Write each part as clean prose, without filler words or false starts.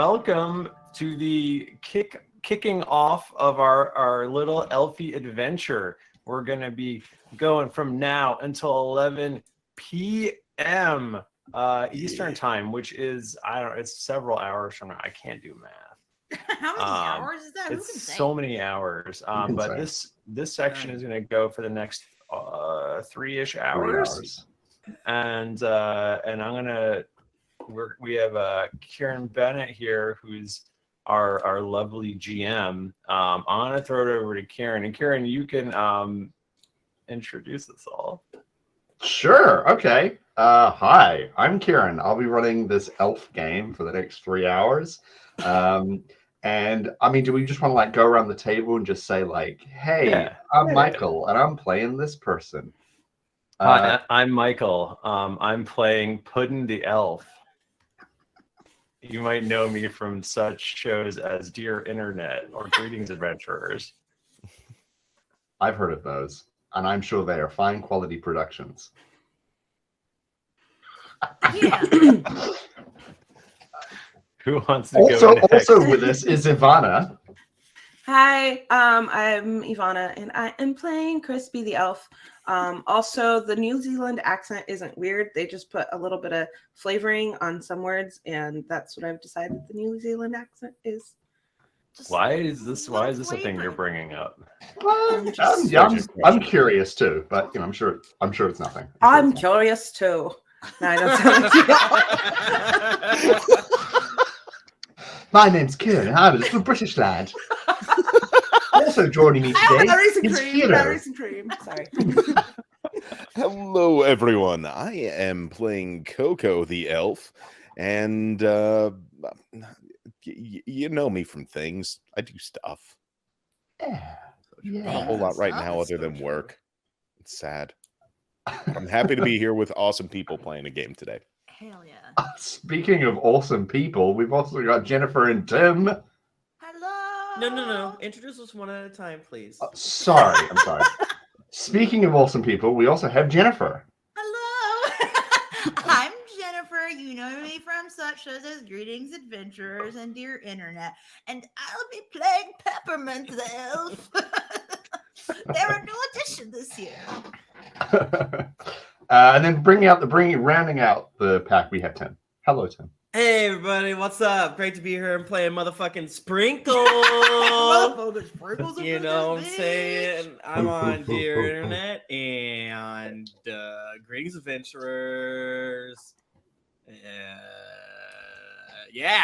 welcome to the kicking off of our little elfie adventure. We're going to be going from now until 11 p.m. Eastern time, which is, I don't know, it's several hours from now. I can't do math. How many hours is that? It's so many hours. But this section is going to go for the next 3-ish hours. And I'm gonna we have Kieran Bennett here, who's our lovely GM. I'm gonna throw it over to Kieran, and Kieran, you can introduce us all. Sure. Okay. Hi, I'm Kieran. I'll be running this elf game for the next 3 hours. And I mean, do we just want to like go around the table and just say like, "Hey, I'm Micheal, and I'm playing this person." Hi, I'm Micheal. I'm playing Puddin the Elf. You might know me from such shows as Dear Internet or Greetings Adventurers. I've heard of those, and I'm sure they are fine quality productions. Yeah. Who wants to go next? Also with us is Ivana. Hi, I'm Ivana, and I am playing Crispy the Elf. Also, the New Zealand accent isn't weird. They just put a little bit of flavoring on some words, and that's what I've decided the New Zealand accent is. Why is this a thing you're bringing up? I'm curious too, but you know, I'm sure it's nothing. I'm curious too. No, I don't My name's Kieran. I'm a little British lad. Also joining me today is Hiro. Sorry. Hello, everyone. I am playing Coco the Elf, and you know me from things. I do stuff. Not a whole lot right now other than work. It's sad. I'm happy to be here with awesome people playing a game today. Hell yeah. Speaking of awesome people, we've also got Jennifer and Tim. Hello. No. Introduce us one at a time, please. I'm sorry. Speaking of awesome people, we also have Jennifer. Hello. I'm Jennifer. You know me from such shows as Greetings Adventurers and Dear Internet. And I'll be playing Peppermint the Elf. They're a new addition this year. And then rounding out the pack, we have Tim. Hello, Tim. Hey, everybody, what's up? Great to be here and playing motherfucking Sprinkle. Motherfucking Sprinkles. You know what I'm saying? I'm on Dear Internet and Greetings Adventurers. Yeah.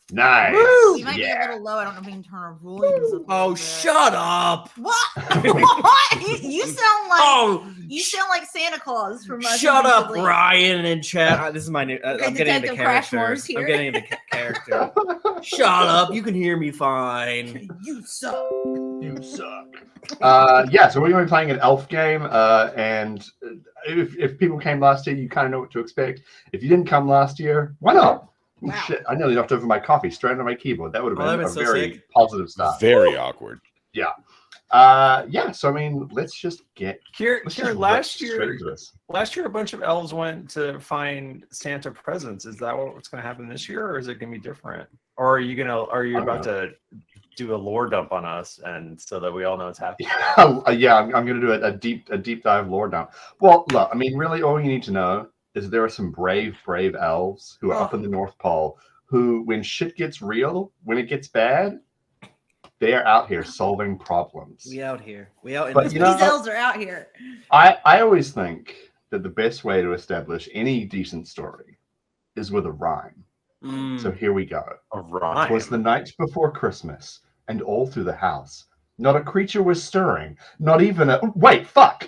Nice. You might be a little low. I don't know if we can turn our volumes up. Oh, shut up. What? What? You sound like you sound like Santa Claus from Shut up, Ryan and chat. This is my new. I'm getting into character. Here. I'm getting into character. Shut up. You can hear me fine. You suck. You suck. So we're going to be playing an elf game. And if people came last year, you kind of know what to expect. If you didn't come last year, why not? Wow. Shit, I nearly knocked over my coffee straight onto my keyboard. That would have been a very positive start. Very awkward. Yeah. So I mean, let's just get Kieran, last year a bunch of elves went to find Santa presents. Is that what's going to happen this year, or is it going to be different? Or are you about to do a lore dump on us, and so that we all know what's happening? I'm going to do a deep dive lore dump. Well, look, I mean, really, all you need to know is there are some brave elves who are up in the North Pole who, when shit gets real, when it gets bad, they are out here solving problems. We out here. These elves are out here. I always think that the best way to establish any decent story is with a rhyme. So here we go. A rhyme. 'Twas the night before Christmas, and all through the house, not a creature was stirring, not even a... Wait, fuck!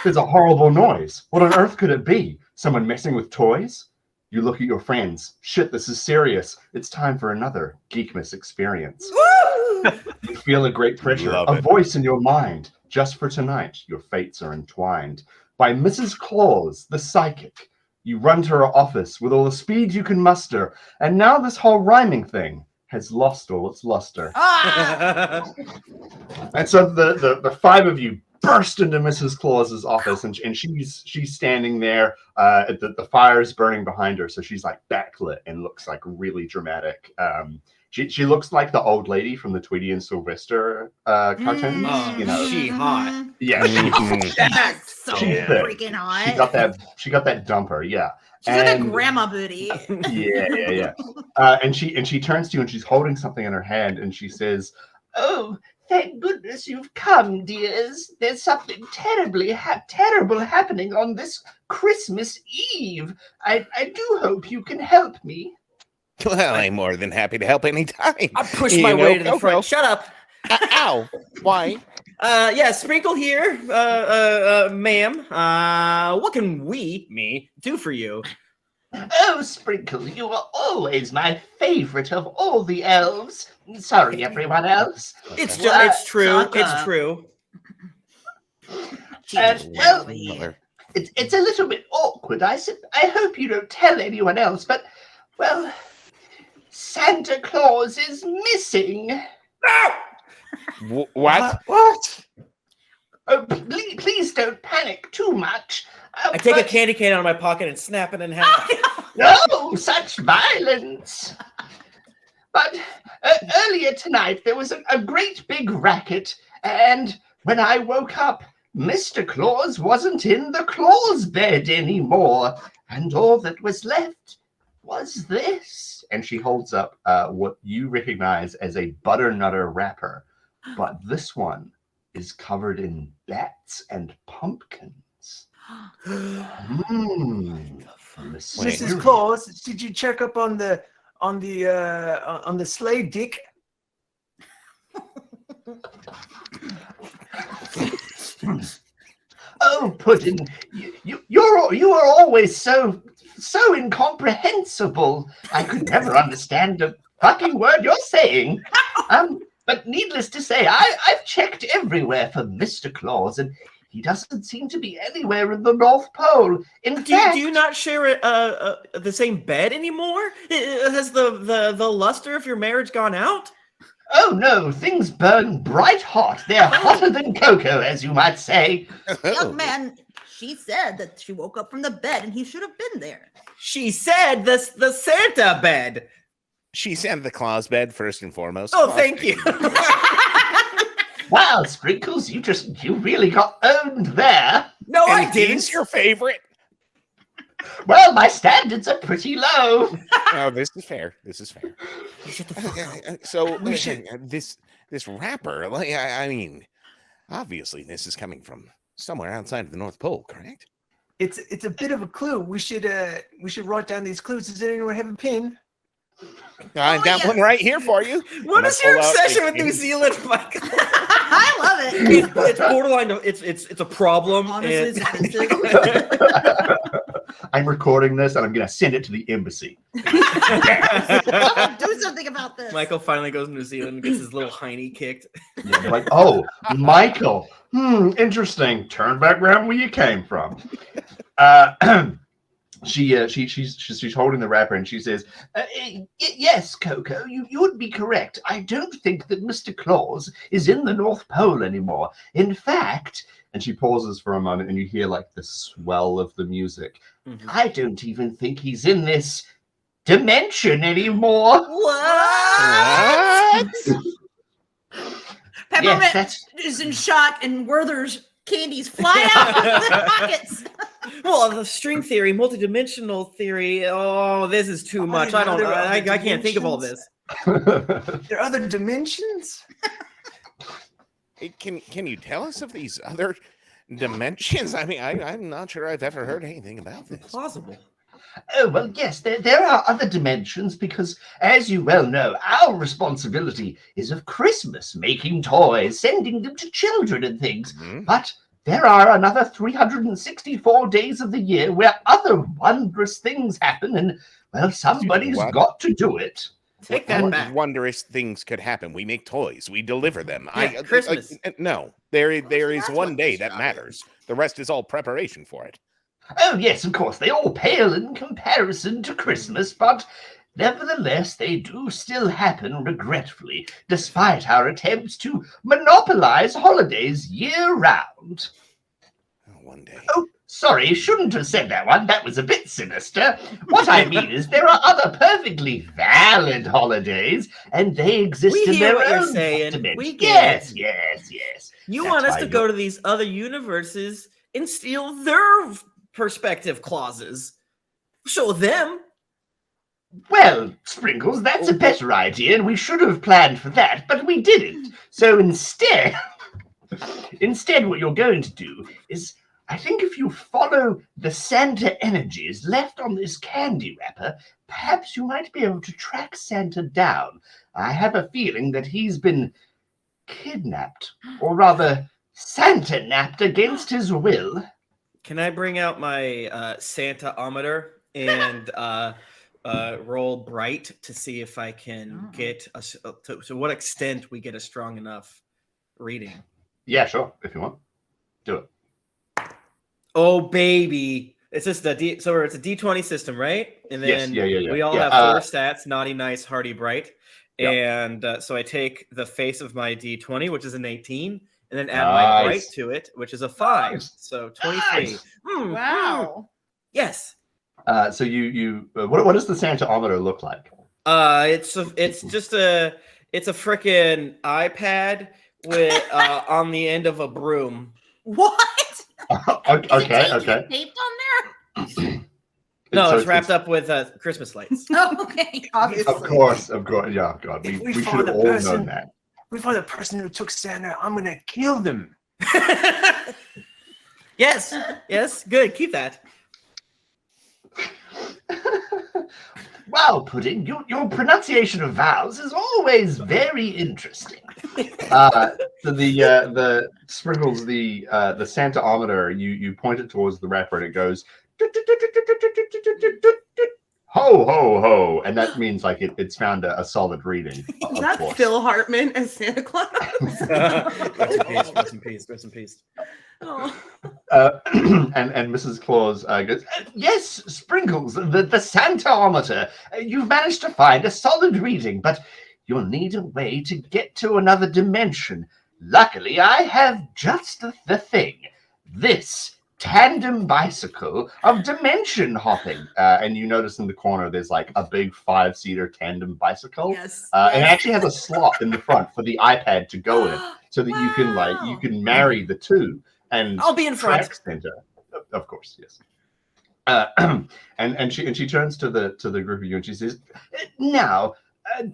There's a horrible noise. What on earth could it be? Someone messing with toys? You look at your friends. Shit, this is serious. It's time for another Geekmas experience. Woo! You feel a great pressure, a voice in your mind. Just for tonight, your fates are entwined. By Mrs. Claus, the psychic. You run to her office with all the speed you can muster, and now this whole rhyming thing has lost all its luster. Ah! And so the five of you burst into Mrs. Claus's office, and she's standing there. The fire's burning behind her, so she's like backlit and looks like really dramatic. She looks like the old lady from the Tweety and Sylvester cartoons. You know, she hot. Yeah, She's so she's thick. freaking hot. She got that dumper. Yeah. She's got that grandma booty. Yeah. And she turns to you and she's holding something in her hand and she says, "Oh, thank goodness you've come, dears. There's something terrible happening on this Christmas Eve. I do hope you can help me." Well, I'm more than happy to help anytime. I pushed my way to the front. Shut up. Ow. Why? Yeah, Sprinkle here, ma'am. What can me do for you? "Oh, Sprinkle, you are always my favorite of all the elves. Sorry, everyone else." It's Well, true. Well, it's a little bit awkward. I hope you don't tell anyone else, but, well, Santa Claus is missing. What? What? Oh, please don't panic too much. I take a candy cane out of my pocket and snap it in half. No, such violence. But earlier tonight, there was a great big racket, and when I woke up, Mr. Claus wasn't in the Claus bed anymore, and all that was left was this. And she holds up what you recognize as a Butternutter wrapper, but this one is covered in bats and pumpkins. Mrs. Claus, did you check up on the sleigh, Dick? Oh, Puddin', you are always so incomprehensible. I could never understand a fucking word you're saying. But needless to say, I've checked everywhere for Mr. Claus, and he doesn't seem to be anywhere in the North Pole. In fact, do you not share the same bed anymore? Has the luster of your marriage gone out? Oh no, things burn bright hot. They're hotter than cocoa, as you might say. Young man, she said that she woke up from the bed and he should have been there. She said the Santa bed. She said the Claus bed first and foremost. Oh, thank you. Wow, Sprinkles, you really got owned there. No, and I didn't. He's your favorite. Well, my standards are pretty low. Oh, this is fair. So this rapper, like, I mean, obviously this is coming from somewhere outside of the North Pole, correct? It's a bit of a clue. We should write down these clues. Does anyone have a pen? I've got one right here for you. What is your obsession with New Zealand, Michael? I love it. It's borderline. It's a problem. Honestly, I'm recording this and I'm going to send it to the embassy. Someone do something about this. Michael finally goes to New Zealand and gets his little hiney kicked. Yeah, like, oh, Michael. Interesting. Turn back around where you came from. She's holding the wrapper and she says, "Yes, Coco, you would be correct. I don't think that Mr. Claus is in the North Pole anymore. In fact," and she pauses for a moment and you hear like the swell of the music. Mm-hmm. "I don't even think he's in this dimension anymore." What? Peppermint Yes, is in shock and Werther's candies fly out of the pockets. Well, the string theory, multidimensional theory. Oh, this is too much. I don't. I can't think of all this. There are other dimensions? Can you tell us of these other dimensions? I mean, I'm not sure I've ever heard anything about this. Possible. Oh, well, yes, there are other dimensions because, as you well know, our responsibility is of Christmas, making toys, sending them to children and things. Mm-hmm. But there are another 364 days of the year where other wondrous things happen, and, well, somebody's got to do it. Take that What back. wondrous things could happen? We make toys. We deliver them. Yeah, Christmas. No, there is That's one what day this that job matters. The rest is all preparation for it. Oh, yes, of course, they all pale in comparison to Christmas, but Nevertheless, they do still happen regretfully, despite our attempts to monopolize holidays year-round. One day. Oh, sorry, shouldn't have said that one. That was a bit sinister. What I mean is there are other perfectly valid holidays, and they exist We in hear their what you're own saying. dimension. We get Yes. You That's want us why to you're- go to these other universes and steal their perspective clauses. Show them. Well, Sprinkles, that's a better idea, and we should have planned for that, but we didn't. So instead, what you're going to do is, I think if you follow the Santa energies left on this candy wrapper, perhaps you might be able to track Santa down. I have a feeling that he's been kidnapped, or rather, Santa-napped against his will. Can I bring out my Santa-ometer and roll bright to see if I can get to what extent we get a strong enough reading? Yeah, sure, if you want. Do it. Oh, baby. It's just so it's a D20 system, right? And then yes, we all have 4 stats: naughty, nice, hardy, bright. Yep. And so I take the face of my D20, which is an 18, and then add my bright to it, which is a 5. Nice. So 23. Nice. Wow. Yes. So you what does the Santa-ometer look like? It's just a freaking iPad with on the end of a broom. What? Okay. Taped on there? No, it's wrapped up with Christmas lights. Oh, okay. Obviously. Of course. Yeah, God, we should have all known that. We find the person who took Santa. I'm gonna kill them. Yes, good. Keep that. Wow, Pudding, your pronunciation of vowels is always very interesting. So the Sprinkles, the Santa-ometer, you point it towards the wrapper and it goes ho ho ho, and that means like it's found a solid reading. Is that Phil Hartman as Santa Claus? Rest in peace. Oh. And Mrs. Claus goes, yes, Sprinkles, the Santa-ometer. You've managed to find a solid reading, but you'll need a way to get to another dimension. Luckily, I have just the thing. This tandem bicycle of dimension hopping. And you notice in the corner, there's like a big 5-seater tandem bicycle. Yes. And it actually has a slot in the front for the iPad to go in, so that you can marry the two. And I'll be in front. Center. Of course, yes. And she turns to the group of you and she says, now,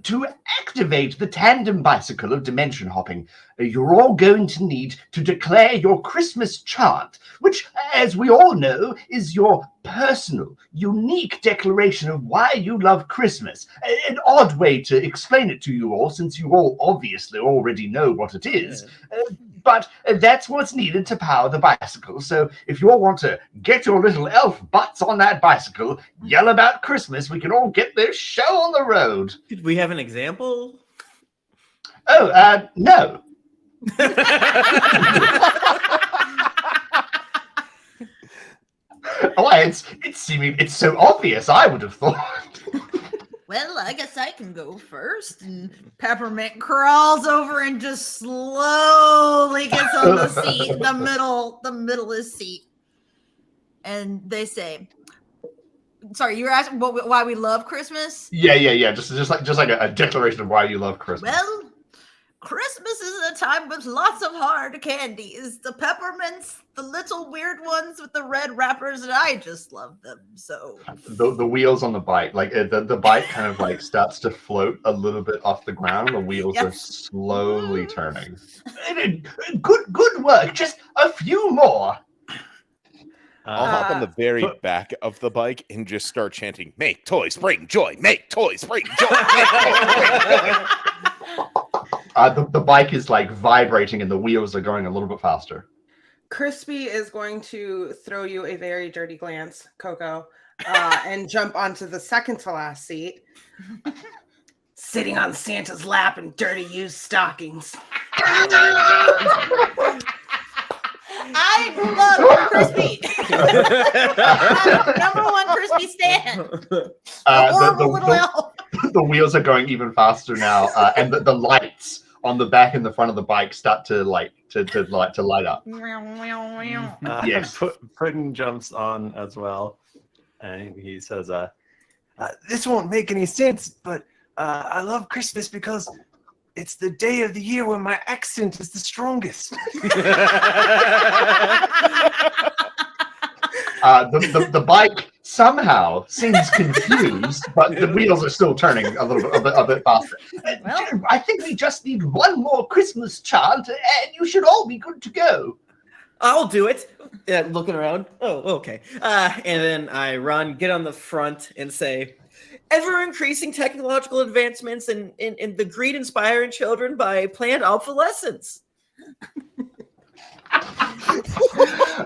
to activate the tandem bicycle of dimension hopping, you're all going to need to declare your Christmas chant, which, as we all know, is your personal, unique declaration of why you love Christmas. An odd way to explain it to you all, since you all obviously already know what it is. But that's what's needed to power the bicycle. So if you all want to get your little elf butts on that bicycle, yell about Christmas, we can all get this show on the road. Did we have an example? Oh, no. Why, it's so obvious, I would have thought. Well, I guess I can go first. And Peppermint crawls over and just slowly gets on the seat, the middleest seat. And they say, sorry, you were asking why we love Christmas? Yeah. Just like a declaration of why you love Christmas. Well, Christmas is a time with lots of hard candies. The peppermints, the little weird ones with the red wrappers, and I just love them. So the wheels on the bike, like the bike kind of like starts to float a little bit off the ground. The wheels are slowly turning. Good work. Just a few more. I'll hop on the very back of the bike and just start chanting, "Make toys bring joy, make toys bring joy." Make toys bring joy. The bike is like vibrating and the wheels are going a little bit faster. Crispy is going to throw you a very dirty glance, Coco, and jump onto the second to last seat. Sitting on Santa's lap in dirty used stockings. I love Crispy. Number one Crispy stand. Horrible little elf. The wheels are going even faster now, and the lights on the back and the front of the bike start to light up. Yes. Puddin jumps on as well, and he says, "This won't make any sense, but I love Christmas because it's the day of the year when my accent is the strongest." The bike somehow seems confused, but the wheels are still turning a bit faster. Well, I think we just need one more Christmas chant, and you should all be good to go. I'll do it. Looking around. Oh, okay. And then I get on the front and say, ever-increasing technological advancements in the greed inspiring children by planned obsolescence.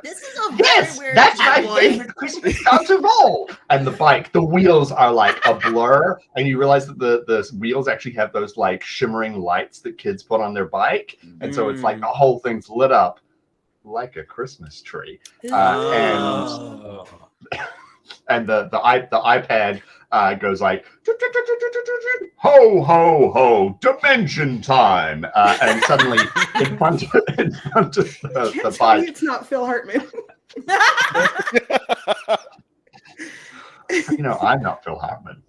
This is a very weird. That's my favorite Christmas chant of all. And the bike, the wheels are like a blur, and you realize that the wheels actually have those like shimmering lights that kids put on their bike, and so it's like the whole thing's lit up like a Christmas tree. And the iPad goes like ho ho ho dimension time, and suddenly in front of the bike, it's not Phil Hartman. I'm not Phil Hartman.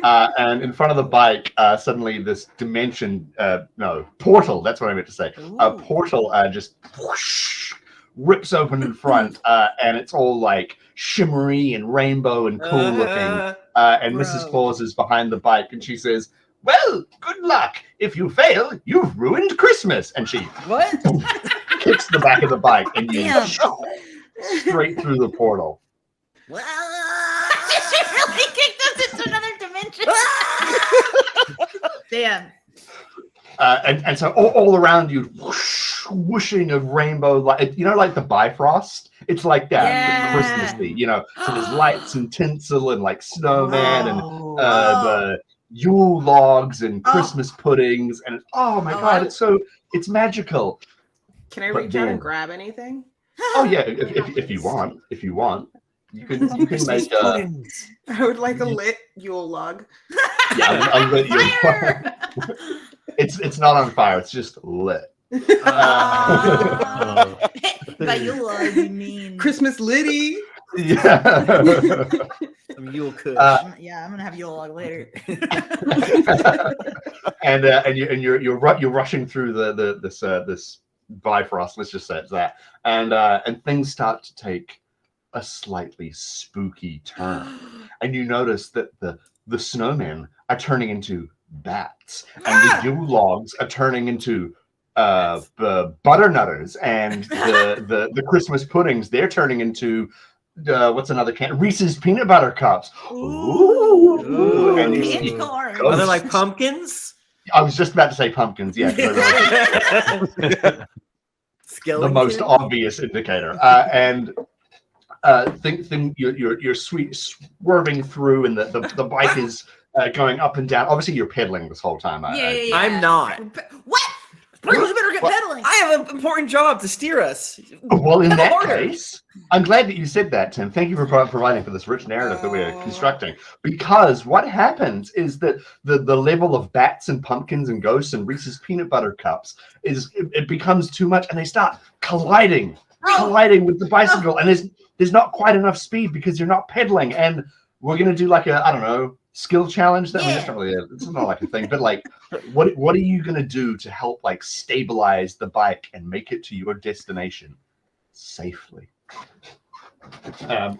And in front of the bike, suddenly this portal. That's what I meant to say. A portal just whoosh, rips open in front, and it's all like shimmery and rainbow and cool looking. And Mrs. Claus is behind the bike, and she says, "Well, good luck. If you fail, you've ruined Christmas." And she kicks the back of the bike, and you straight through the portal. Well, she really kicked us into another dimension. Damn. And so all around you, whooshing of rainbow, like like the Bifrost. It's like that, Christmassy, So there's lights and tinsel and like snowman and the Yule logs and Christmas puddings, and oh my god, it's magical. Can I reach out and grab anything? Oh yeah, if you want, you can make a. I would like a lit Yule log. Yeah, a lit Yule. It's not on fire. It's just lit. By Yule log, you mean Christmas litty? Yeah. Some Yule kush. Yeah, I'm gonna have Yule log later. and you're rushing through this Bifrost. Let's just say it's that, and things start to take a slightly spooky turn, and you notice that the snowmen are turning into bats, and the Yule logs are turning into butternutters, and the Christmas puddings, they're turning into what's another can? Reese's peanut butter cups. Ooh. And Candy corn. Are they like pumpkins? I was just about to say pumpkins. Yeah, the most obvious indicator. And you're swerving through, and the bike is going up and down. Obviously, you're pedaling this whole time. Yeah. I'm not. What? You better get pedaling. I have an important job to steer us. Well, in that case, I'm glad that you said that, Tim. Thank you for providing for this rich narrative that we're constructing. Because what happens is that the level of bats and pumpkins and ghosts and Reese's peanut butter cups it becomes too much, and they start colliding with the bicycle, and there's not quite enough speed because you're not pedaling. And we're gonna do like a skill challenge. It's not like a thing, but like, what are you gonna do to help like stabilize the bike and make it to your destination safely?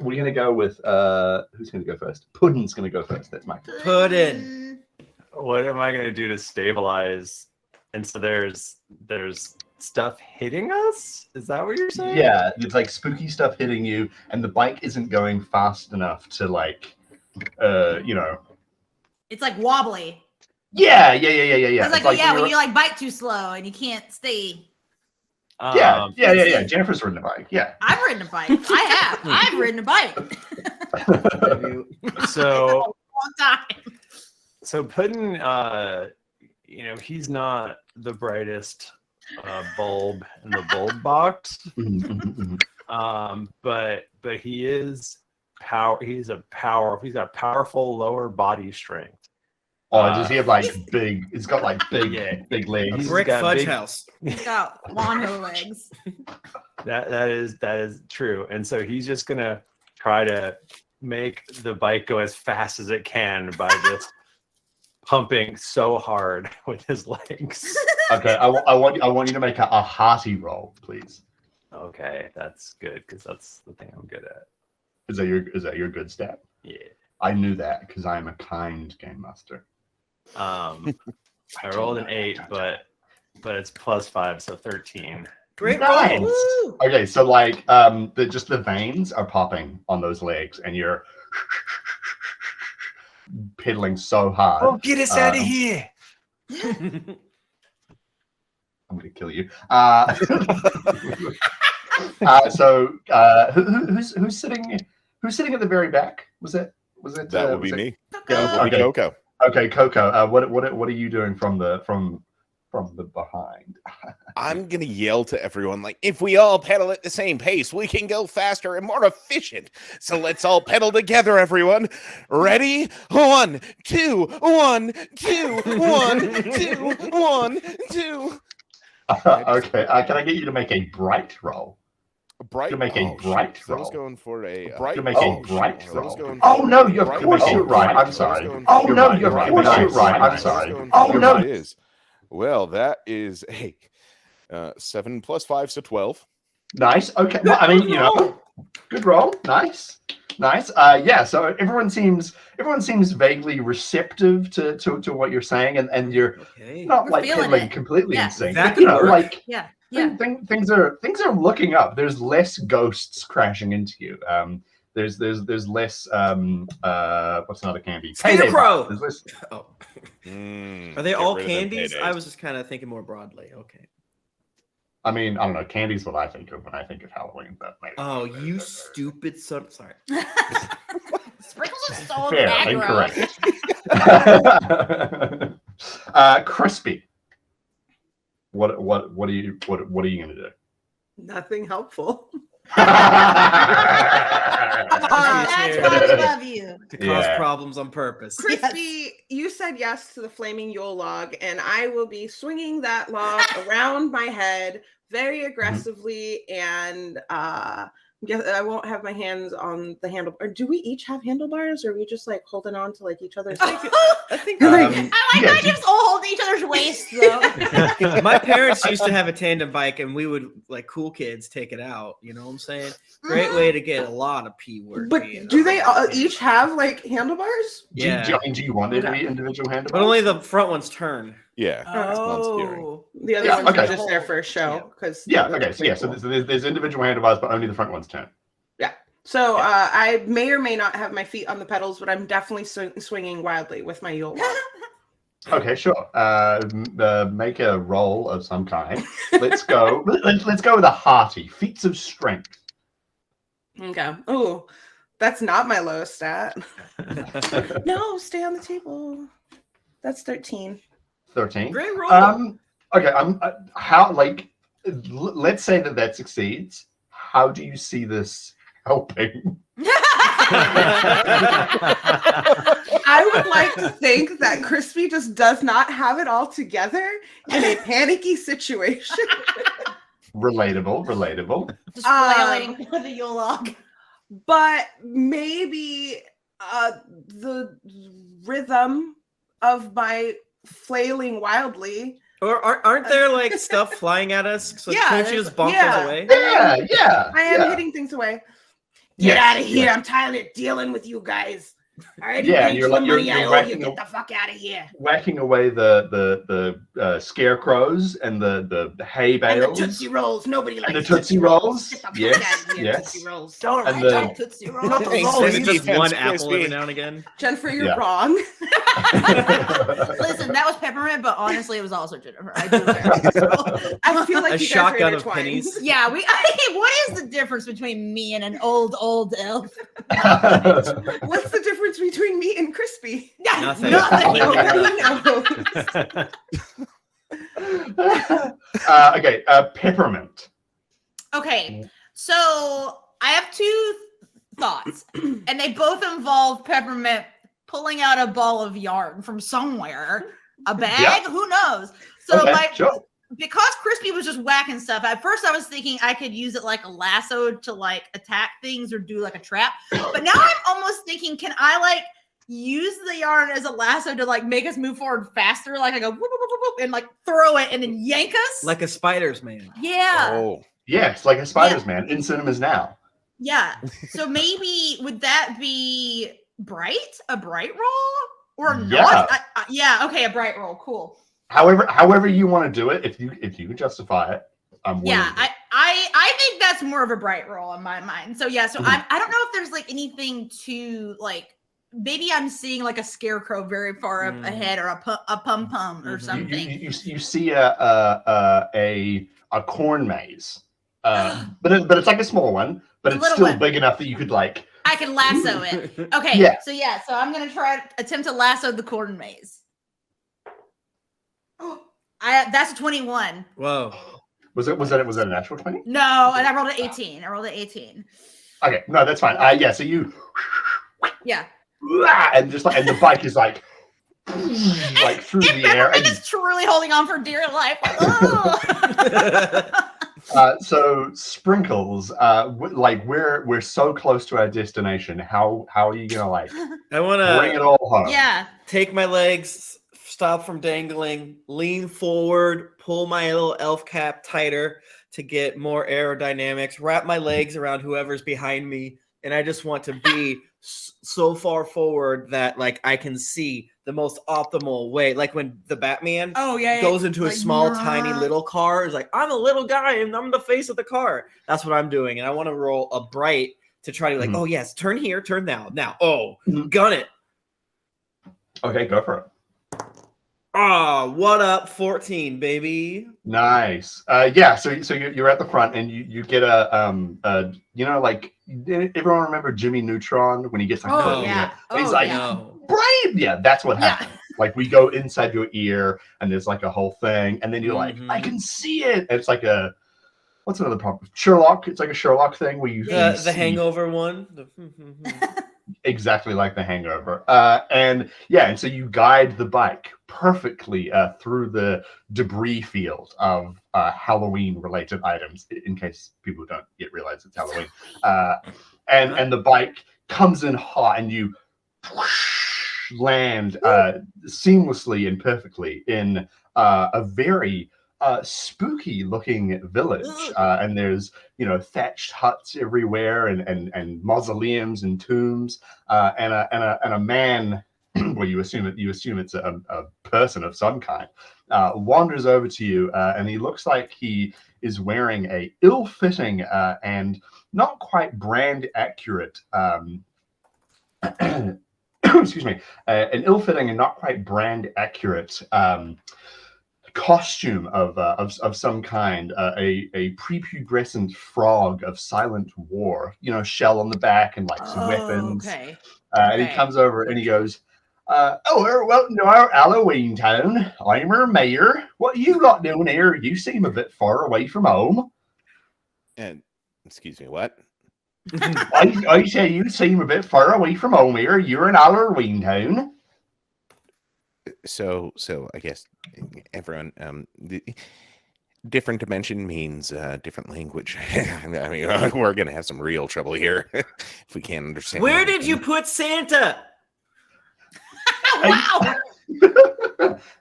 We're gonna go with who's gonna go first? Puddin's gonna go first. That's my Puddin. What am I gonna do to stabilize? And so there's stuff hitting us? Is that what you're saying? Yeah, it's like spooky stuff hitting you, and the bike isn't going fast enough to like It's like wobbly. Yeah. It's like when you like bike too slow and you can't stay. Yeah. Jennifer's ridden a bike. Yeah. I've ridden a bike. I've ridden a bike. So long time. So Puddin, he's not the brightest bulb in the bulb box. Mhm. But he is he's got powerful lower body strength. Oh, does he have like big? He's got like big, Yeah. big legs. He's Brick got fudge big- house. He's got Wano legs. That is true. And so he's just gonna try to make the bike go as fast as it can by just pumping so hard with his legs. Okay, I want you to make a hearty roll, please. Okay, that's good because that's the thing I'm good at. Is that your good stat? Yeah. I knew that because I am a kind game master. I rolled an 8, but it's +5, so 13. Great Nice. roll. Woo! Okay, so like the veins are popping on those legs, and you're piddling so hard. Oh, get us out of Um, here! I'm gonna kill you. Who's sitting at the very back? Was it? That would be me. Coco. That would be Okay. Coco. Okay, Coco. What are you doing from the behind? I'm gonna yell to everyone like, if we all pedal at the same pace, we can go faster and more efficient. So let's all pedal together, everyone. Ready? 1, 2, 1, 2, 1, 2, 1, 2. Okay. Can I get you to make a bright roll? Bright. To make a bright I was roll. going for a To make a bright I was roll. going Oh for no, a of bright course roll. you're right. I I'm was sorry. going Oh for no, a of bright course roll. you're right. I'm I was sorry. going Oh for no. it is. Well, that is a 7 + 5, so 12. Nice. Okay. Well, I mean, good roll. Nice. Yeah. So everyone seems vaguely receptive to what you're saying, and you're Okay. not We're like feeling piddling it. completely Yeah. in sync. That But, you could know, work. like Yeah. things are looking up. There's less ghosts crashing into you. There's less what's another candy? Payday Scarecrow! bar. There's less. Oh. Mm, Are they get all rid of them candies? I paydays. was just kind of thinking more broadly. Okay. I mean, I don't know. Candy's what I think of when I think of Halloween, but maybe. Oh, you stupid son. Sorry. Sprinkles is so Fair, aggro. incorrect. Crispy. What are you gonna do? Nothing helpful. That's why we love you. To cause Yeah. problems on purpose. Crispy, you said yes to the flaming Yule log, and I will be swinging that log around my head very aggressively, and I won't have my hands on the handle. Or do we each have handlebars, or are we just like holding on to like each other's? I think I like how you just all hold each other's waists, though. my parents used to have a tandem bike, and we would, like cool kids, take it out. You know what I'm saying? Great way to get a lot of P work. But in. do they each have like handlebars? Yeah. Do you want there to be individual handlebars? But only the front ones turn. Yeah. non-steering. Oh, the other Yeah, ones are okay. just there for a show. Because Yeah. Okay. So yeah. So there's individual handlebars, but only the front ones turn. So I may or may not have my feet on the pedals, but I'm definitely swinging wildly with my Yule log. Okay, sure. Make a roll of some kind. Let's go. Let's go with a hearty feats of strength. Okay. Oh, that's not my lowest stat. No, stay on the table. That's 13. 13. Great roll. Okay. How like let's say that succeeds. How do you see this helping? I would like to think that Crispy just does not have it all together in a panicky situation. Relatable. Just flailing with a Yule log. But maybe the rhythm of my flailing wildly. Or aren't there like stuff flying at us? So Yeah, can't you just bonk yeah. those away? Yeah. I am hitting things away. Get out of here. I'm tired of dealing with you guys. All right, Yeah, you you're the like- you're money I owe you. whacking Get the fuck out of here. Whacking away the scarecrows and the hay And the bales Tootsie Rolls. Nobody likes and the Tootsie Rolls. Get the fuck Yes, out of here, yes. Tootsie Rolls. Don't And like Tootsie Rolls. Not the rolls. Is it just Defense, one apple Crispy. every now and again? Jennifer, you're Yeah. wrong. Listen, that was peppermint, but honestly, it was also Jennifer. I do care. I feel like A you guys are shotgun of intertwined. pennies. Yeah, what is the difference between me and an old elf? What's the difference between me and Crispy? Nothing. Nothing. Nobody knows. Okay, peppermint. Okay, so I have two thoughts, and they both involve Peppermint pulling out a ball of yarn from somewhere, a bag, who knows? So because Crispy was just whacking stuff, at first I was thinking I could use it like a lasso to like attack things or do like a trap, but now I'm almost thinking, can I like use the yarn as a lasso to like make us move forward faster? Like I go whoop, whoop, whoop, whoop, and like throw it and then yank us like a spider's man. Yeah. Oh. Yes, like a Spider's Man in cinemas now. Yeah. So maybe would that be a bright roll or not? Yeah. Okay, a bright roll. Cool. However you want to do it, if you can justify it, I'm willing. Yeah, I think that's more of a bright roll in my mind. So yeah, so I don't know if there's like anything to like. Maybe I'm seeing like a scarecrow very far up ahead, or a pum pum or something. You see a corn maze. But it's like a small one, but it's still big enough that you could like. I can lasso it. Okay. Yeah. So I'm gonna attempt to lasso the corn maze. That's a 21. Whoa. Was it a natural 20? No, and I rolled an 18. Okay, no, that's fine. So you. Yeah. And just like, and the bike is like. Like through the air. And it's truly holding on for dear life. So Sprinkles, like we're so close to our destination. How are you gonna like? I want to bring it all home. Yeah. Take my legs, stop from dangling, lean forward, pull my little elf cap tighter to get more aerodynamics. Wrap my legs around whoever's behind me, and I just want to be so far forward that like I can see the most optimal way. Like when the Batman goes into a small, tiny little car, is like, I'm a little guy and I'm the face of the car. That's what I'm doing. And I want to roll a bright to try to like, oh yes, turn here, turn now. Gun it. Okay, go for it. What up? 14, baby. Nice. So you're at the front and you get a like everyone remember Jimmy Neutron when he gets like he's like Brian. Yeah, that's what happened. Like we go inside your ear and there's like a whole thing, and then you're like, I can see it. And it's like what's another problem? Sherlock. It's like a Sherlock thing where you the Hangover one. Exactly like the Hangover. And so you guide the bike perfectly through the debris field of Halloween related items, in case people don't yet realize it's Halloween. And the bike comes in hot, and you land seamlessly and perfectly in a very spooky looking village, and there's thatched huts everywhere and mausoleums and tombs, and a man well, you assume it's a person of some kind, wanders over to you, and he looks like he is wearing a ill-fitting and not quite brand accurate excuse me, an ill-fitting and not quite brand accurate costume of some kind, a prepubescent frog of silent war, shell on the back and like some weapons. And he comes over and he goes, welcome to our Halloween town. I'm our mayor. What you lot doing here? You seem a bit far away from home. And excuse me, what? I say you seem a bit far away from home here. You're in Halloween town. So I guess everyone, the different dimension means different language. I mean, we're gonna have some real trouble here if we can't understand. Where did you put Santa? Wow.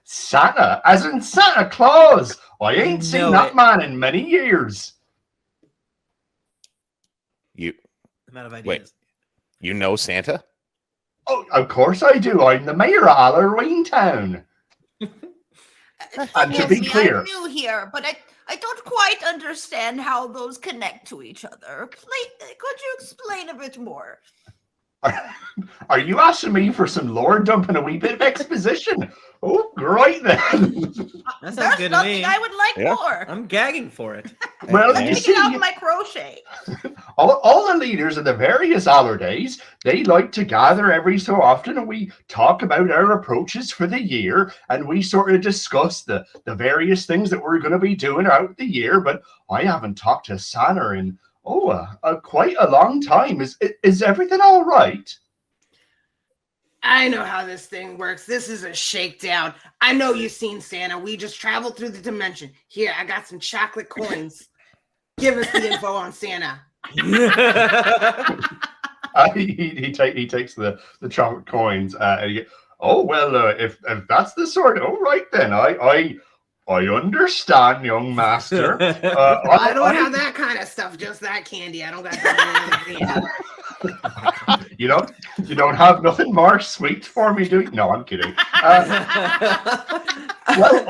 Santa, as in Santa Claus. I ain't seen that man in many years. I'm out of ideas. Wait, you know Santa? Oh, of course I do. I'm the mayor of Halloween Town. And to be clear, I'm new here, but I don't quite understand how those connect to each other. Could you explain a bit more? Are you asking me for some lore dump and a wee bit of exposition? Oh, Great then. That sounds There's good to nothing me. I would like Yeah. more. I'm gagging for it. Well, Let you me see, get out my crochet. all the leaders of the various holidays, they like to gather every so often and we talk about our approaches for the year and we sort of discuss the various things that we're going to be doing out the year. But I haven't talked to Santa in, quite a long time. Is everything all right? I know how this thing works. This is a shakedown. I know you've seen Santa. We just traveled through the dimension. Here, I got some chocolate coins. Give us the info on Santa. He takes the chocolate coins and he, if that's the sort, all right then. I understand, young master. I don't have that kind of stuff, just that candy. I don't got that candy. You don't have nothing more sweet for me, do you? No, I'm kidding. Well,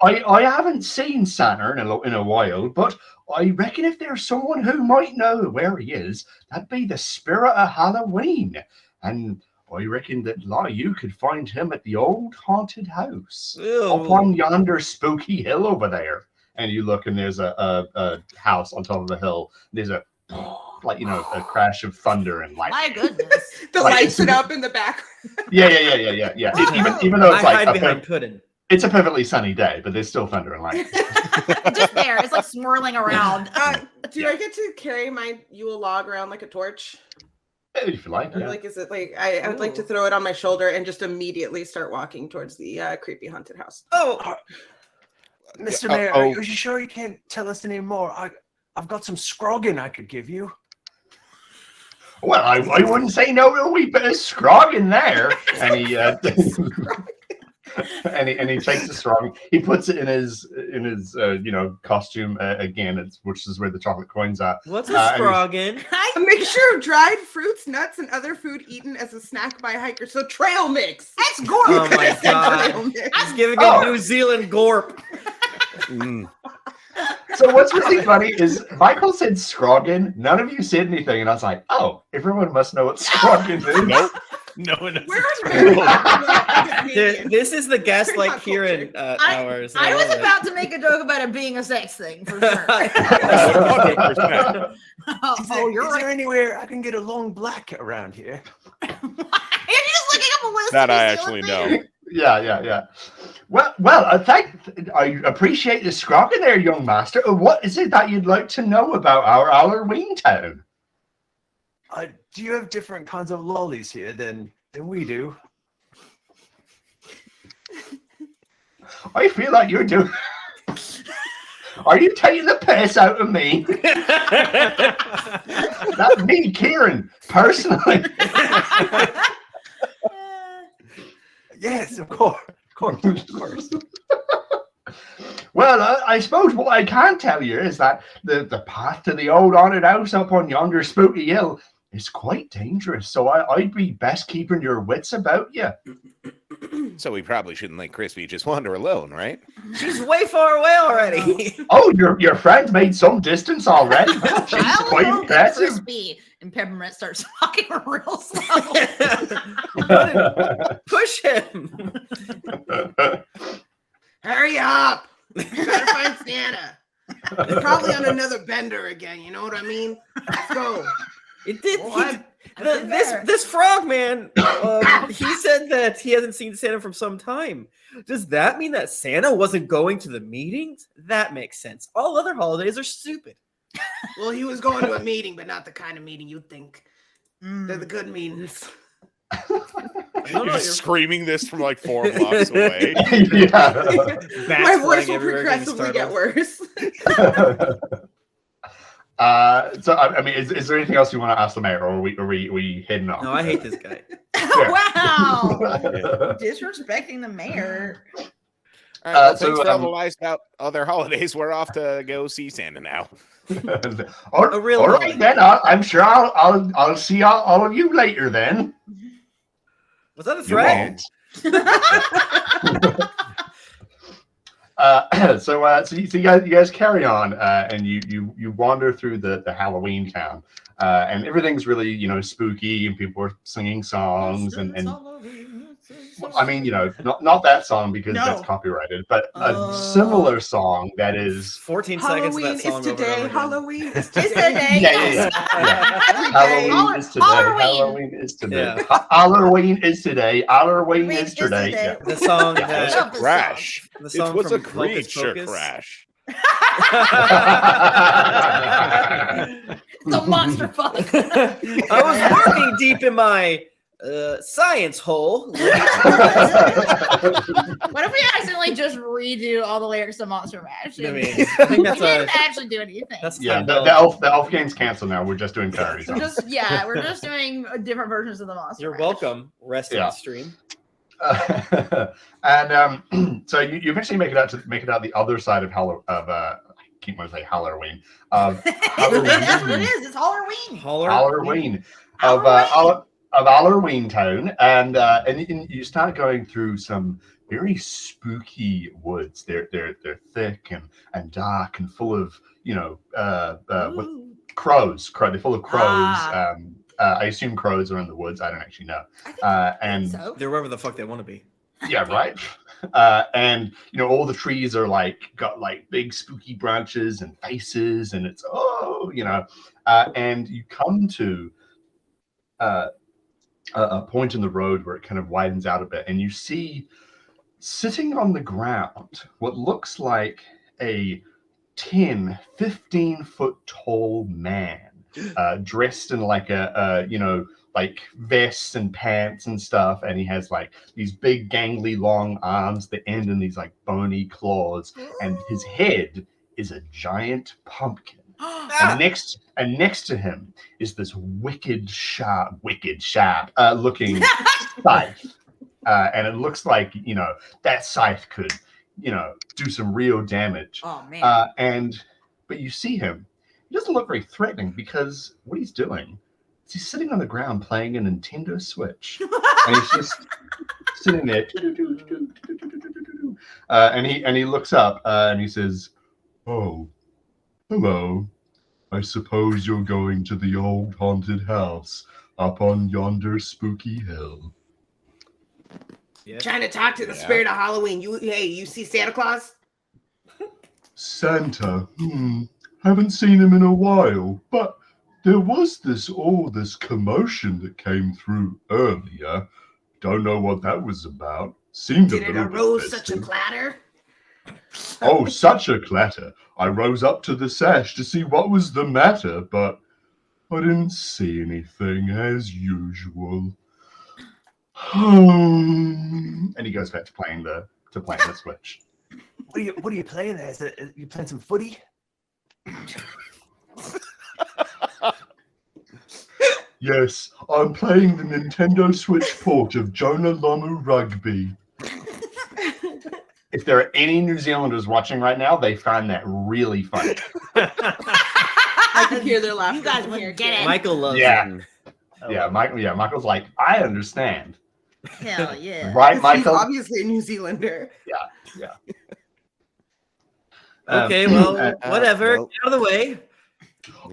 I haven't seen Santa in a while, but I reckon if there's someone who might know where he is, that'd be the spirit of Halloween. And I reckon that you could find him at the old haunted house up on yonder spooky hill over there. And you look, and there's a house on top of the hill. There's a a crash of thunder and lightning. My goodness. The lights it up in the back. Yeah. Wow. Even though it's I hide behind pudding. it's a perfectly sunny day, but there's still thunder and lightning. Just there. It's like swirling around. Do I get to carry my Yule log around like a torch? If you like, Or yeah. like, is it like I would like to throw it on my shoulder and just immediately start walking towards the creepy haunted house. Oh, Mr. Mayor, are you sure you can't tell us any more? I've got some scroggin I could give you. Well, I wouldn't say no to a wee bit of scrog in there. And he and he takes the scrog. He puts it in his costume again, which is where the chocolate coins are. what's a scroggin? A mixture of dried fruits, nuts, and other food eaten as a snack by hikers. So trail mix. That's gorgeous. Oh my god! He's giving a New Zealand gorp. So what's really funny is Michael said scroggin. None of you said anything, and I was like, oh, everyone must know what scroggin is. Nope. No one knows. Where This is the gaslight Pretty hot Kieran hours. I was love it. about to make a joke about it being a sex thing for sure. You're Is right. there anywhere I can get a long black around here? You're just looking up a list. That of I New actually Zealand know. things. Yeah. Well, I appreciate the scroggin there, young master. What is it that you'd like to know about our Halloween town? Do you have different kinds of lollies here than we do? I feel like you're doing. Are you taking the piss out of me? That's me, Kieran, personally. Yes, of course. Of course. Well, I suppose what I can tell you is that the path to the old haunted house up on yonder spooky hill is quite dangerous. So I'd be best keeping your wits about you. So we probably shouldn't let Crispy just wander alone, right? She's way far away already. Oh, your friend made some distance already. She's I'll quite go get impressive. Crispy. And Peppermint starts walking real slow. Push him. Hurry up! Gotta find Santa. They're probably on another bender again. You know what I mean? Let's go. It did. Well, This frog man. He said that he hasn't seen Santa from some time. Does that mean that Santa wasn't going to the meetings? That makes sense. All other holidays are stupid. Well, he was going to a meeting, but not the kind of meeting you'd think. They're the good meetings. You're just screaming this from like 4 blocks away. Yeah. My voice will progressively get worse. So I mean, is there anything else you want to ask the mayor, or are we heading off? No, I hate this guy. Wow. Disrespecting the mayor. All right, well, So, thanks for all the lies about other holidays. We're off to go see Santa now. A real all right holiday. then. I'm sure I'll see all of you later then. Was that a You threat? won't. So you guys carry on, and you wander through the Halloween town, and everything's really spooky, and people are singing songs, and I mean, not that song because No. that's copyrighted, but Oh. a similar song that is 14 seconds of Halloween that song is over and today. over again. Halloween is It's today. today. Yeah. Every day. Halloween is today. Halloween. Halloween is today. Yeah. Halloween is today. Halloween is today. today. Yeah. The song Yeah. It was that a crash. the It song was a from Hocus creature Pocus. crash. It's a monster fuck. I was working deep in my science hole. What if we accidentally just redo all the lyrics to Monster Mash? I mean, I think We that's didn't actually do anything. that's Yeah, title. the elf game's canceled now. We're just doing parody We're songs. just doing different versions of the Monster You're Mash. welcome. Rest of Yeah. the stream. And so you eventually make it out the other side of I keep wanting to say Halloween. That's what it is. It's Halloween. Halloween Halloween. of Halloween Town, and you start going through some very spooky woods. They're thick and dark and full of with crows. They're full of crows. Ah. I assume crows are in the woods. I don't actually know. And So. They're wherever the fuck they want to be. yeah, right. And all the trees are got big spooky branches and faces, and it's and you come to a point in the road where it kind of widens out a bit, and you see sitting on the ground what looks like a 15 foot tall man, dressed in a vests and pants and stuff, and he has these big gangly long arms that end in these bony claws, and his head is a giant pumpkin. And next to him is this wicked sharp looking scythe, and it looks like that scythe could do some real damage. Oh man. But you see him. He doesn't look very threatening because what he's doing is he's sitting on the ground playing a Nintendo Switch, and he's just sitting there. And he looks up and he says, "Oh, hello. I suppose you're going to the old haunted house up on yonder spooky hill." Yeah. Trying to talk to the spirit of Halloween. You see Santa Claus? Santa? Haven't seen him in a while, but there was this commotion that came through earlier. Don't know what that was about. Seemed Did a it little bit arose such a festive. clatter? Oh, such a clatter. I rose up to the sash to see what was the matter, but I didn't see anything as usual. And he goes back to playing the Switch. What are you playing there? Are you playing some footy? Yes, I'm playing the Nintendo Switch port of Jonah Lomu Rugby. If there are any New Zealanders watching right now, they find that really funny. I can hear their laughter. You guys from wouldn't here. get it. Michael loves Yeah. it. Michael's like, I understand. Hell yeah. Right, He's Michael? obviously a New Zealander. Okay, well, whatever. well- Get out of the way.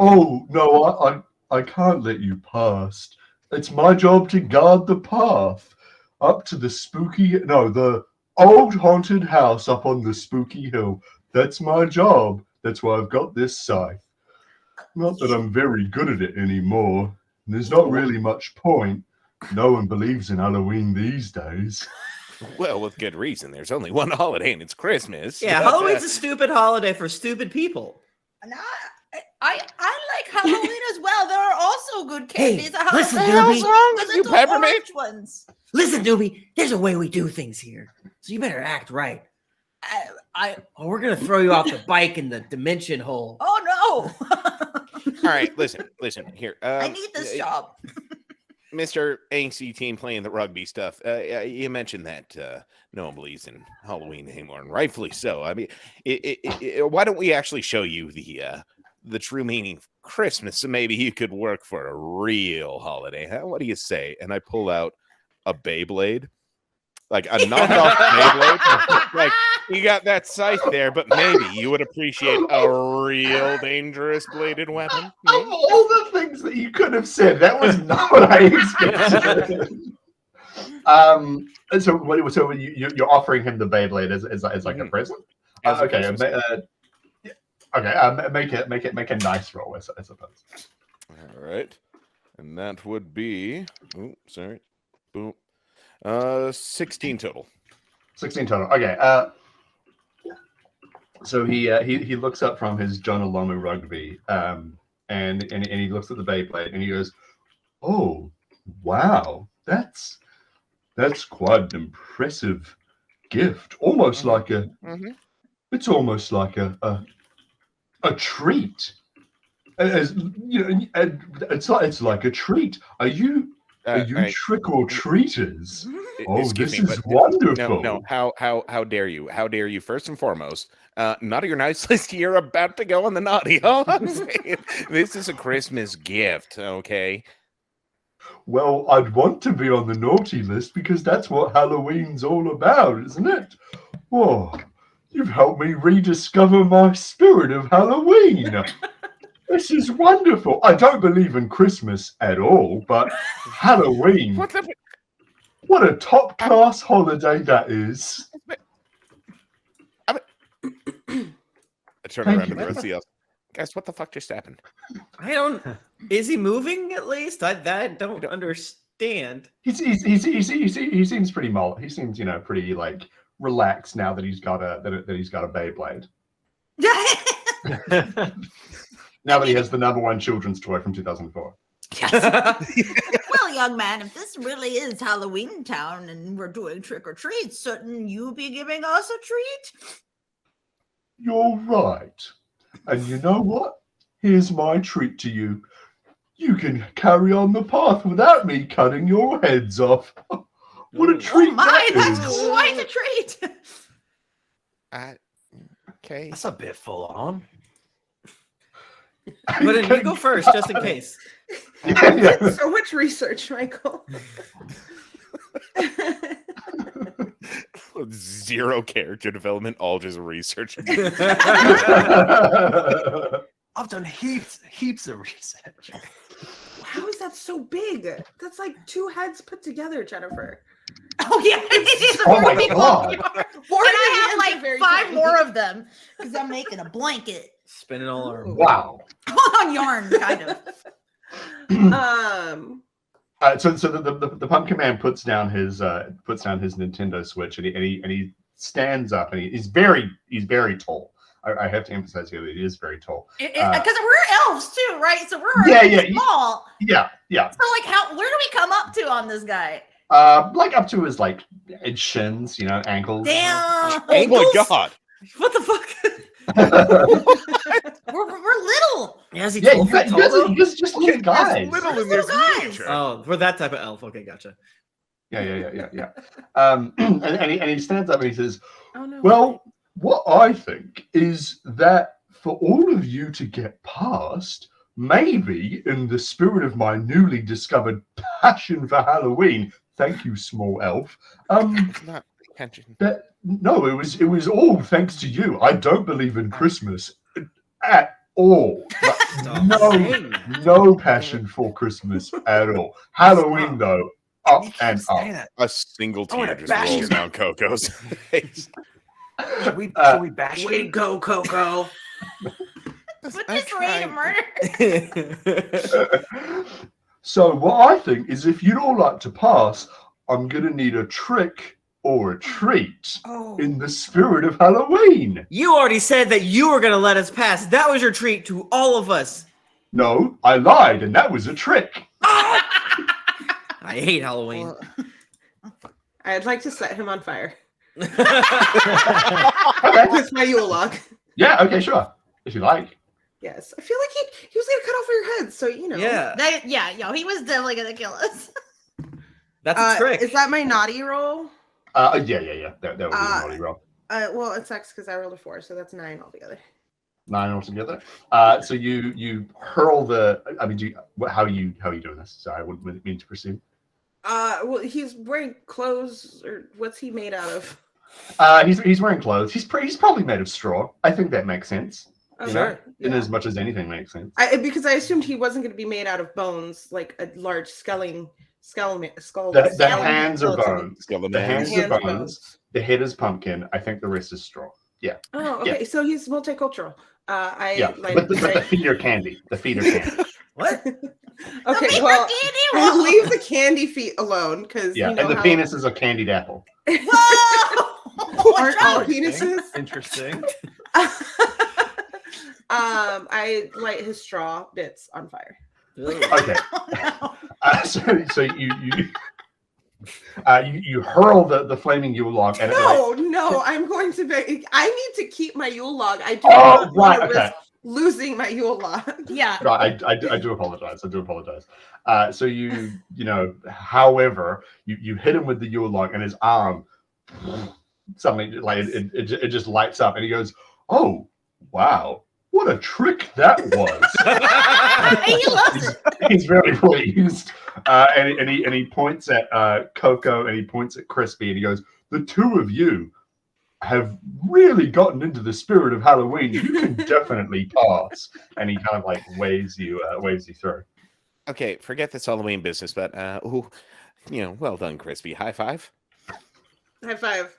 Oh, no, I can't let you past. It's my job to guard the path up to the old haunted house up on the spooky hill. That's my job. That's why I've got this scythe. Not that I'm very good at it anymore. There's not really much point. No one believes in Halloween these days. Well, with good reason. There's only one holiday, and it's Christmas. Yeah, But, Halloween's a stupid holiday for stupid people. No, I like Halloween as well. There are also good candies. listen, The Doobie. hell's wrong with with you, the Peppermint? orange ones? Listen, Doobie, there's a way we do things here. So you better act right. Or we're going to throw you off the bike in the dimension hole. Oh no! all right, listen here. I need this job. Mr. Angsty Team playing the rugby stuff. You mentioned that no one believes in Halloween anymore, and rightfully so. I mean, why don't we actually show you the true meaning of Christmas, so maybe you could work for a real holiday? Huh? What do you say? And I pull out a Beyblade, like a knockoff Beyblade. Like, you got that scythe there, but maybe you would appreciate a real dangerous bladed weapon. Of all the things that you could have said, that was not what I expected. So you're offering him the Beyblade as like a present? As a Okay. Christmas gift. Okay. Make a nice roll, I suppose. All right. And that would be, oh, sorry. Boom. 16 total. 16 total. Okay. So he looks up from his John Alomu rugby, and he looks at the Beyblade and he goes, "Oh, wow, that's quite an impressive gift. Almost like a, it's almost like a treat. As you know, it's like a treat. Are you trick or treaters? Oh, Excuse this me, is but wonderful. No, how dare you? How dare you? First and foremost, not your nice list. You're about to go on the naughty. All I'm saying, this is a Christmas gift, okay? Well, I'd want to be on the naughty list because that's what Halloween's all about, isn't it? Oh, you've helped me rediscover my spirit of Halloween. This is wonderful. I don't believe in Christmas at all, but Halloween, what a top-class holiday that is. I turn Thank around you. to the rest of the elves. Guys, what the fuck just happened? I don't. Is he moving at least? I don't understand. He seems pretty He seems, pretty like relaxed now that he's got a Beyblade. Now that he has the #1 children's toy from 2004. Well, young man, if this really is Halloween Town and we're doing trick or treat, shouldn't you be giving us a treat? You're right. And you know what? Here's my treat to you. You can carry on the path without me cutting your heads off. What a treat! Oh my, that that's is. quite a treat. Okay. That's a bit full on. But then you go first, just in case. Yeah. So much research, Michael. Zero character development, all just research. I've done heaps of research. How is that so big? That's like 2 heads put together, Jennifer. Oh yeah, it is. Oh my God. And I have like 5 more of them because I'm making a blanket. Spinning all our. Wow. On yarn, kind of. So the Pumpkin Man puts down his Nintendo Switch and he stands up and he's very tall. I have to emphasize here that he is very tall. Because we're elves too, right? So we're small. Yeah. So like, where do we come up to on this guy? Like up to his like shins, ankles. Damn. Oh my god! What the fuck? We're little. Yeah, is he Yeah, 12 feet tall, though? you guys are just little guys. Little in Little this guys. miniature. Oh, we're that type of elf. Okay, gotcha. Yeah. And he stands up and he says, Oh no. "Well, what I think is that for all of you to get past, maybe in the spirit of my newly discovered passion for Halloween, thank you, small elf. Not pension. No, it was all thanks to you. I don't believe in Christmas at all. No passion for Christmas at all. Halloween though, up and up. A single tear just bash rolls you. down Coco's face. Should we bash Way to him? go, Coco. Put this ready to murder. So what I think is if you'd all like to pass, I'm gonna need a trick or a treat in the spirit of Halloween. You already said that you were going to let us pass. That was your treat to all of us. No, I lied, and that was a trick. I hate Halloween. I'd like to set him on fire Okay. with my Yule log. Yeah, okay, sure. If you like. Yes, I feel like he was gonna cut off your head, so Yeah, He was definitely gonna kill us. that's a trick. Is that my naughty roll? Yeah. That would be a naughty roll. Well, it sucks because I rolled a 4, so that's 9 altogether. 9 altogether. So you hurl the. I mean, how are you doing this? Sorry, I wouldn't mean to pursue. Well, he's wearing clothes, or what's he made out of? He's wearing clothes. He's probably made of straw. I think that makes sense. Oh, Sure. In as much as anything makes sense. Because I assumed he wasn't going to be made out of bones, like a large The hands are bones. Skeleton The hands. hands are bones. The head is pumpkin. I think the rest is straw. Yeah. Oh, okay. So he's multicultural. But the feet are candy. The feet are candy. What? Okay, well, I'll leave the candy feet alone because Yeah, and the penis is a candied apple. Whoa! Aren't all penises? Interesting. I light his straw bits on fire. Okay. So you hurl the flaming Yule log, and No, I'm going to be. I need to keep my Yule log. I do Oh, not want to right, okay. risk losing my Yule log. Yeah. No, I do apologize. I do apologize. So however, you hit him with the Yule log, and his arm suddenly it just lights up, and he goes, "Oh, wow, what a trick that was!" He loves it. He's very pleased, and he points at Coco, and he points at Crispy, and he goes, "The two of you have really gotten into the spirit of Halloween. You can definitely pass." And he kind of like waves you through. Okay, forget this Halloween business, but well done, Crispy. High five. High five.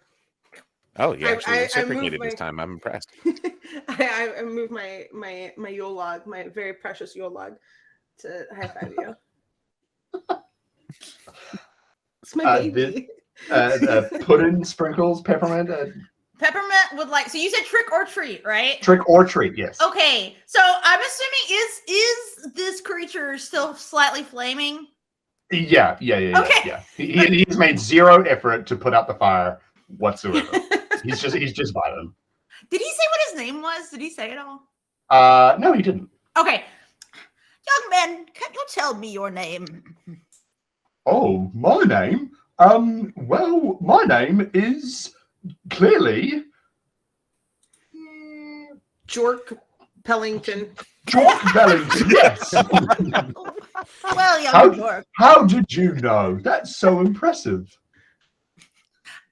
Oh, you actually I reciprocated moved this time. I'm impressed. I moved my Yule log, my very precious Yule log, to high five you. It's my baby. Pudding, sprinkles, peppermint. Peppermint would like. So you said trick or treat, right? Trick or treat, yes. Okay. So I'm assuming is this creature still slightly flaming? Yeah. Okay. Yeah. He's made zero effort to put out the fire whatsoever. he's just vibing. Did he say what his name was? Did he say it all? No, he didn't. Okay. Young man, can you tell me your name? Oh, my name? Well, my name is clearly Jork Pellington. Jork Bellington, yes. Well, young Jork, How did you know? That's so impressive.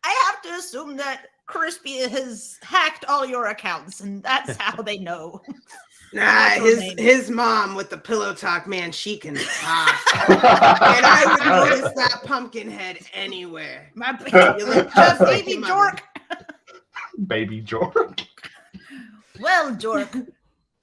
I have to assume that Crispy has hacked all your accounts, and that's how they know. Nah, his mom with the pillow talk, man, she can talk. And I would notice that pumpkin head anywhere. My baby Jork. Baby Jork. Well, Jork,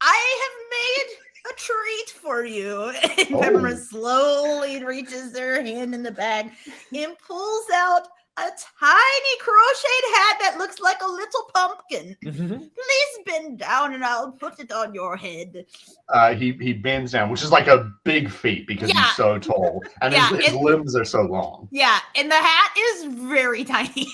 I have made a treat for you. And Peppermint slowly reaches their hand in the bag and pulls out a tiny crocheted hat that looks like a little pumpkin. Please bend down and I'll put it on your head. He bends down, which is like a big feat because he's so tall. And his limbs are so long. Yeah, and the hat is very tiny.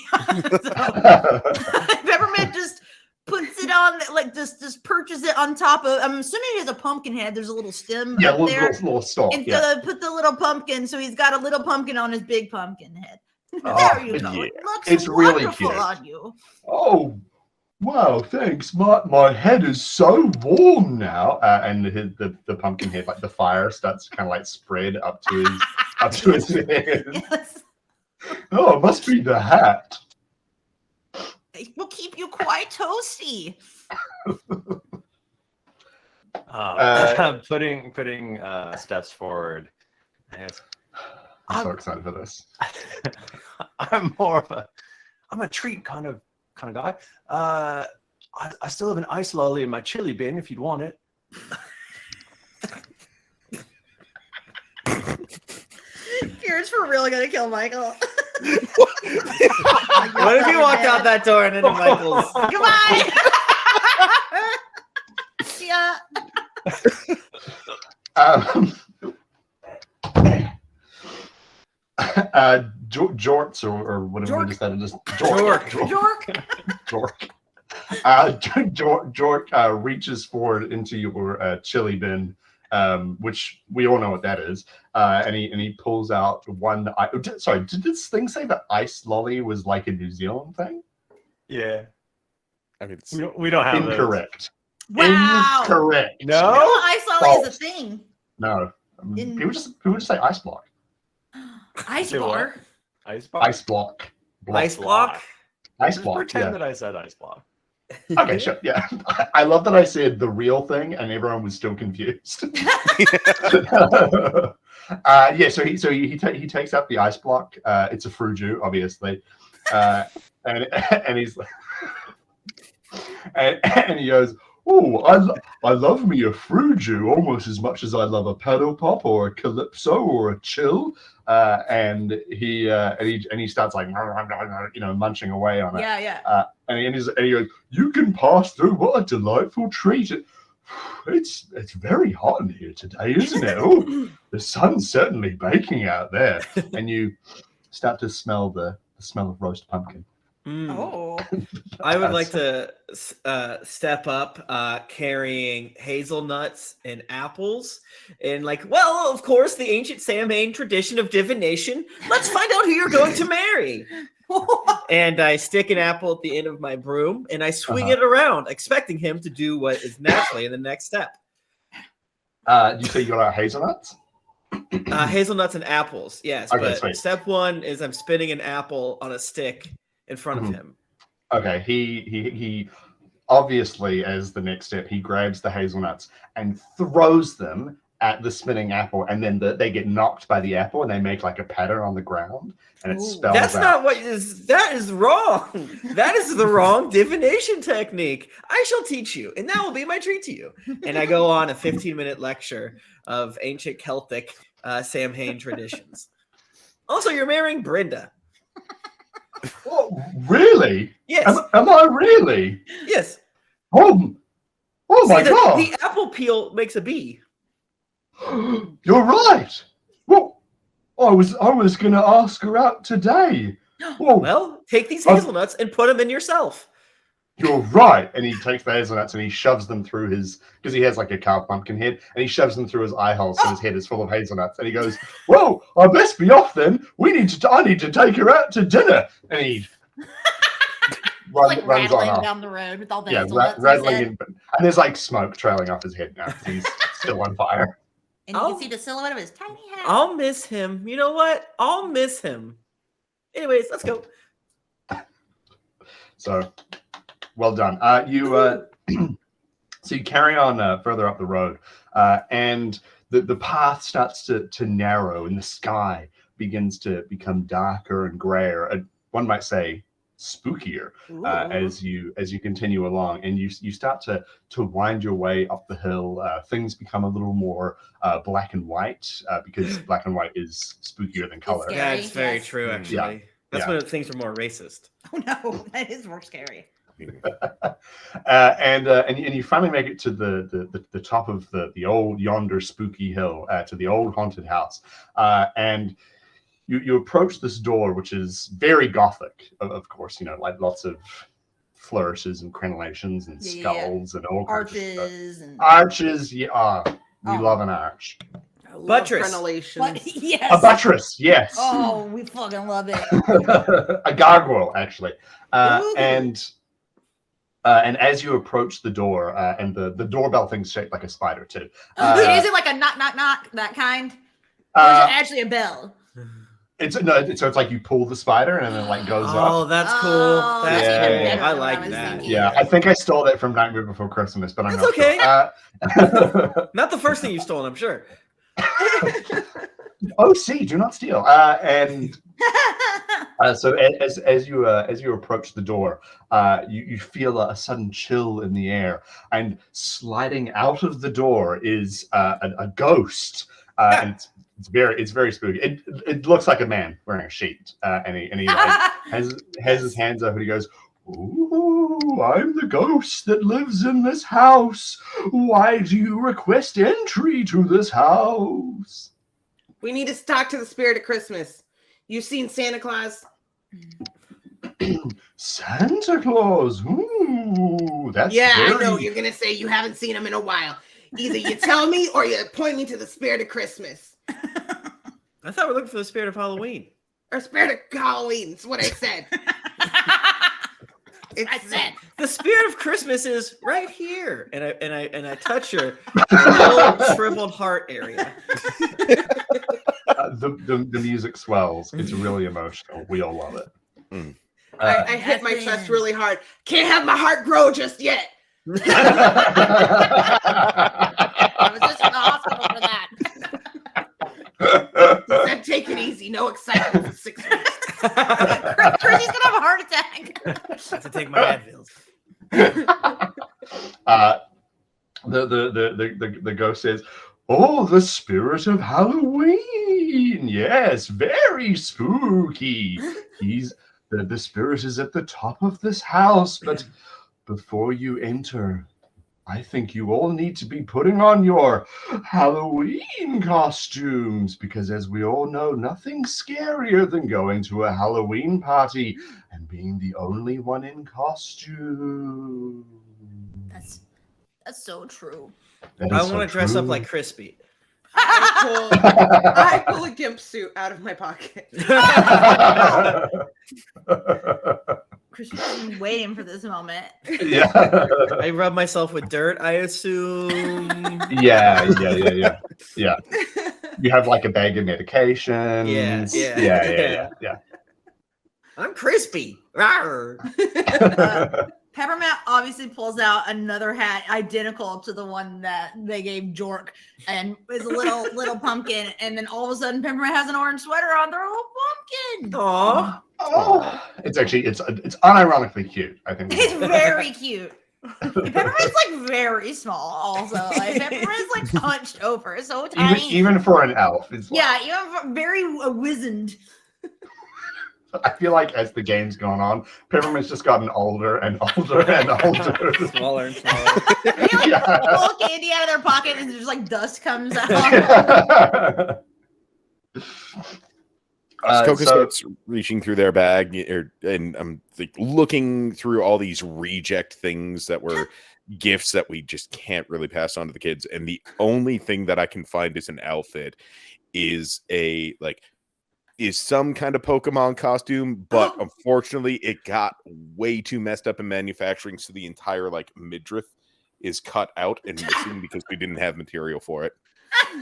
Peppermint just puts it on, like just perches it on top of. I'm assuming he has a pumpkin head. There's a little stem up there. Little stalk. And so put the little pumpkin, so he's got a little pumpkin on his big pumpkin head. There you go. Yeah. It looks It's really wonderful cute. on you. Oh, wow, thanks. My head is so warm now. And the pumpkin head, like the fire starts to kind of like spread up to his head. Yes. Oh, it must be the hat. It will keep you quite toasty. Putting steps forward. Yes. I'm so excited for this. I'm a treat kind of guy. I still have an ice lolly in my chili bin if you'd want it. Kieran's for real gonna kill Michael. What if you walked out that door and into Michael's? Goodbye. Yeah. Jorts or whatever we decided to Jork. Jork reaches forward into your chili bin, which we all know what that is, and he pulls out one. Sorry, did this thing say that ice lolly was like a New Zealand thing? Yeah, I mean, we don't have Incorrect. Wow. Incorrect. No? Ice lolly is a thing. No. People just say ice block. Ice Say bar. What? Ice block. Ice block. Ice block? Ice Just block. pretend Yeah. that I said ice block. Okay, sure. Yeah, I love that I said the real thing, and everyone was still confused. Yeah. So he takes up the ice block. It's a fruju, obviously, and he's and he goes, "Oh, I love me a fruju almost as much as I love a pedal pop or a calypso or a chill." And he starts like munching away on it. Yeah. And he goes, "You can pass through. What a delightful treat! It's very hot in here today, isn't it? Oh, the sun's certainly baking out there." And you start to smell the smell of roast pumpkin. Oh. I would like to step up carrying hazelnuts and apples. And well, of course, the ancient Samhain tradition of divination. Let's find out who you're going to marry. And I stick an apple at the end of my broom and I swing it around, expecting him to do what is naturally in the next step. You say you got hazelnuts? Hazelnuts and apples, yes. Okay, but sweet. Step one is I'm spinning an apple on a stick in front of him. Okay, he obviously, as the next step, he grabs the hazelnuts and throws them at the spinning apple, and then they get knocked by the apple, and they make like a pattern on the ground, and it spells That's out. not what is. That is wrong. That is the wrong divination technique. I shall teach you, and that will be my treat to you. And I go on a 15-minute lecture of ancient Celtic Samhain traditions. Also, you're marrying Brenda. Oh, really? Yes. Am I really? Yes. Oh my God! The apple peel makes a bee. You're right. Well, I was going to ask her out today. Well, take these hazelnuts and put them in yourself. You're right. And he takes the hazelnuts and he shoves them through because he has like a carved pumpkin head, and he shoves them through his eye hole so his head is full of hazelnuts. And he goes, "Well, I best be off then. I need to take her out to dinner." And he runs rattling on down the road with all the Yeah, hazelnuts. rattling and there's like smoke trailing off his head now. He's still on fire. And you can see the silhouette of his tiny hat. I'll miss him. You know what? I'll miss him. Anyways, let's go. So, well done. So you carry on further up the road, and the path starts to narrow, and the sky begins to become darker and grayer. One might say spookier as you continue along, and you start to wind your way up the hill. Things become a little more black and white because black and white is spookier than color. Scary. Yeah, it's very Yes. true, actually. That's when things are more racist. Oh no, that is more scary. And you finally make it to the top of the old yonder spooky hill, to the old haunted house, and you approach this door, which is very gothic, of course, like lots of flourishes and crenellations and skulls and all kinds of Arches and arches. Yeah, we love an arch. Buttress. What? Yes. A buttress, yes. Oh, we fucking love it. A gargoyle, actually. And as you approach the door, and the doorbell thing's shaped like a spider too. Is it like a knock, knock, knock, that kind? Or is it actually a bell? So it's like you pull the spider and then it like goes up. Oh, that's cool. Oh, That's yeah, cool. yeah, yeah. I like that. Yeah, I think I stole that from Nightmare Before Christmas, but I'm That's not okay. sure. Not the first thing you've stolen, I'm sure. Oh, see, do not steal. So as you approach the door, you feel a sudden chill in the air, and sliding out of the door is a ghost, and it's very spooky. It looks like a man wearing a sheet, and he like, has his hands up and he goes, "Ooh, I'm the ghost that lives in this house. Why do you request entry to this house?" We need to talk to the spirit of Christmas. You've seen Santa Claus? Santa Claus. Ooh, that's I know you're gonna say you haven't seen him in a while. Either you tell me or you point me to the spirit of Christmas. I thought we were looking for the spirit of Halloween. Or spirit of Halloween. That's what I said. I said. The spirit of Christmas is right here, and I touch your little shriveled heart area. The music swells. It's really emotional. We all love it. I hit my chest really hard. Can't have my heart grow just yet. I was just in the hospital for that. He said, take it easy. No excitement for 6 weeks. Chrissy's gonna have a heart attack. I have to take my Advils. The ghost says, "Oh, the spirit of Halloween! Yes, very spooky. The spirit is at the top of this house, but before you enter, I think you all need to be putting on your Halloween costumes, because as we all know, nothing's scarier than going to a Halloween party and being the only one in costume." That's so true. I want to dress up like Crispy. I pull a gimp suit out of my pocket. Chrissy's been waiting for this moment. Yeah. I rub myself with dirt, I assume. Yeah. You have like a bag of medication. Yeah. I'm Crispy. Rawr. Peppermint obviously pulls out another hat identical to the one that they gave Jork, and is a little pumpkin. And then all of a sudden, Peppermint has an orange sweater on. They're a little pumpkin. Aww. Oh, it's unironically cute. I think It's very cute. Peppermint's like very small. Also, like Peppermint's like hunched over, so tiny. even for an elf. It's Even for very wizened. I feel like as the game's gone on, Peppermint's just gotten older and older and older. Smaller and smaller. They pull candy out of their pocket and just like dust comes out. Coco starts reaching through their bag, and I'm like looking through all these reject things that were gifts that we just can't really pass on to the kids. And the only thing that I can find as an outfit is some kind of Pokemon costume, but unfortunately it got way too messed up in manufacturing, so the entire like midriff is cut out and missing because we didn't have material for it.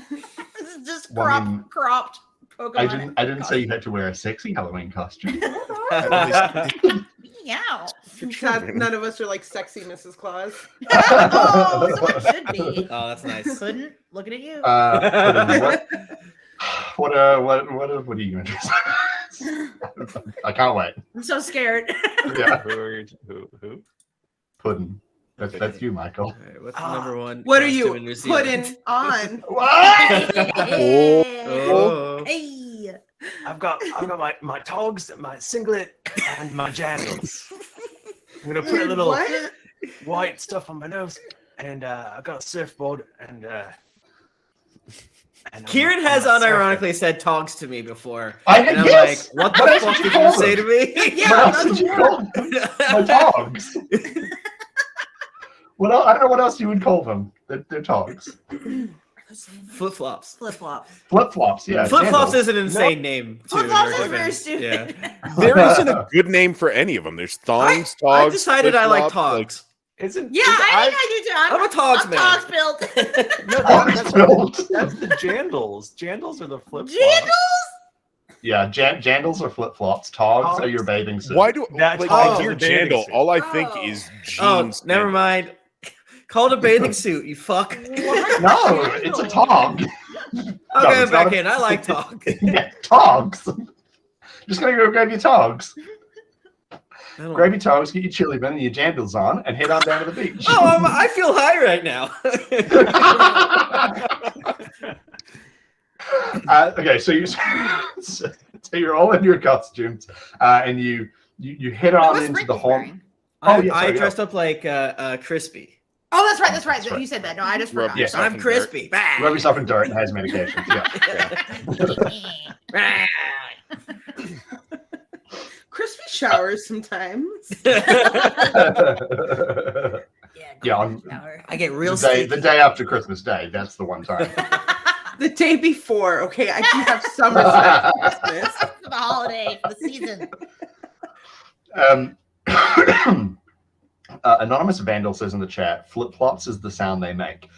This is just cropped Pokemon. I didn't say you had to wear a sexy Halloween costume. Yeah. None of us are like sexy Mrs. Claus. Oh, someone should be. Oh, that's nice. Couldn't. Looking at you. What are you interested in? I can't wait. I'm so scared. Yeah. Who? Puddin'. That's you, Michael. All right, what's the number one? What are you costume in New Zealand? putting on? Oh. Hey. I've got my togs, my singlet, and my jandals. I'm gonna put a little white stuff on my nose, and I've got a surfboard, and Kieran has unironically said togs to me before. I'm like, what the fuck did you say to me? What else did you call them? My dogs. Well, I don't know what else you would call them. They're dogs. Flip-flops. Flip-flops. Flip-flops, yeah. Flip-flops is an insane name. Too, Flip-flops is very stupid. Yeah. There isn't a good name for any of them. There's thongs, togs. I decided I like flip-flops, togs. I think I do too. I'm a togs man. Togs built. No, that's the jandals. Jandals are the flip-flops. Jandals? Yeah, jandals are flip-flops. Togs are your bathing suit. Why do That's I hear jandal? All I think Oh. is jeans. Never mind. Call it a bathing suit, you fuck. No, it's a tog. Okay, I'm back in. I like tog. Yeah, togs. Just gonna go grab your togs. Grab your togs, get your chili bin and your jandals on, and head on down to the beach. Oh, I feel high right now. Okay, so you're all in your costumes, and you head on into the home. I dressed up like Crispy. Oh, that's right. That's right. You said that. No, I just forgot. Yes, I'm Crispy. Rub yourself in dirt and has medications. Yeah. Crispy showers sometimes. Yeah, I get real the day after Christmas Day. That's the one time. The day before, okay, I do have some respect for Christmas. For the holiday, for the season. Anonymous Vandal says in the chat, flip-flops is the sound they make.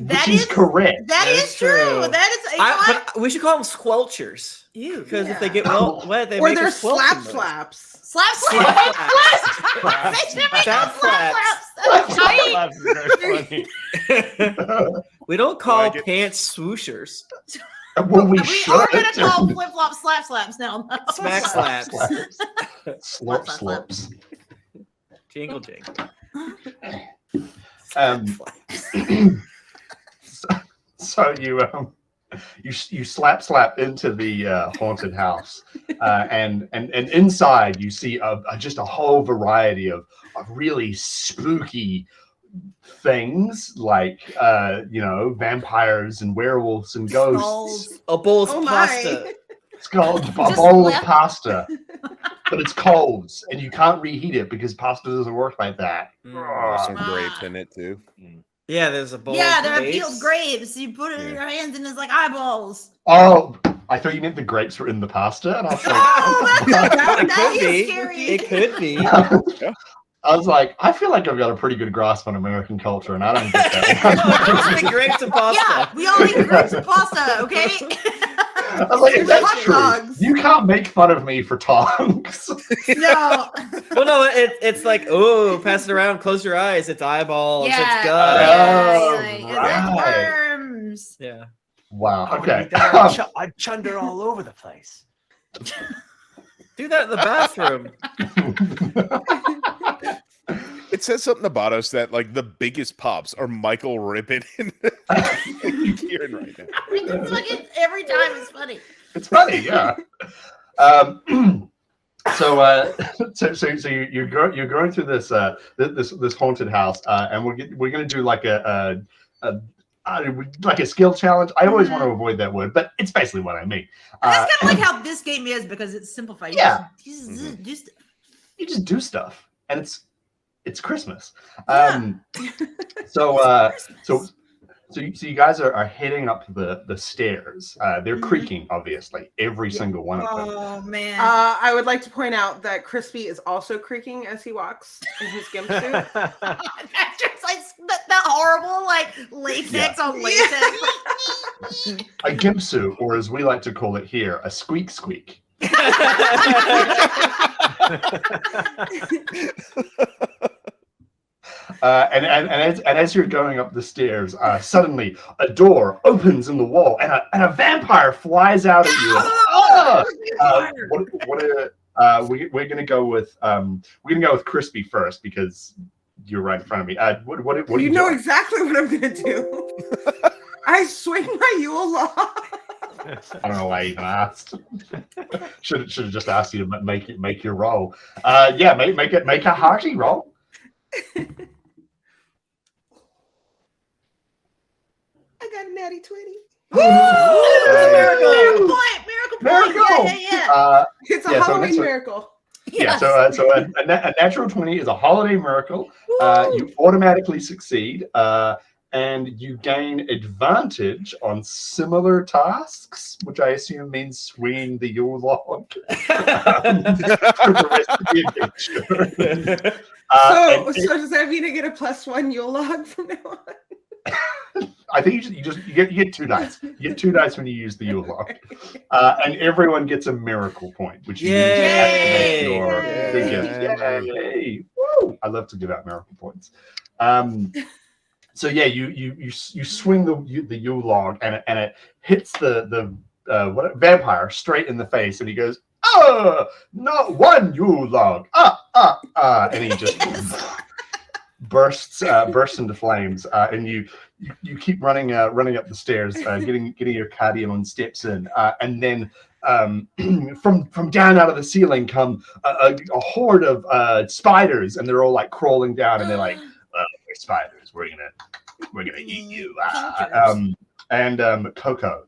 That Which is correct. That is true. That is But we should call them squelchers. Because if they get wet, they Or make they're a squelching slap noise. slaps. slap Slap They should make Slap them slap flaps. slaps. That's right. Funny. We don't call Like it. pants swooshers. Well, we We should. are gonna call flip flop slap slaps now. Smack Slap. slaps. Slurp Slap, slap. slurps. Jingle jingle. Um, so you slap into the haunted house, and inside you see just a whole variety of really spooky things like vampires and werewolves and ghosts. Skulls. A bowl of Oh my. pasta. It's called a Just bowl of left- pasta, but it's cold and you can't reheat it because pasta doesn't work like that. There's some Ah. grapes in it too. Yeah, there's a bowl Yeah, of they're grapes. peeled grapes. You put it in your hands and it's like eyeballs. Oh, I thought you meant the grapes were in the pasta, and I was like, Oh, It that could is be. scary. It could be. I was like, I feel like I've got a pretty good grasp on American culture, and I don't get Just that. make grapes and pasta. Yeah, we all eat grapes and pasta, okay? I was like, if that's Hot true, dogs. you can't make fun of me for tongs. No. Well, no, it's like, oh, pass it around, close your eyes. It's eyeballs, Yeah. it's gut. Oh, It's right. worms. Yeah. Wow. I would Okay. eat that. I'd chunder all over the place. Do that in the bathroom. It says something about us that like the biggest pops are Michael Rippon and Kieran right now. It's like every time it's funny. It's funny, yeah. So you're going through this this haunted house, and we're gonna do like a skill challenge. I always want to avoid that word, but it's basically what I mean. That's kind of like how this game is because it's simplified. You Yeah. just You just do stuff, and it's Christmas. Yeah. So you guys are heading up the stairs. They're creaking, obviously, every single one of them. Oh man. I would like to point out that Crispy is also creaking as he walks in his gimp suit. That's just like that horrible like latex on latex. A gimp suit, or as we like to call it here, a squeak squeak. And as you're going up the stairs, suddenly a door opens in the wall, and a vampire flies out at you. We're gonna go with Crispy first because you're right in front of me. What are you know doing? exactly what I'm gonna do. I swing my Yule log. I don't know why I even asked. Should have just asked you to make your roll. Make a hearty roll. I got a natty 20. Miracle point. Miracle! Yeah. It's a Yeah, so Halloween that's what- miracle. Yeah, so a natural 20 is a holiday miracle. You automatically succeed, and you gain advantage on similar tasks, which I assume means swinging the Yule log for the rest of the adventure. So does that mean I get a +1 Yule log from now on? I think you get 2 dice. You get 2 dice when you use the Yule log, and everyone gets a miracle point, which you use to activate your good gift. Yay! Woo! I love to give out miracle points. So yeah, you swing the Yule log, and it hits the vampire straight in the face, and he goes, "Oh, not one Yule log! And he just bursts into flames, and you keep running up the stairs, getting your cardian steps in, and then from down out of the ceiling come a horde of spiders, and they're all like crawling down, and they're like, we're spiders, we're gonna eat you. Coco,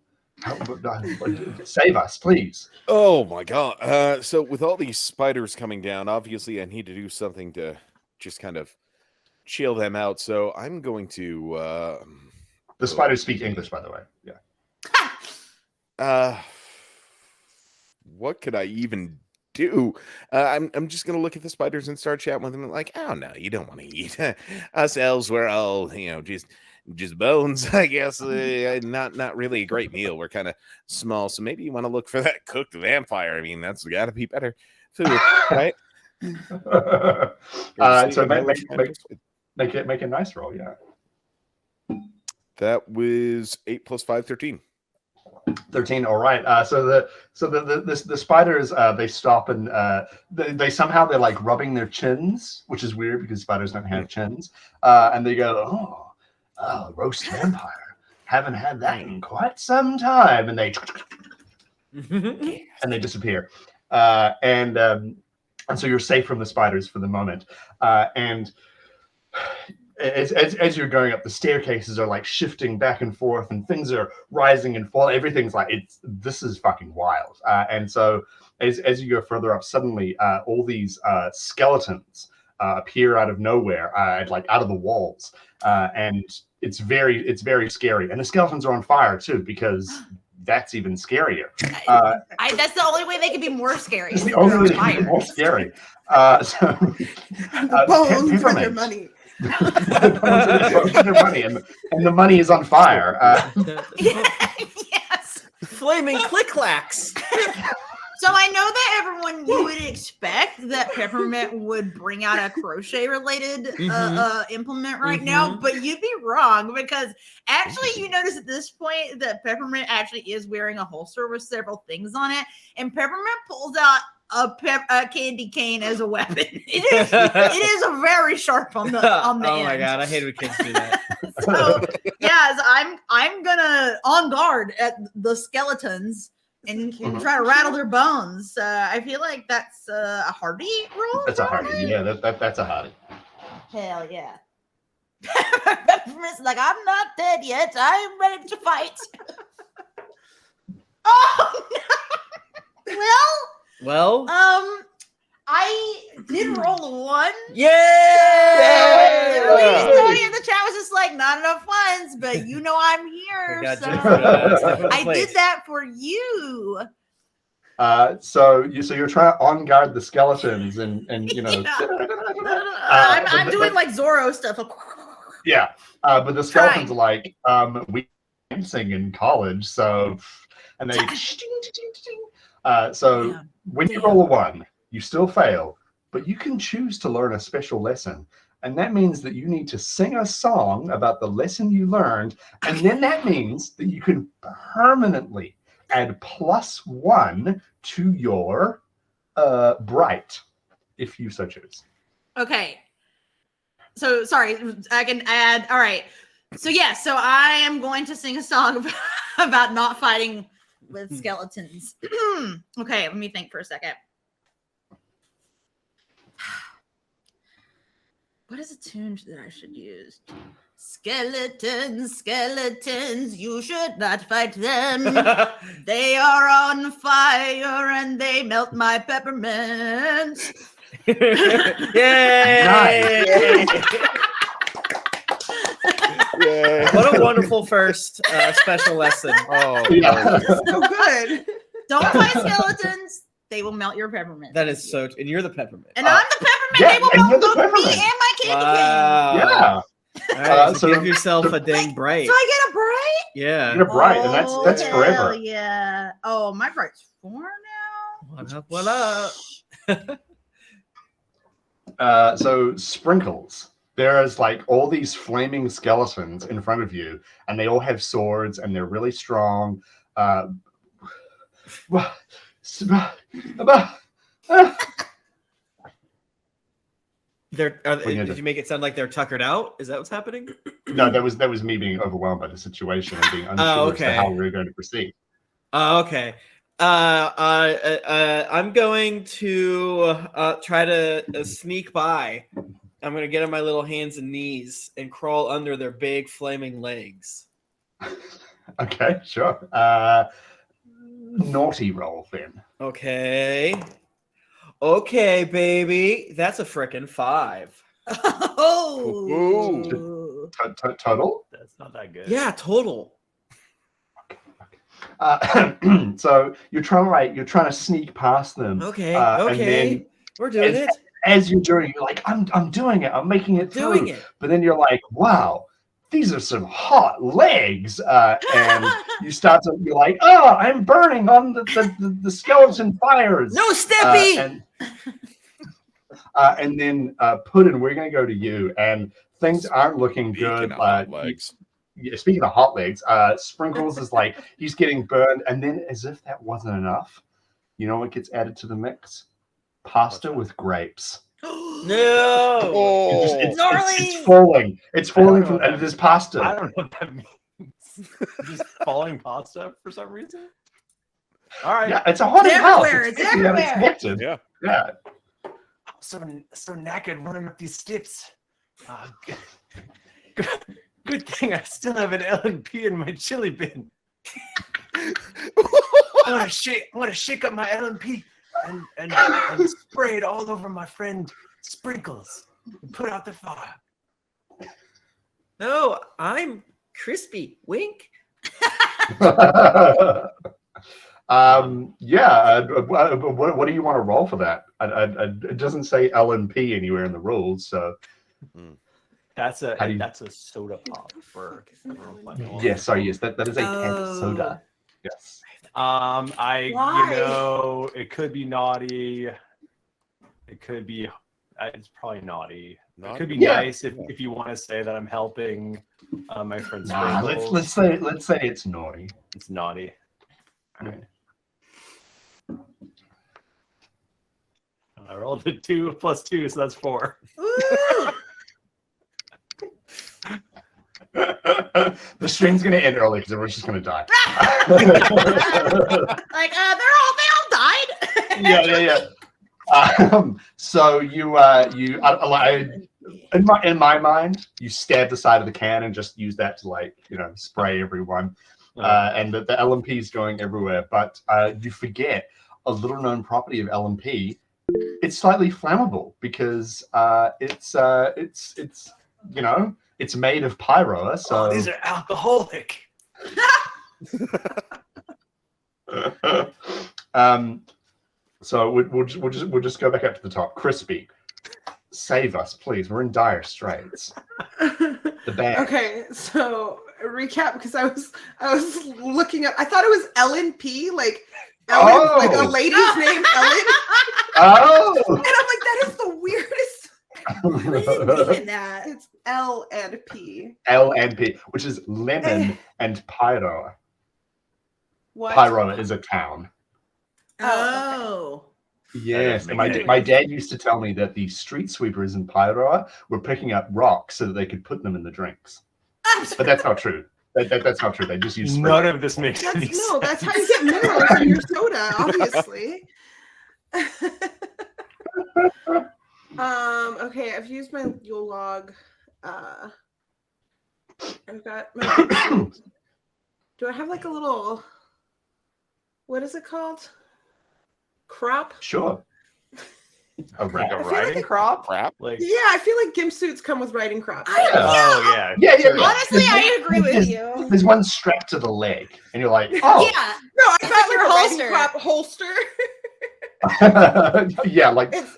save us, please. Oh my god. So with all these spiders coming down, obviously I need to do something to just kind of chill them out. So I'm going to The spiders speak English, by the way. Yeah. what could I even do. I'm just gonna look at the spiders and start chatting with them. Like, oh no, you don't want to eat us elves. We're all just bones, I guess. Not really a great meal. We're kind of small, so maybe you want to look for that cooked vampire. I mean, that's got to be better food, right? So make a nice roll, yeah. That was 8 + 5, 13. 13. All right. So the spiders they stop and they somehow they're like rubbing their chins, which is weird because spiders don't have chins. And they go, oh, roast vampire. Haven't had that in quite some time. And they disappear. And so you're safe from the spiders for the moment. And as you're going up, the staircases are like shifting back and forth, and things are rising and falling. Everything's like this is fucking wild. And so as you go further up, suddenly all these skeletons appear out of nowhere, like out of the walls, and it's very scary. And the skeletons are on fire too, because that's even scarier. That's the only way they can be more scary. It's the only way they can be more scary. The bones for their money. Their money, and the money is on fire. Yes. Flaming click-clacks. So I know that everyone, you would expect that Peppermint would bring out a crochet-related implement right now, but you'd be wrong, because actually you notice at this point that Peppermint actually is wearing a holster with several things on it, and Peppermint pulls out a candy cane as a weapon. It is a very sharp on the end. Oh my god, I hate when kids do that. So yeah, I'm gonna on guard at the skeletons and try to rattle their bones. I feel like that's a hardy roll. That's a hardy. Yeah, that's a hardy. Hell yeah. Peppermint's like, I'm not dead yet. I'm ready to fight. Oh no. Well, I did roll a 1. Yay! Somebody in the chat was just like, not enough ones, but you know I'm here. So I did that for you. So you're trying to on guard the skeletons and you know. I'm doing like Zorro stuff. Yeah, but the skeletons are like, we dancing in college, so and they. When you roll a 1, you still fail, but you can choose to learn a special lesson. And that means that you need to sing a song about the lesson you learned. And then that means that you can permanently add +1 to your bright, if you so choose. Okay. So, sorry, I can add. All right. So, yeah, so I am going to sing a song about not fighting with skeletons. Okay, let me think for a second. What is a tune that I should use? Skeletons, skeletons, you should not fight them. They are on fire and they melt my peppermint. Yay! Yeah. What a wonderful first special lesson. Oh, Yeah. So good. Don't fight skeletons. They will melt your peppermint. That is so. And you're the peppermint. And I'm the peppermint. Yeah, They will and you're melt the both me peppermint. and my candy Wow. Yeah. All right, so so- give yourself a dang cane. bright. So I get a bright? Yeah. You're bright, and that's hell forever. Yeah. Oh, my bright's 4 now. What up? So sprinkles. There's like all these flaming skeletons in front of you, and they all have swords, and they're really strong. Did you make it sound like they're tuckered out? Is that what's happening? No, that was me being overwhelmed by the situation and being unsure as to how we were going to proceed. Okay. I'm going to try to sneak by. I'm going to get on my little hands and knees and crawl under their big flaming legs. Okay, sure. Naughty roll then. Okay. Okay, baby. That's a frickin' 5. Oh. Total? That's not that good. Yeah, total. So you're trying to sneak past them. Okay, And okay. then We're doing it. as you're doing it, you're like, I'm doing it. I'm making it through. Doing it. But then you're like, wow, these are some hot legs. And you're like, oh, I'm burning on the skeleton fires. No, Steppy! And then Puddin', we're going to go to you. And things aren't looking good. Legs. Speaking of hot legs, Sprinkles is like, he's getting burned. And then as if that wasn't enough, you know what gets added to the mix? Pasta with grapes. No! Oh, It's falling. It's falling from this pasta. I don't know what that means. Just falling pasta for some reason. All right. Yeah, it's a haunted house. everywhere, it's basically everywhere. unexpected. yeah. I'm so knackered running up these steps. Good thing I still have an L&P in my chili bin. I'm gonna shake up my L&P and spray it all over my friend Sprinkles and put out the fire. No, I'm crispy. Wink. What do you want to roll for that? It doesn't say L&P anywhere in the rules, so That's a How do you- that's a soda pop for everyone playing along. yes, sorry, yes, that is a canned Oh. soda. Yes. Why? It could be naughty. It could be. It's probably naughty. It could be nice if you want to say that I'm helping my friend. Nah, Sprinkles. let's say it's naughty. It's naughty. All right. I rolled a 2 plus 2, so that's 4. Ooh. The stream's gonna end early because everyone's just gonna die. Like they all died. Yeah. So in my mind, you stab the side of the can and just use that to spray everyone. And the L&P is going everywhere. But you forget a little known property of L&P. It's slightly flammable because it's made of pyro. So These are alcoholic. So we'll just go back up to the top. Crispy, save us, please. We're in dire straits. The bag. Okay, so recap because I was looking up. I thought it was Ellen-P, like Ellen, like a lady's name, Ellen. Oh. And I'm like, that is the weirdest. Doing that. It's L and P. L&P, which is lemon and pyro. What? Pyro is a town. Oh. Yes, That and doesn't make my dad used to tell me that the street sweepers in Pyro were picking up rocks so that they could put them in the drinks. But that's not true. That's not true. They just use None of this makes That's, any no, that's how sense. you get minerals in your soda, obviously. Okay, I've used my Yule log. I've got my. Do I have like a little? What is it called? Crop? Sure. Like a feel riding like- crop? Crap. Like, Yeah, I feel like gimp suits come with riding crops. oh yeah. Yeah. Honestly, I agree with you. There's one strapped to the leg, and you're like, oh, Yeah. No, I thought your like a riding holster. crop holster. yeah, like It's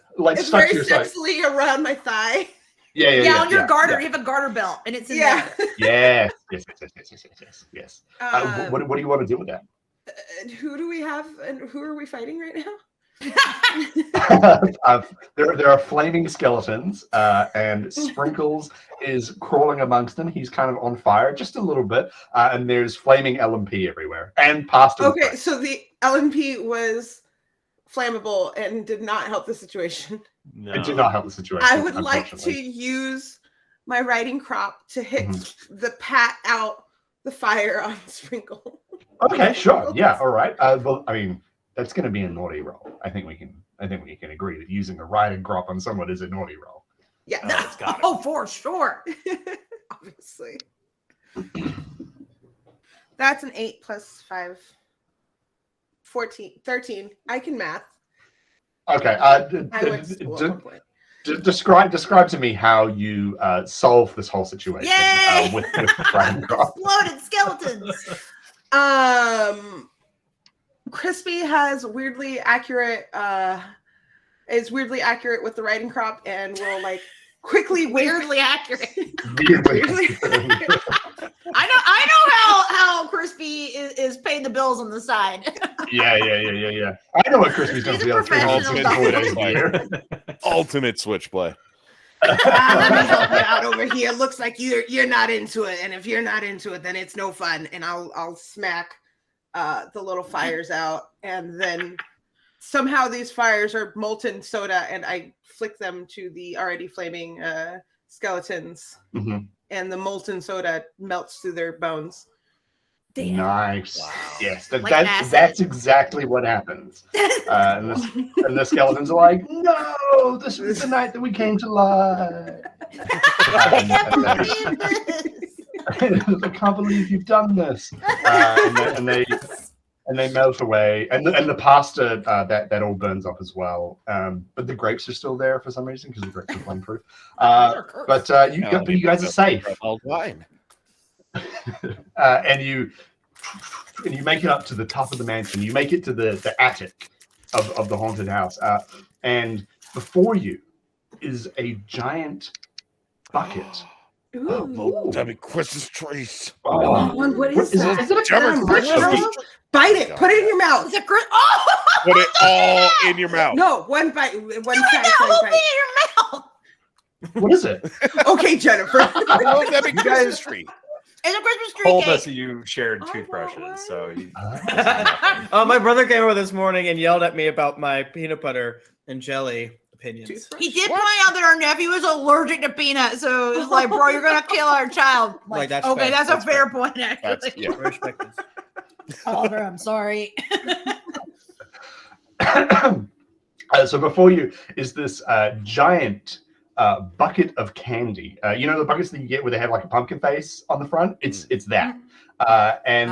stuck very to your side. sexily around my thigh. Yeah. On your garter, yeah. you have a garter belt, and it's in Yeah. there. Yes. What do you want to do with that? And who do we have, and who are we fighting right now? There are flaming skeletons, and Sprinkles is crawling amongst them. He's kind of on fire just a little bit, and there's flaming L&P everywhere and pasta. with Okay, bread. so the L&P was flammable and did not help the situation. No. It did not help the situation. I would like to unfortunately. use my riding crop to hit Mm-hmm. the pat out the fire on Sprinkle. Okay, sure. Yeah, all right. Well, I mean, that's going to be a naughty roll. I think we can agree that using a riding crop on someone is a naughty roll. Yeah, It's got it. Oh, for sure. obviously. That's an 8 plus 5. 13. I can math. Okay. I went to school at one point. Describe to me how you solve this whole situation Yay! with riding crop. Exploded skeletons. Crispy has weirdly accurate is weirdly accurate with the riding crop and will like quickly Weirdly accurate. Weirdly. I know how Crispy is paying the bills on the side. Yeah. I know what Crispy's going to He's be a on 364 days a year. Ultimate switchplay. Let me help you out over here. Looks like you're not into it, and if you're not into it, then it's no fun. And I'll smack the little fires out, and then somehow these fires are molten soda, and I flick them to the already flaming skeletons, and the molten soda melts through their bones. Damn. Nice. Wow. Yes, Like acid. that's exactly what happens. And the skeletons are like, no, this is the night that we came to life. I can't believe this. I can't believe you've done this. And they melt away, and the pasta that all burns up as well. But the grapes are still there for some reason because the grapes are flameproof. But you guys are safe. Old wine. And you make it up to the top of the mansion. You make it to the attic of the haunted house, and before you is a giant bucket. Ooh. That'd be Christmas trees. What is that? Is it a Jefferson Christmas? Bite it. Put it in your mouth. It's a oh! Put it all in your mouth. No, one bite. One Put that satisfying whole bite. thing in your mouth. What is it? Okay, Jennifer. Oh, that'd be Christmas tree. It's a Christmas tree Told cake. us that you shared I toothbrushes, want so you, My brother came over this morning and yelled at me about my peanut butter and jelly opinions. He did point out that our nephew is allergic to peanuts, so it's like, bro, you're gonna kill our child. Like, that's okay, fair. that's That's a fair fair. point, actually. That's, yeah. I respect this. Oliver, I'm sorry. So before you is this giant bucket of candy. You know the buckets that you get where they have like a pumpkin face on the front? It's that. And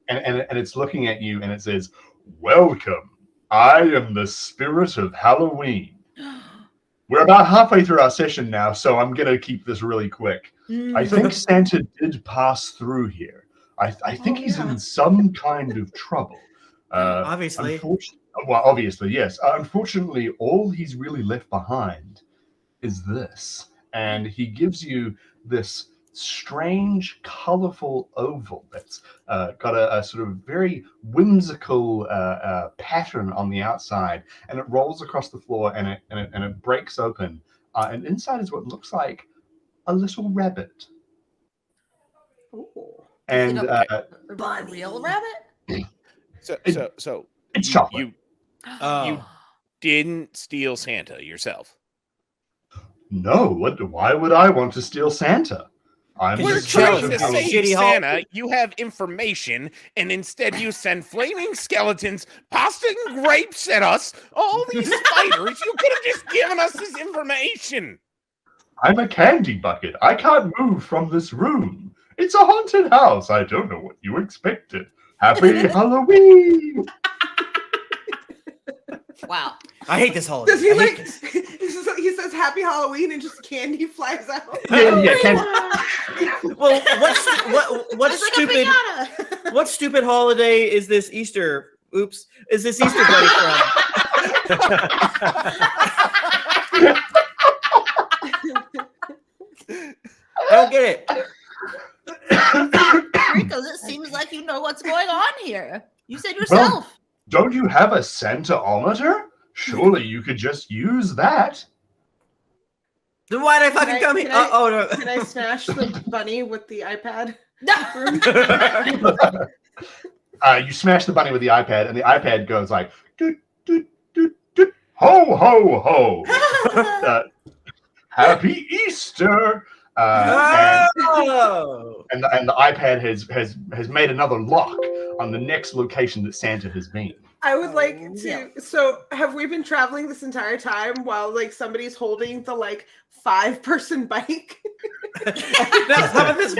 it's looking at you and it says, "Welcome. I am the spirit of Halloween." We're about halfway through our session now, so I'm going to keep this really quick. I think Santa did pass through here. I think he's in some kind of trouble. Obviously. Well, obviously, yes. Unfortunately, all he's really left behind is this. And he gives you this strange, colorful oval that's got a sort of very whimsical pattern on the outside. And it rolls across the floor and it breaks open. And inside is what looks like a little rabbit. Ooh. And a real rabbit? So it's chocolate. You didn't steal Santa yourself. No, why would I want to steal Santa? I'm We're just trying to jealous. save Shitty Santa. You have information, and instead you send flaming skeletons, pasta and grapes at us. All these spiders. You could have just given us this information. I'm a candy bucket. I can't move from this room. It's a haunted house. I don't know what you expected. Happy Halloween! Wow. I hate this holiday. Does he I hate like? this. He says "Happy Halloween" and just candy flies out. Yeah, candy. Well, what It's like a stupid piñata. what stupid holiday is this Easter? Oops, is this Easter bunny from? I don't get it. Because it seems like you know what's going on here. You said yourself. Don't you have a Santa-ometer? Surely you could just use that. Then why did I fucking come here? No. Can I smash the bunny with the iPad? You smash the bunny with the iPad, and the iPad goes like, doot, doot, doot, doot, ho, ho, ho. Happy Easter. And the iPad has made another lock on the next location that Santa has been. I would like to. So, have we been traveling this entire time while like somebody's holding the like 5-person bike? Now, how about this?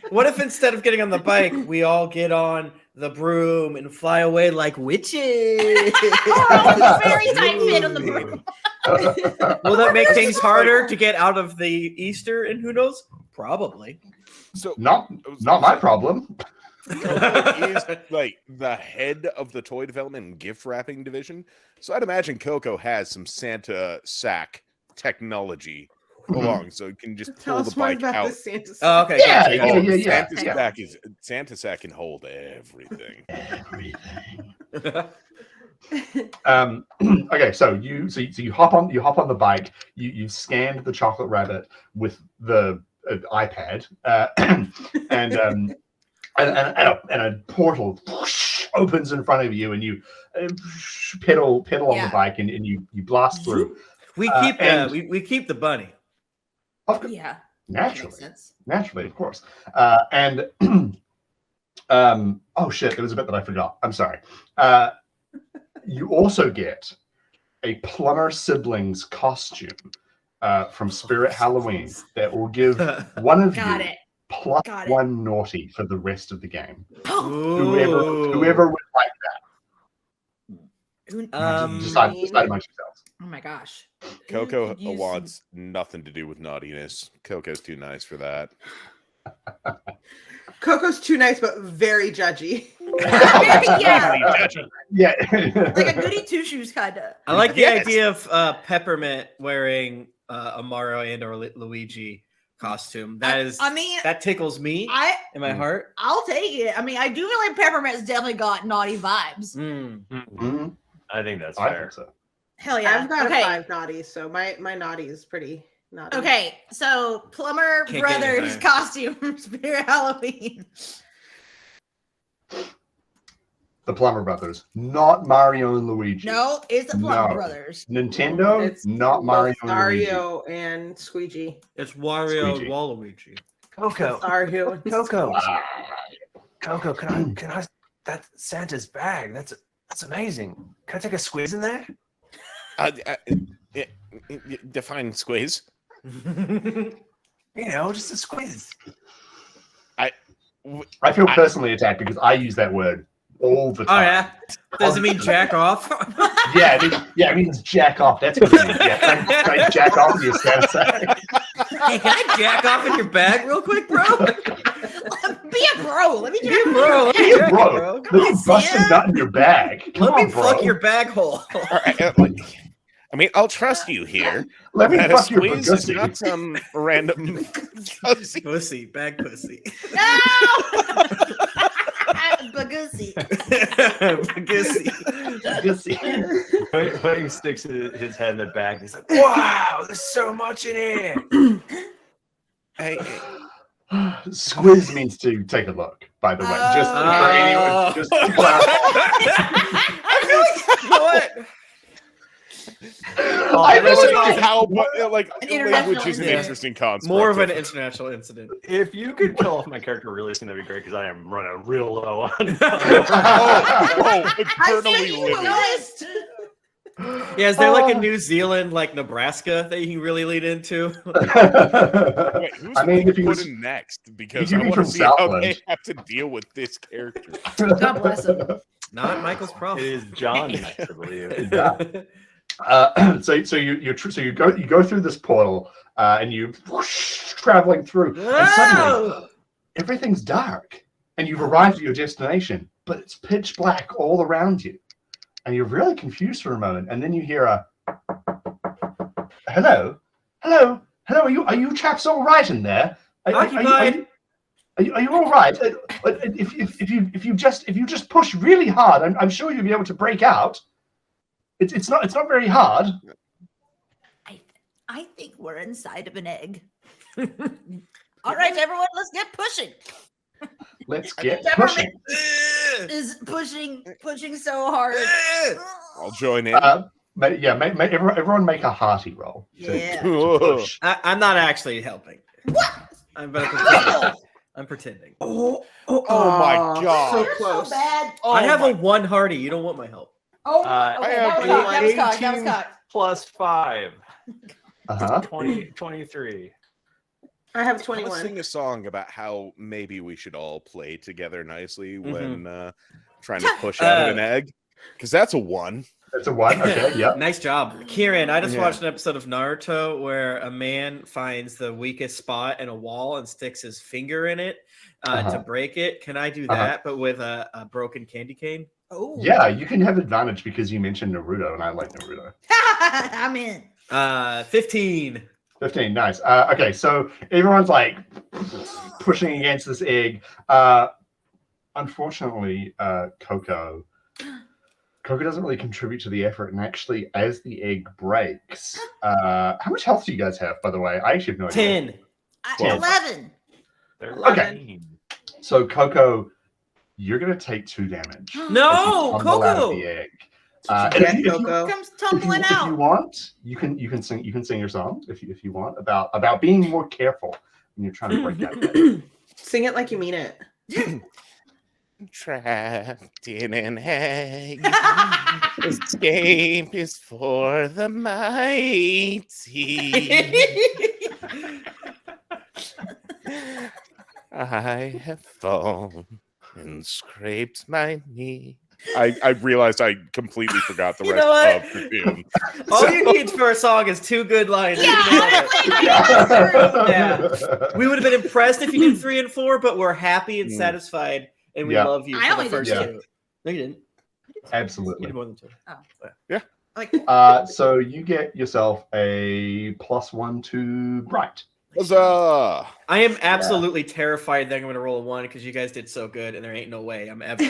What if instead of getting on the bike, we all get on the broom and fly away like witches? Oh, very tight fit on the broom. Will that make things harder to get out of the Easter? And who knows? Probably. So Not my problem. Coco is like the head of the toy development and gift wrapping division. So I'd imagine Coco has some Santa sack technology along, so it can just Tell pull the us more bike about out. the Santa. Oh, okay. Yeah, gotcha, yeah, gotcha. yeah, yeah. Santa sack can hold everything. Okay, so you hop on the bike. You scanned the chocolate rabbit with the iPad, and a portal whoosh, opens in front of you, and you pedal on the bike, and you blast through. We keep we keep the bunny. Yeah. Naturally, Makes sense. naturally, of course. And oh shit, there was a bit that I forgot. I'm sorry. You also get a plumber siblings costume from Spirit Halloween that will give one of Got you it. plus Got it. 1 naughty for the rest of the game. Ooh. Whoever would like Who- that, decide amongst yourselves. oh my gosh. Who Coco could use wants nothing to do with naughtiness. Coco's too nice for that. Coco's too nice, but very judgy. Yeah. Yeah, Like a goody two shoes kind of. I like the Yes. idea of Peppermint wearing a Mario and or Luigi costume. That tickles me in my heart. I'll take it. I mean, I do feel like Peppermint's definitely got naughty vibes. Mhm. I think that's I fair. think so. Hell yeah. I've got okay. a 5 naughty, so my naughty is pretty naughty. Okay, so Plumber Can't get Brothers anything. costume from Spirit Halloween. The Plumber Brothers, not Mario and Luigi. No, it's the Plumber No. Brothers. Nintendo, It's not Mario and Luigi. Mario and Squeegee. It's Wario Squeegee. and Waluigi. Coco, Mario and Coco, Ah, Coco, can I? That's Santa's bag. That's amazing. Can I take a squeeze in there? Define squeeze. You know, just a squeeze. I feel personally attacked because I use that word all the Oh time. yeah. Does it mean jack off? Yeah, it means jack off. That's what it means. Yeah, can I jack off your Santa? Hey, can I jack off in your bag real quick, bro? Be a bro. Let me Be do a bro. Let me Hey, jack it, bro, bro. let me bust a Santa. nut in your bag. Come Let me on, bro. fuck your bag hole. All right, I mean, I'll trust you here. Let me That a fuck your squeeze is pussy. not some random pussy. Pussy, bag pussy. No! Bagusi. Pussy. He sticks his head in the back. He's like, "Wow, there's so much in here." Hey, Squiz means to take a look, by the way. Just for Oh. anyone, just to clarify. I feel like, you know what? I this really is like how like An international language is an incident. interesting concept. More of an international incident. If you could kill off my character really soon, that'd be great because I am running real low on. Eternally living. Yeah, is there like a New Zealand, like Nebraska that you can really lead into? Wait, who's I mean, if he put was- in next? Because he I could be want to from see how Southland. they have to deal with this character. God bless him. Not Michael's It problem. is John next, I believe. So you go through this portal and you whoosh, traveling through, and suddenly everything's dark, and you've arrived at your destination, but it's pitch black all around you, and you're really confused for a moment, and then you hear a hello. Are you chaps all right in there? Occupied. Are you all right? If you just push really hard, I'm sure you'll be able to break out. It's not very hard. I think we're inside of an egg. All right, everyone, let's get pushing. Let's get Peppermint pushing. is pushing so hard. I'll join in. Everyone make a hearty roll. Yeah. To push. I'm not actually helping. What? I'm pretending. I'm pretending. Oh my God. So You're close. so bad. I have a one hardy. You don't want my help. Oh, I okay, have that was cocked. 18 plus 5. Uh-huh. 23. I have I was 21. sing a song about how maybe we should all play together nicely when trying to push out of an egg, because that's a 1. That's a 1. Okay, yeah. Nice job, Kieran. I just Yeah. watched an episode of Naruto where a man finds the weakest spot in a wall and sticks his finger in it to break it. Can I do that, but with a broken candy cane? Oh. Yeah, you can have advantage because you mentioned Naruto, and I like Naruto. I'm in. 15. 15, nice. Okay, so everyone's like pushing against this egg. Unfortunately, Coco doesn't really contribute to the effort, and actually, as the egg breaks, how much health do you guys have, by the way? I actually have no idea. 10. 11. Okay. So, Coco, you're going to take 2 damage. No, as you tumble out of Coco. the egg. Coco. Comes tumbling If you out. want, you can sing your song if you want about being more careful when you're trying to break out of it. Sing it like you mean it. Trapped in an egg. Escape is for the mighty. I have fallen and scraped my knee. I realized I completely forgot the You rest know what? of the tune. All you need for a song is 2 good lines. Yeah, You nailed it. honestly, Yeah. We would have been impressed if you did 3 and 4, but we're happy and satisfied, and we Yeah. love you I for only the did first 2. 2. No, you didn't. You Absolutely. did more than 2. like, So you get yourself a +1 to Bright. Huzzah! I am absolutely terrified that I'm going to roll a 1 because you guys did so good, and there ain't no way I'm ever.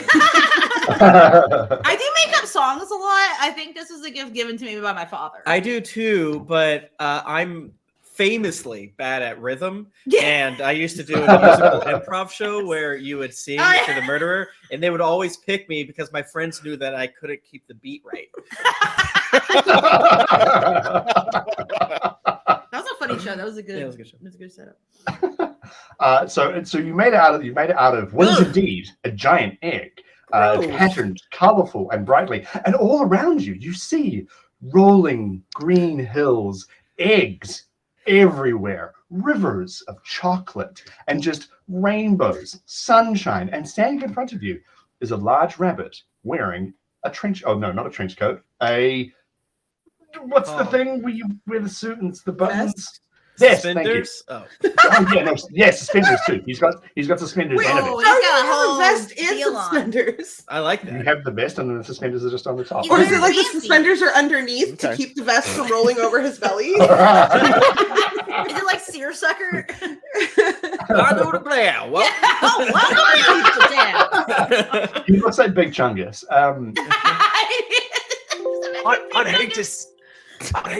I do make up songs a lot. I think this is a gift given to me by my father. I do too, but I'm famously bad at rhythm. Yeah. And I used to do a musical improv show where you would sing to the murderer, and they would always pick me because my friends knew that I couldn't keep the beat right. That was a funny show. That was a good. Yeah, it was a good show. It was a good setup. So you made it out of what is indeed a giant egg, patterned, colorful, and brightly, and all around you you see rolling green hills, eggs everywhere, rivers of chocolate, and just rainbows, sunshine, and standing in front of you is a large rabbit wearing a trench. Oh no, not a trench coat. What's the thing where you wear the suit and it's the buttons? Vest? Yes, thank you. Suspenders? Oh. Oh, yeah, no, yes, suspenders too. He's got suspenders and a Whoa, vest. he's got a have whole a vest and deal on. suspenders. I like You that. have the vest and then the suspenders are just on the top. He's Or is very it like the fancy. suspenders are underneath to Okay. keep the vest from rolling over his belly? Is it like seersucker? I know the plan. Well, Oh, welcome to He looks like Big Chungus. I'd hate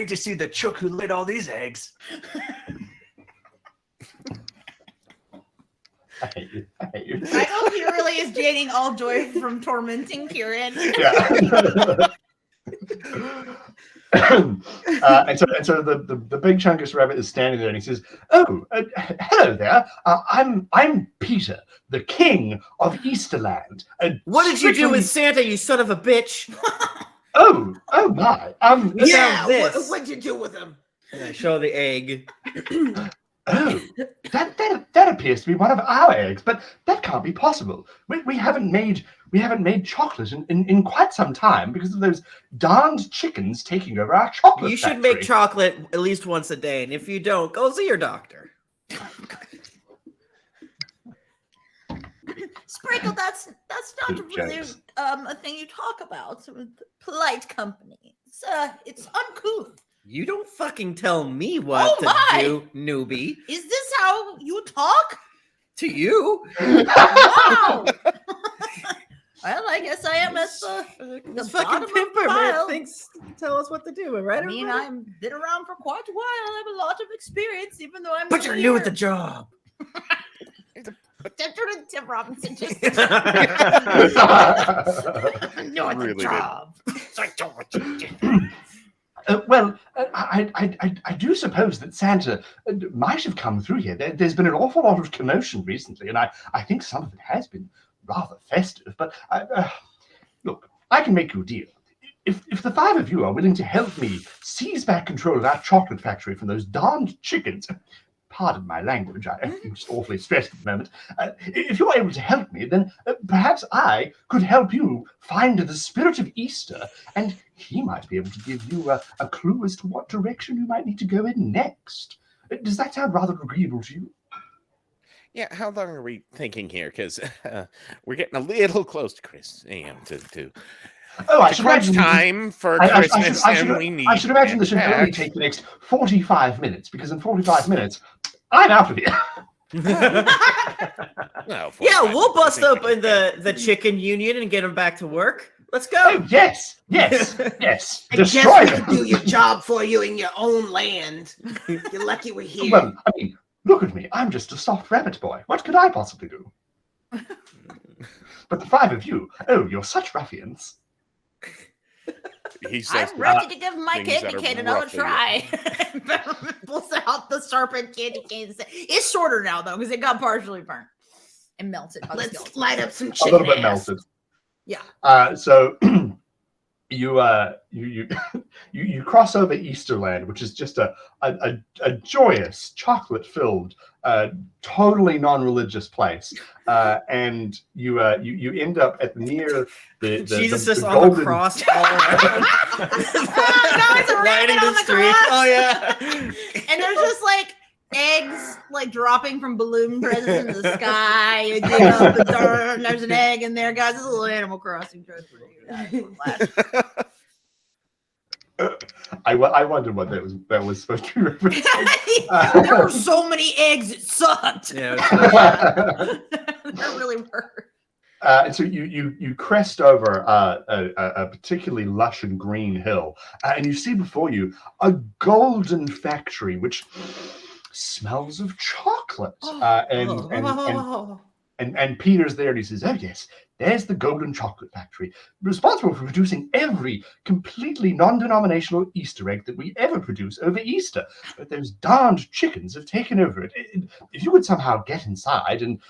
to see the chook who laid all these eggs. I hate you. I hate you. Michael really is gaining all joy from tormenting Kieran. Yeah. And so the big chungus rabbit is standing there and he says, "Oh, hello there. I'm Peter, the king of Easterland. what did you do strictly- with Santa, you son of a bitch? Oh my. Yeah, this. What'd you do with him? And I show the egg. Oh, that appears to be one of our eggs, but that can't be possible. We haven't made chocolate in quite some time because of those darned chickens taking over our chocolate. You should factory. make chocolate at least once a day, and if you don't, go see your doctor. Sprinkle, that's not Good really jokes. a thing you talk about with polite company. It's uncouth. You don't fucking tell me what Oh my! to do, newbie. Is this how you talk? To you. Wow. Well, I guess I am at the This bottom fucking of the pimper pile. thinks tell us what to do, right? I mean, I've been around for quite a while. I have a lot of experience, even though I'm But you're new at the job. Tim Robinson just Really did. I do suppose that Santa might have come through here. There's been an awful lot of commotion recently, and I think some of it has been rather festive. But look, I can make you a deal. If the 5 of you are willing to help me seize back control of our chocolate factory from those darned chickens, pardon my language, I'm just awfully stressed at the moment. If you're able to help me, then perhaps I could help you find the spirit of Easter, and he might be able to give you a clue as to what direction you might need to go in next. Does that sound rather agreeable to you? Yeah, how long are we thinking here? Because we're getting a little close to I should crunch imagine time for Christmas, and we need. I should imagine this should only take the next 45 minutes, because in 45 minutes, I'm out of here. No, Yeah, 45 we'll bust minutes, I think open we can the chicken union and get them back to work. Let's go. Oh, yes. I Destroy guess we them. could do your job for you in your own land. You're lucky we're here. Well, I mean, look at me. I'm just a soft rabbit boy. What could I possibly do? But the five of you, you're such ruffians. He says I'm ready to give my things candy that are cane another roughly- try. Peppermint pulls out the sharpened candy cane. It's shorter now, though, because it got partially burnt and melted. By the Let's skeleton. light up some A chicken little bit ass. melted. Yeah. So you cross over Easterland, which is just a joyous, chocolate-filled, totally non-religious place, and you end up at near the Jesus the just on golden. the cross all around. it's a Lighting rabbit the on the street. cross. Oh yeah. And there's just like eggs like dropping from balloon presents in the sky. You dig up the dirt, and there's an egg in there, guys. This is a little Animal Crossing joke for you guys. I wondered what that was supposed to be referenced. There were so many eggs, it sucked. Yeah. There really were. So you crest over a particularly lush and green hill, and you see before you a golden factory which smells of chocolate. And Peter's there, and he says, "Oh yes, there's the Golden Chocolate Factory, responsible for producing every completely non-denominational Easter egg that we ever produce over Easter. But those darned chickens have taken over it. If you could somehow get inside and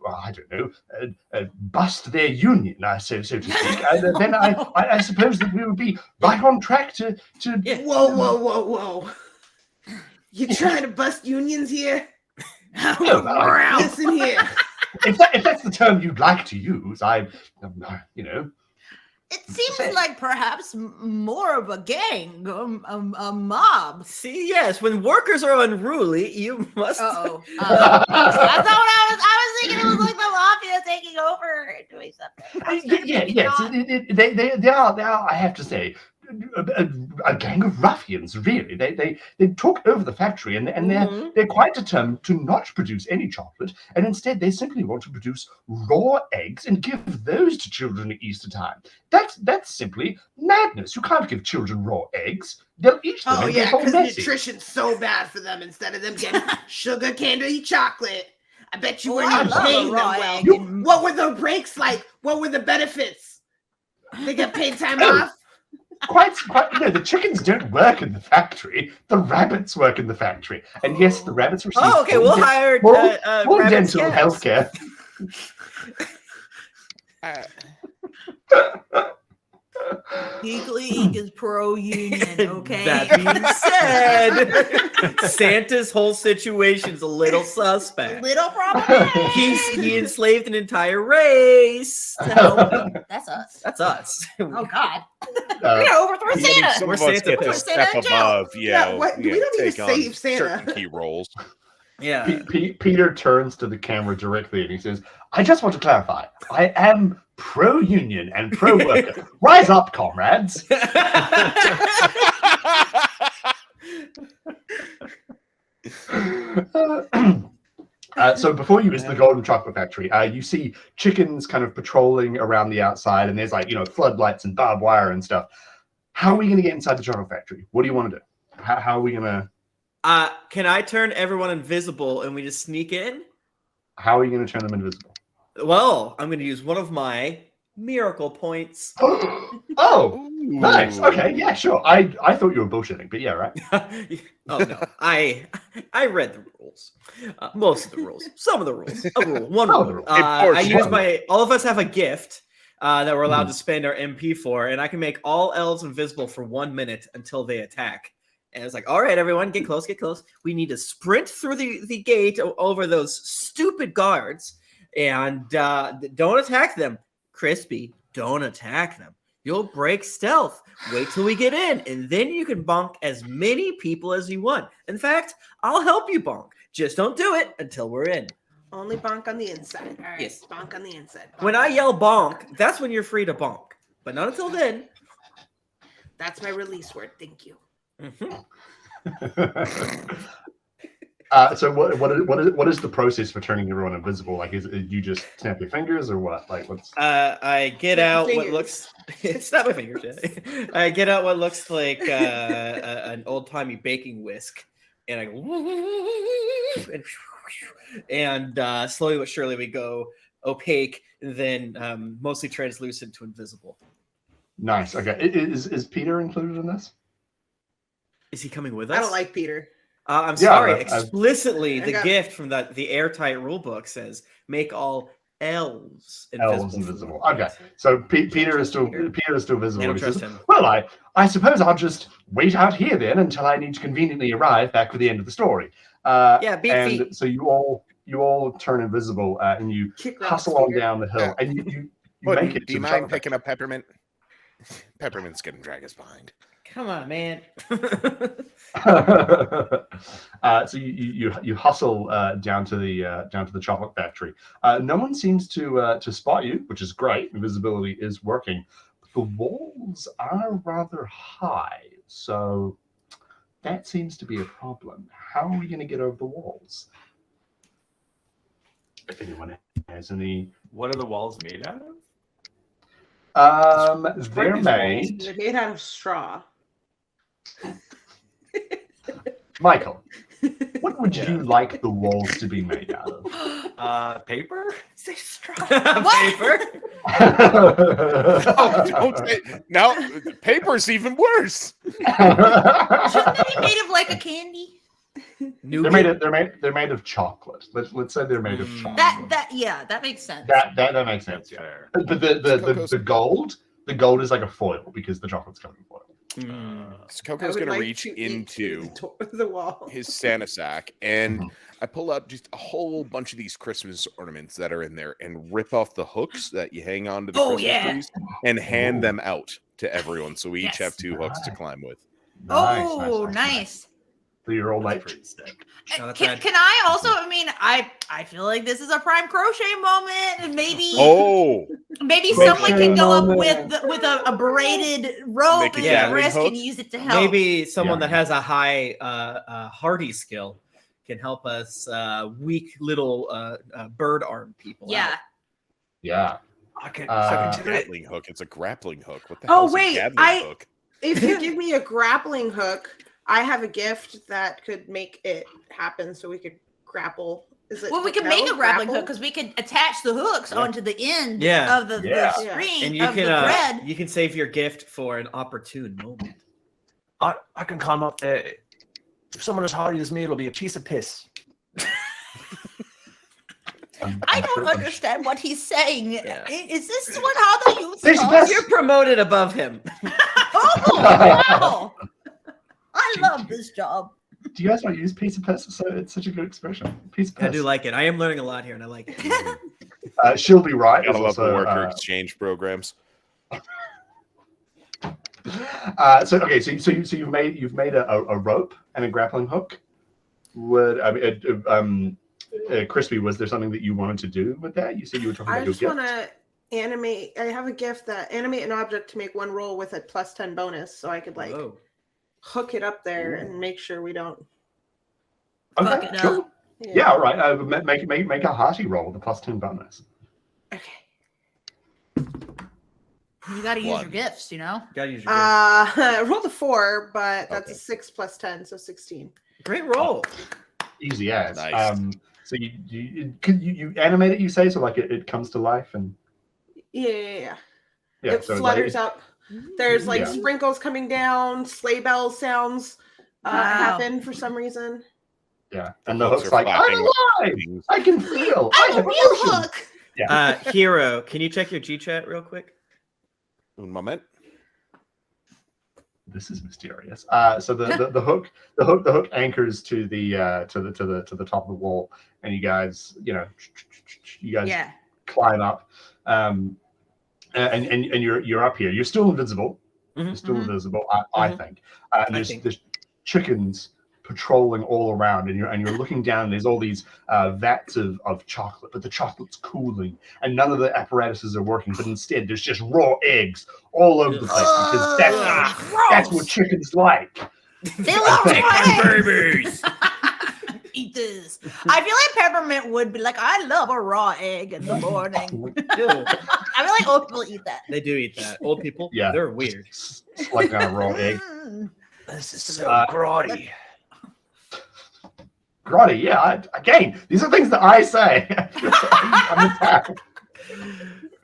well, I don't know, bust their union, so to speak, then I suppose that we would be right on track to." Yeah. Whoa. You trying to bust unions here? Listen here. If that's the term you'd like to use, It seems like perhaps more of a gang, a mob. See, yes, when workers are unruly, you must. Uh-oh. That's not what I was thinking. It was like the mafia taking over and doing something. Yes, they are, I have to say, a gang of ruffians, really. They took over the factory, and they're quite determined to not produce any chocolate, and instead they simply want to produce raw eggs and give those to children at Easter time. That's simply madness. You can't give children raw eggs. They'll eat them and get all because messy. nutrition's so bad for them. Instead of them getting sugar candy chocolate, I bet you Oh, weren't I even love paying a them raw well. egg and- What were the breaks like? What were the benefits? They get paid time off. Quite. No, the chickens don't work in the factory. The rabbits work in the factory, and yes, the rabbits receive. Oh, okay, we'll hire full rabbit dental scabs. health care. Geek League is pro-union, okay? That being said, Santa's whole situation's a little suspect. Little problematic. He enslaved an entire race. So That's us. that's us. Oh, God. Uh, We're going to overthrow Santa. Some We're of us Santa get to pussy. step Santa in jail. above, We don't need to take on save Santa. certain key roles. Yeah. Peter turns to the camera directly and he says, "I just want to clarify. I am pro-union and pro-worker. Rise up, comrades." So before you is the Golden Chocolate Factory. You see chickens kind of patrolling around the outside, and there's floodlights and barbed wire and stuff. How are we going to get inside the chocolate factory? What do you want to do? How are we going to? Can I turn everyone invisible and we just sneak in? How are you going to turn them invisible? Well, I'm going to use one of my miracle points. Oh, nice. Okay, yeah, sure. I thought you were bullshitting, but yeah, right. Oh no, I read the rules, most of the rules, some of the rules, a rule, one Some of the rule. rules. I use all of us have a gift that we're allowed to spend our MP for, and I can make all elves invisible for 1 minute until they attack. And it's like, all right, everyone, get close, get close. We need to sprint through the gate over those stupid guards, and don't attack them. Crispy, don't attack them. You'll break stealth. Wait till we get in, and then you can bonk as many people as you want. In fact, I'll help you bonk. Just don't do it until we're in. Only bonk on the inside. All right, Yes. bonk on the inside. Bonk When on I the yell inside. bonk, that's when you're free to bonk. But not until then. That's my release word. Thank you. So what is the process for turning everyone invisible? Like, is it you just snap your fingers or what? Like, what's I get Snap out your what fingers. looks. It's not my fingers. Yeah. I get out what looks like an old timey baking whisk, and I go, and slowly but surely we go opaque, and then mostly translucent to invisible. nice? Okay, is Peter included in this? Is he coming with us? I don't like Peter. I'm Yeah, sorry. I've- Explicitly, I the got- gift from the airtight rule book says make all elves invisible. Elves invisible. Okay, so Peter is still visible. I don't He says, trust him. well, I suppose I'll just wait out here then until I need to conveniently arrive back for the end of the story. Yeah, beat and feet. so you all turn invisible and you Kick rocks, hustle on Peter. down the hill and you Puddin', make it. do you mind picking up Peppermint? Peppermint's gonna drag us behind. Come on, man. So you hustle down to the chocolate factory. No one seems to spot you, which is great. Invisibility is working. The walls are rather high, so that seems to be a problem. How are we going to get over the walls? If anyone has any, What are the walls made out of? they're made. They're made out of straw. Michael, what would you like the walls to be made out of? Paper? Say straw. Paper. Oh, don't say, now paper's even worse. Shouldn't they be made of like a candy? They're made of chocolate. Let's say they're made of chocolate. That makes sense. That makes sense. Yeah. Fair. But the gold is like a foil because the chocolate's covered in foil. So Coco's gonna reach into the wall. his Santa sack, and I pull out just a whole bunch of these Christmas ornaments that are in there, and rip off the hooks that you hang on to the Christmas trees, and hand them out to everyone. So we each have 2 hooks to climb with. Nice. So you're all like, Pretty sick. No, that's Can, bad. can I also? I mean, I feel like this is a prime crochet moment, and maybe maybe Crochet someone can go up moment. with a braided rope Make a and gathering wrist hook? and use it to help. Maybe someone Yeah. that has a high hardy skill can help us weak little bird arm people. Yeah. out. yeah. I can, It's I a can do it. Gatling hook. It's a grappling hook. What the Oh, hell is wait, a Gatling hook? If you give me a grappling hook, I have a gift that could make it happen so we could grapple. Is it Well, we can propel? make a grappling hook Grapple? because we can attach the hooks onto the end Yeah. of the Yeah. string And you of the can thread. you can save your gift for an opportune moment. I can climb up there. If someone as hardy as me, it'll be a piece of piss. I don't understand what he's saying. Yeah. Is this what how they use Piece of it? piss. You're promoted above him. Oh, wow. I love this job. Do you guys not use piece of piss? It's such a good expression. Piece of piss. I do like it. I am learning a lot here, and I like it. She'll be right. Gotta is love the also, worker exchange programs. So you've made a rope and a grappling hook. Crispy, was there something that you wanted to do with that? You said you were talking I about your just gift. want to animate. I have a gift that animate an object to make one roll with a +10 bonus, so I could like Whoa. hook it up there and make sure we don't. Fuck Okay, it cool. up. Yeah, all right. Make a hearty roll with a +10 bonus. Okay. You got to use your One. gifts, you know? Gotta use your gift. I rolled a 4, but that's Okay. a 6 + 10, so 16. Great roll. Easy as. Nice. So you animate it, you say, so like it comes to life and Yeah. yeah. It so flutters like, up. There's like Yeah. sprinkles coming down, sleigh bell sounds Wow. happen for some reason. Yeah, and the hooks hook's are like, I'm flapping alive. things. I can feel. I I'm a have real emotions." hook. Hero, can you check your G chat real quick? Un moment. This is mysterious. So the hook anchors to the top of the wall, and you guys climb up, and you're up here. You're still invisible. Mhm. You're still Mhm. invisible, I think. And I think. there's chickens patrolling all around, and you're looking down. And there's all these vats of chocolate, but the chocolate's cooling, and none of the apparatuses are working. But instead, there's just raw eggs all over the place because that's what chickens like. They love raw eggs. babies. Eat this. I feel like Peppermint would be like, I love a raw egg in the morning. I feel like old people eat that. They do eat that. Old people, Yeah, they're weird. Like a raw egg. This is so grotty. Grotty, yeah. Again, these are things that I say. I'm attacked.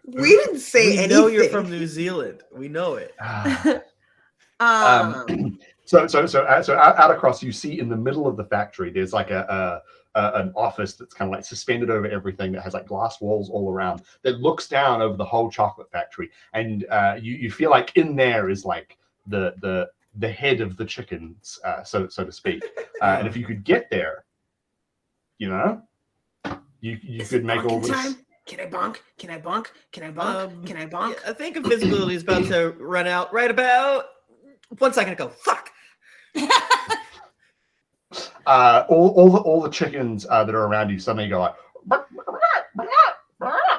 We didn't say We anything. know you're from New Zealand. We know it. So out across, you see in the middle of the factory, there's like an office that's kind of like suspended over everything that has like glass walls all around that looks down over the whole chocolate factory, and you feel like in there is like the head of the chickens, so to speak. And if you could get there, you could make all this. Time? Can I bonk? Can I bonk? Can I bonk? Can I bonk? I think invisibility is about to run out right about 1 second ago. Fuck. All the chickens that are around you suddenly go like,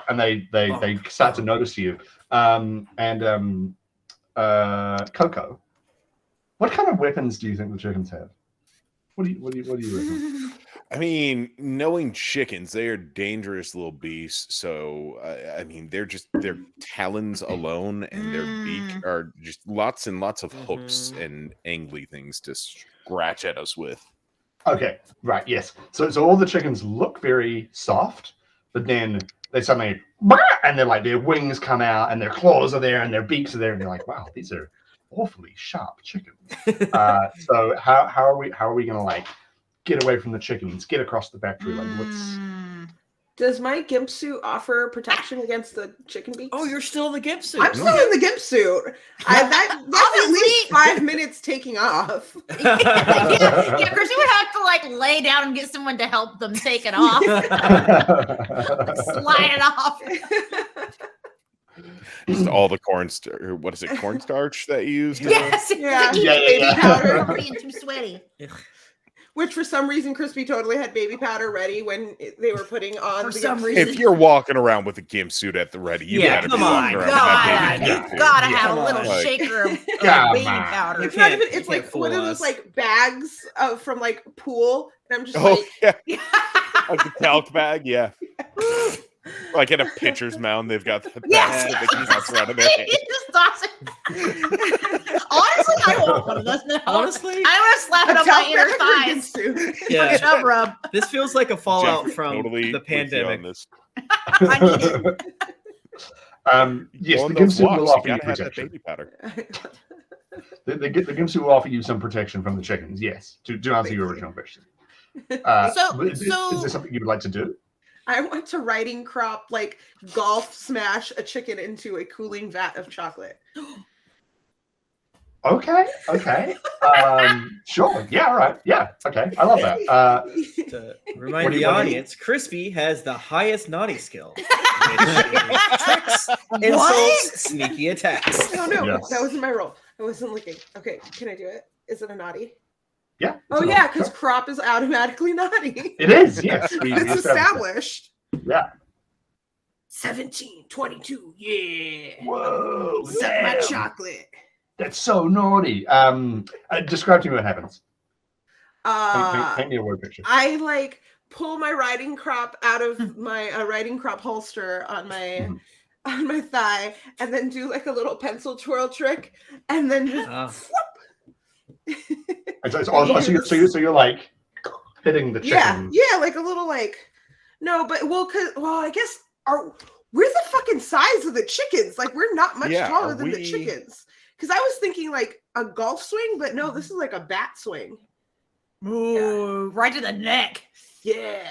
and they start to notice you. Coco, what kind of weapons do you think the chickens have? What do you reckon? I mean, knowing chickens, they are dangerous little beasts. So, I mean, their talons alone and their beak are just lots and lots of hooks and angly things to scratch at us with. Okay, right, yes. So all the chickens look very soft, but then they suddenly, and they're like, their wings come out and their claws are there and their beaks are there, and you're like, wow, these are awfully sharp chickens. So how are we gonna like get away from the chickens, get across the factory? Like, what's Does my gimp suit offer protection against the chicken beaks? Oh, you're still in the gimp suit. I'm still in the gimp suit. That's at least 5 minutes taking off. Yeah, Chrissy would have to like lay down and get someone to help them take it off. Slide it off. Just all the cornstarch that you used? Yes, Yeah. baby powder for being too sweaty. Which for some reason Crispy totally had baby powder ready when they were putting on. For some reason. If you're walking around with a gimp suit at the ready, you Yeah, gotta be come walking on. around with that baby God, suit. you gotta have Come a little on. shaker of Come baby on. powder. It's not can't- even. you It's can't like fool one of those us. like bags from like pool, and I'm just Oh, like, yeah. Like the talc bag, yeah. Like in a pitcher's mound, they've got the Yes. bag that they can toss around in their hand. You just toss it. Honestly, I want one of those now. Honestly, I want to slap it on my inner thighs. suit. yeah. Chub rub. This feels like a fallout Jeff, from totally the with you on pandemic. this. I need it. Yes, Go on the gimp those suit will walks, offer you you gotta have that protection. baby powder. The gimp suit will offer you some protection from the chickens. Yes, to answer your original question. So- Is there something you would like to do? I want to riding crop like golf smash a chicken into a cooling vat of chocolate. Okay. Sure. Yeah. All right. Yeah. Okay. I love that. To What remind do the you want? audience, Crispy has the highest naughty skill. Which is tricks, insults, sneaky attacks. No, Yes. that wasn't my role. I wasn't looking. Okay, can I do it? Is it a naughty? Yeah. Oh yeah, because crop is automatically naughty. It is. Yes. We It's established. Yeah. 17, 22, yeah. Whoa. Suck my damn. chocolate. That's so naughty. Describe to me what happens. Paint me a word picture. I like pull my riding crop out of my riding crop holster on my on my thigh, and then do like a little pencil twirl trick, and then just So you're like hitting the chicken. yeah, like a little like I guess we're the fucking size of the chickens. Like we're not much Yeah, taller than the we- chickens. Because I was thinking like a golf swing, but no, this is like a bat swing. Ooh, right to the neck. Yeah.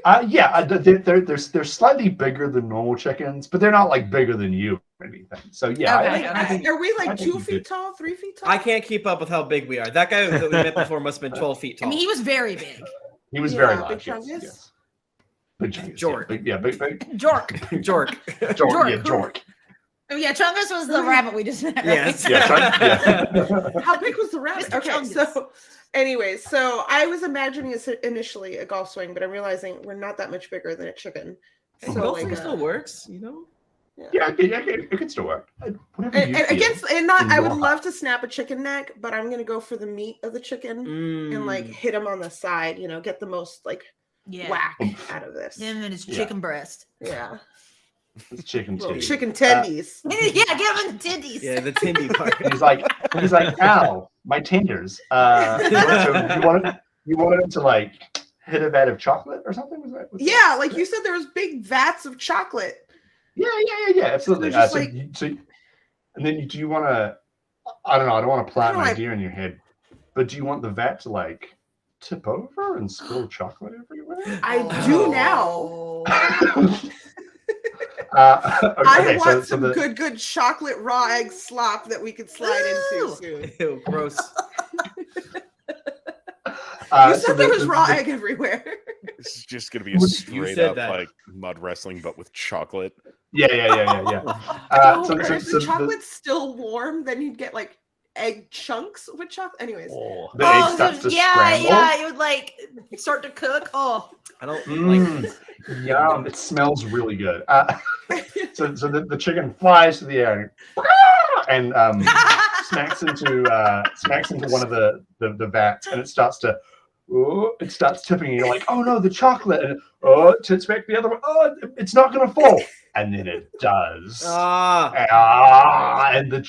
They're slightly bigger than normal chickens, but they're not like bigger than you or anything. So yeah, Okay, I think Are we I like think 2 you feet did. tall, 3 feet tall? I can't keep up with how big we are. That guy that we met before must have been 12 feet I tall. mean, he was very big. He was very Yeah, large. Big Yes, Chungus? yes. Big Chungus. Jork. Big. Jork. Jork. Jork. Yeah, Jork. Oh yeah, Chungus was the rabbit we just met. Right? Yes. Yeah, yeah. How big was the rabbit? Mr. Okay, Chungus. so anyways, so I was imagining it's initially a golf swing, but I'm realizing we're not that much bigger than a chicken. So So golfing like, still works, you know? Yeah, it could still work. Whatever you and feel against and not in I your would heart. love to snap a chicken neck, but I'm gonna go for the meat of the chicken and like hit him on the side, you know, get the most like Yeah. whack out of this. Him and his Yeah. chicken breast. Yeah. It's chicken Little too. chicken tendies. Yeah, get him in the titties. Yeah, the tindy part. He's like, ow, my tenders. You wanted him to like hit a vat of chocolate or something? Was that? Yeah, like you said, there was big vats of chocolate. Yeah, absolutely. They're just And then do you want to? I don't know. I don't want to plant an Kinda like- idea in your head, but do you want the vat to like tip over and spill chocolate everywhere? I do now. I want some good chocolate raw egg slop that we could slide into soon. Ew, gross. You said there was raw egg everywhere. This is just gonna be a You straight said up that. like mud wrestling, but with chocolate. Yeah. If the chocolate's still warm, then you'd get like egg chunks with chocolate. Anyways, the egg starts to scramble. Yeah, it would like start to cook. Oh, I don't like Yum! It smells really good. So the chicken flies to the air and smacks into one of the vats, and it starts tipping. And you're like, oh no, the chocolate! And it tips back the other one. Oh, it's not gonna fall, and then it does. And there's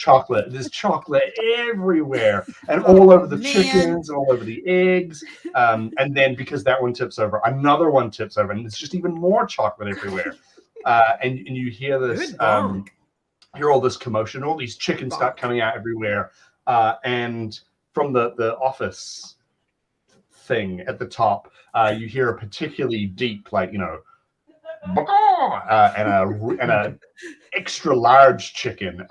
chocolate everywhere, and all over the chickens, and all over the eggs. And then because that one tips over, another one tips over, and it's just even more chocolate everywhere. And you hear this, hear all this commotion. All these chickens start coming out everywhere, and from the office thing at the top, you hear a particularly deep, like, you know, and a extra large chicken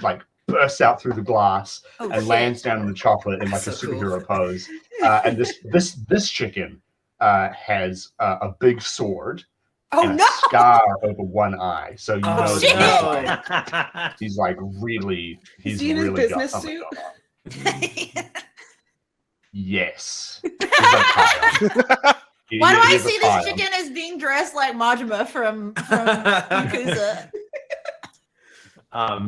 like bursts out through the glass and lands down in the chocolate in like a superhero pose. And this chicken has a big sword and a scar over one eye, so you know that he's like really is he in his really got business something suit? going on. Yes. He's like Kyle. why do I He's a see Kyle. this chicken as being dressed like Majima from Yakuza?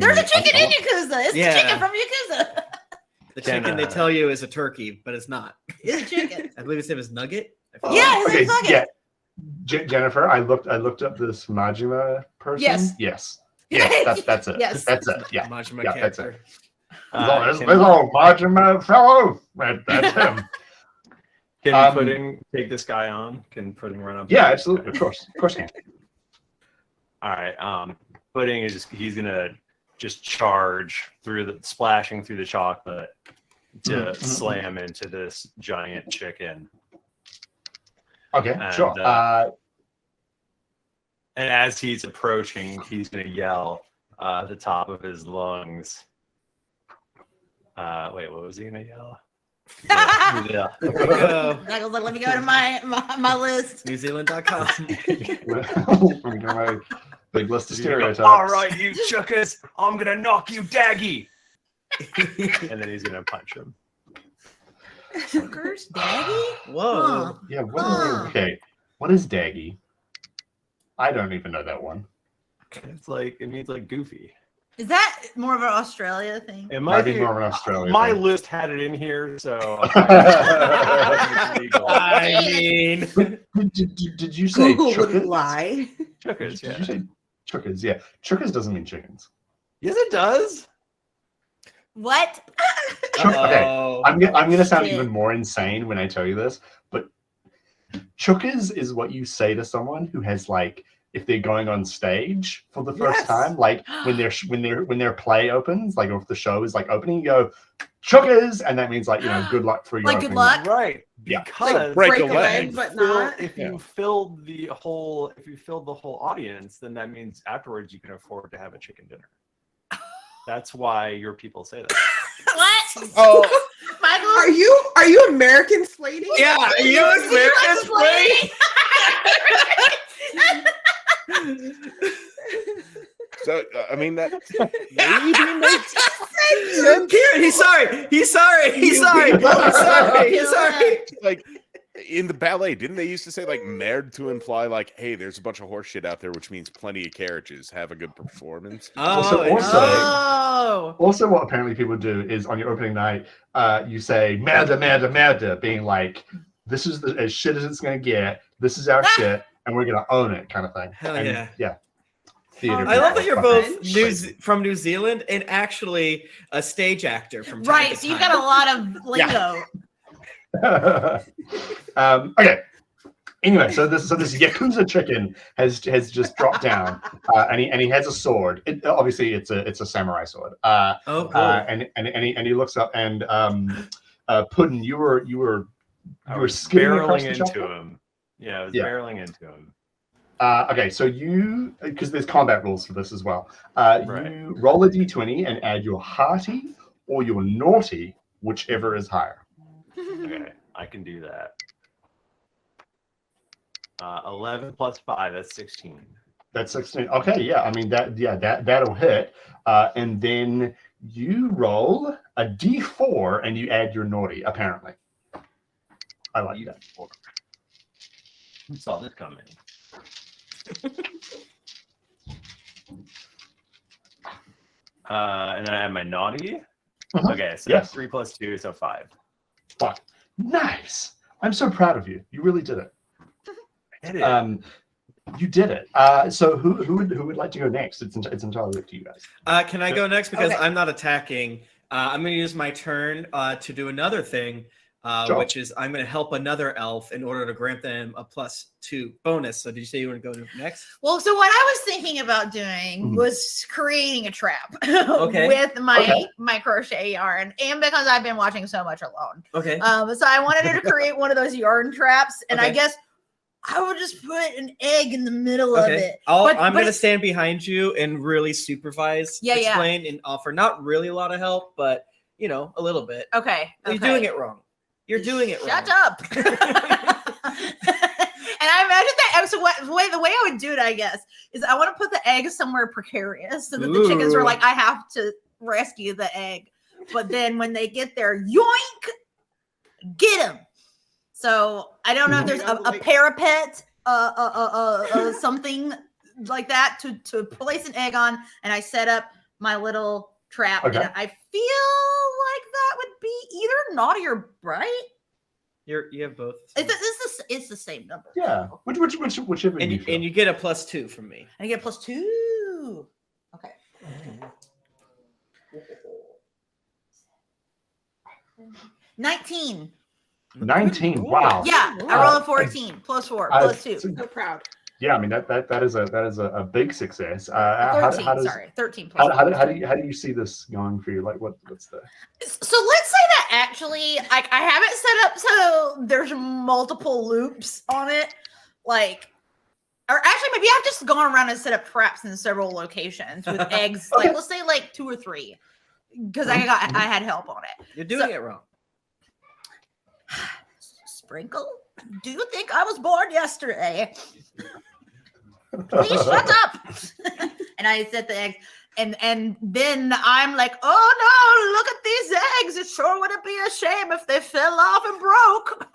There's a chicken in Yakuza. It's the chicken from Yakuza. The chicken they tell you is a turkey, but it's not. It's a chicken. I believe his name is Nugget. Yeah, his name's Nugget. Yeah. Jennifer, I looked up this Majima person. Yes. That's it. Yes. That's it. Yeah. Majima Yeah, that's character. There's little Majima fellow. That's him. Can Pudding take this guy on? Can Pudding run up? Yeah, absolutely. Of course. Can. All right. Pudding is he's gonna just charge splashing through the chocolate to slam into this giant chicken. Okay, And, sure. And as he's approaching, he's gonna yell at the top of his lungs. Wait, what was he gonna yell? Yeah. I was like, let me go to my list. NewZealand.com. My big list of stereotypes. All right, you chuckers, I'm gonna knock you daggy. And then he's gonna punch him. Chuckers? Daggy? Whoa. Yeah. Okay. What is Daggy? I don't even know that one. It means like goofy. Is that more of an Australia thing? It Might be more of an Australian My thing. list had it in here, so. I mean, did you say Google chuckers? wouldn't lie. Chuckers, Did yeah. you say chuckers? Yeah. Chuckers doesn't mean chickens. Yes, it does. What? Okay. uh-oh. I'm gonna sound Shit. even more insane when I tell you this, but chuckers is what you say to someone who has like if they're going on stage for the first time, like when their play opens, like if the show is like opening, you go chuckers, and that means like good luck for your Like good luck? Right. Yeah. Because break a leg, but not. if you filled the whole audience, then that means afterwards you can afford to have a chicken dinner. That's why your people say that. What? Oh, Michael? Are you American slating? Yeah, you American so I mean that maybe makes sense. Kieran, he's sorry. Like in the ballet, didn't they used to say like merde to imply like, hey, there's a bunch of horse shit out there, which means plenty of carriages. Have a good performance. Also, what apparently people do is on your opening night, you say merda, merda, merda, being like, this is as shit as it's gonna get. This is our shit, and we're gonna own it, kind of thing. Hell and, yeah. Theater I love that you're both crazy. from New Zealand and actually a stage actor from time Right, to so you've time. got a lot of lingo. Okay. Anyway, so this Yakuza chicken has just dropped down, and he has a sword. Obviously, it's a samurai sword. Cool. And he looks up and Puddin', you were skidding across barreling the into shop? him. Yeah, I was barreling into him. Okay, so because there's combat rules for this as well. Right. You roll a d20 and add your hearty or your naughty, whichever is higher. Okay, I can do that. 11 plus 5, that's 16. That's 16. Okay, yeah. I mean that'll hit. And then you roll a d4 and you add your naughty, apparently. I like that. Who saw this coming? And then I have my naughty. Uh-huh. Okay, so Yes. 3 plus 2, so 5. Fuck. Nice. I'm so proud of you. You really did it. I did it. You did it. So who would like to go next? It's entirely up to you guys. Can I go next? Because Okay. I'm not attacking. I'm going to use my turn to do another thing, Sure. which is I'm going to help another elf in order to grant them a +2 bonus. So did you say you want to go next? Well, so what I was thinking about doing Mhm. was creating a trap Okay. with my Okay. my crochet yarn, and because I've been watching so much Alone, Okay. so I wanted to create one of those yarn traps, and I Okay. guess I would just put an egg in the middle of Okay. it. I'm but going to it's- stand behind you and really supervise, Yeah, yeah. explain, and offer not really a lot of help, but a little bit. Okay, You're doing it wrong. You're doing it wrong. Shut up. And I imagine that. So the way I would do it, I guess, is I want to put the egg somewhere precarious so that the chickens are Ooh. like, I have to rescue the egg. But then when they get there, yoink, get them. So I don't know if there's a parapet, something like that to place an egg on, and I set up my little trap. Okay. And I feel like that would be either naughty or bright. You have both. It's the same number. Yeah. Whichever And you you, feel. and you get a +2 from me. I get +2. Okay. 19. 19. Wow. Yeah, I roll a 14 +4 +2. So proud. Yeah, I mean that is a big success. How 13. does Sorry, 13 how do you see this going for you? Like what's the So let's say that actually, like, I have it set up so there's multiple loops on it, like, or actually maybe I've just gone around and set up traps in several locations with eggs. Okay. Like, let's say like 2 or 3, because I had help on it. You're doing it wrong. Sprinkle, do you think I was born yesterday? Please shut up. And I set the eggs, and then I'm like, oh no, look at these eggs. It sure wouldn't be a shame if they fell off and broke.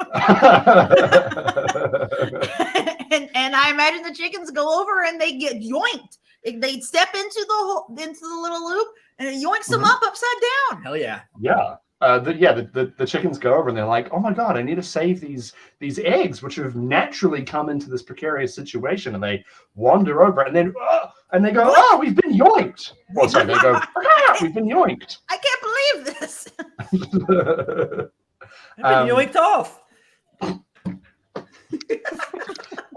and I imagine the chickens go over and they get yoinked. They step into the little loop and it yoinks them up upside down. Hell yeah. Yeah. The chickens go over and they're like, oh my god, I need to save these eggs, which have naturally come into this precarious situation, and they wander over and then they go, oh, we've been yoinked. Well, sorry, they go, we've been yoinked. I can't believe this. I've been yoinked off.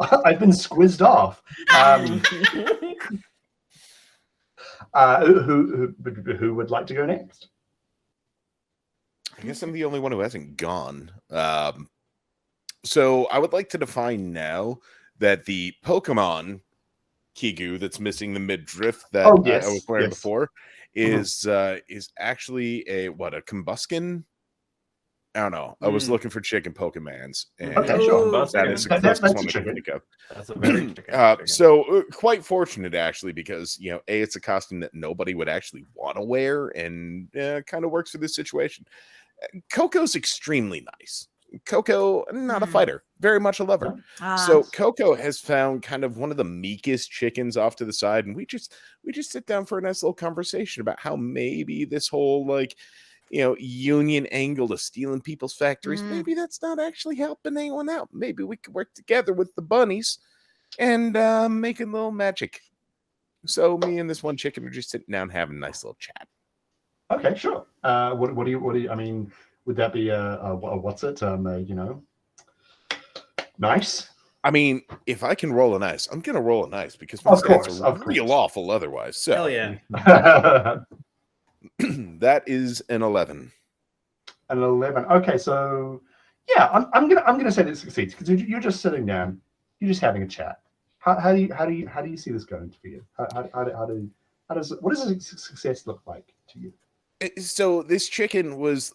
I've been squizzed off. Who would like to go next? I guess I'm the only one who hasn't gone. So I would like to define now that the Pokemon Kigu that's missing the midriff that I was wearing before is actually a Combuskin? I don't know. I was looking for chicken Pokemans. And Okay, sure. that is the That's closest a one I can chicken. think of. That's a very chicken. So quite fortunate actually, because it's a costume that nobody would actually want to wear, and kind of works for this situation. Coco's extremely nice. Coco, not a fighter, very much a lover. So Coco has found kind of one of the meekest chickens off to the side, and we just sit down for a nice little conversation about how maybe this whole union angle of stealing people's factories, maybe that's not actually helping anyone out. Maybe we could work together with the bunnies and make a little magic. So me and this one chicken are just sitting down having a nice little chat. Okay, sure. What do you? I mean, would that be what's it? Nice. I mean, if I can roll a nice, I'm gonna roll a nice because my Of stats course, are of real course. awful otherwise. So Hell yeah. that is an 11. An 11. Okay, so yeah, I'm gonna say that it succeeds because you're just sitting down, you're just having a chat. How do you see this going for you? What does a success look like to you? So this chicken was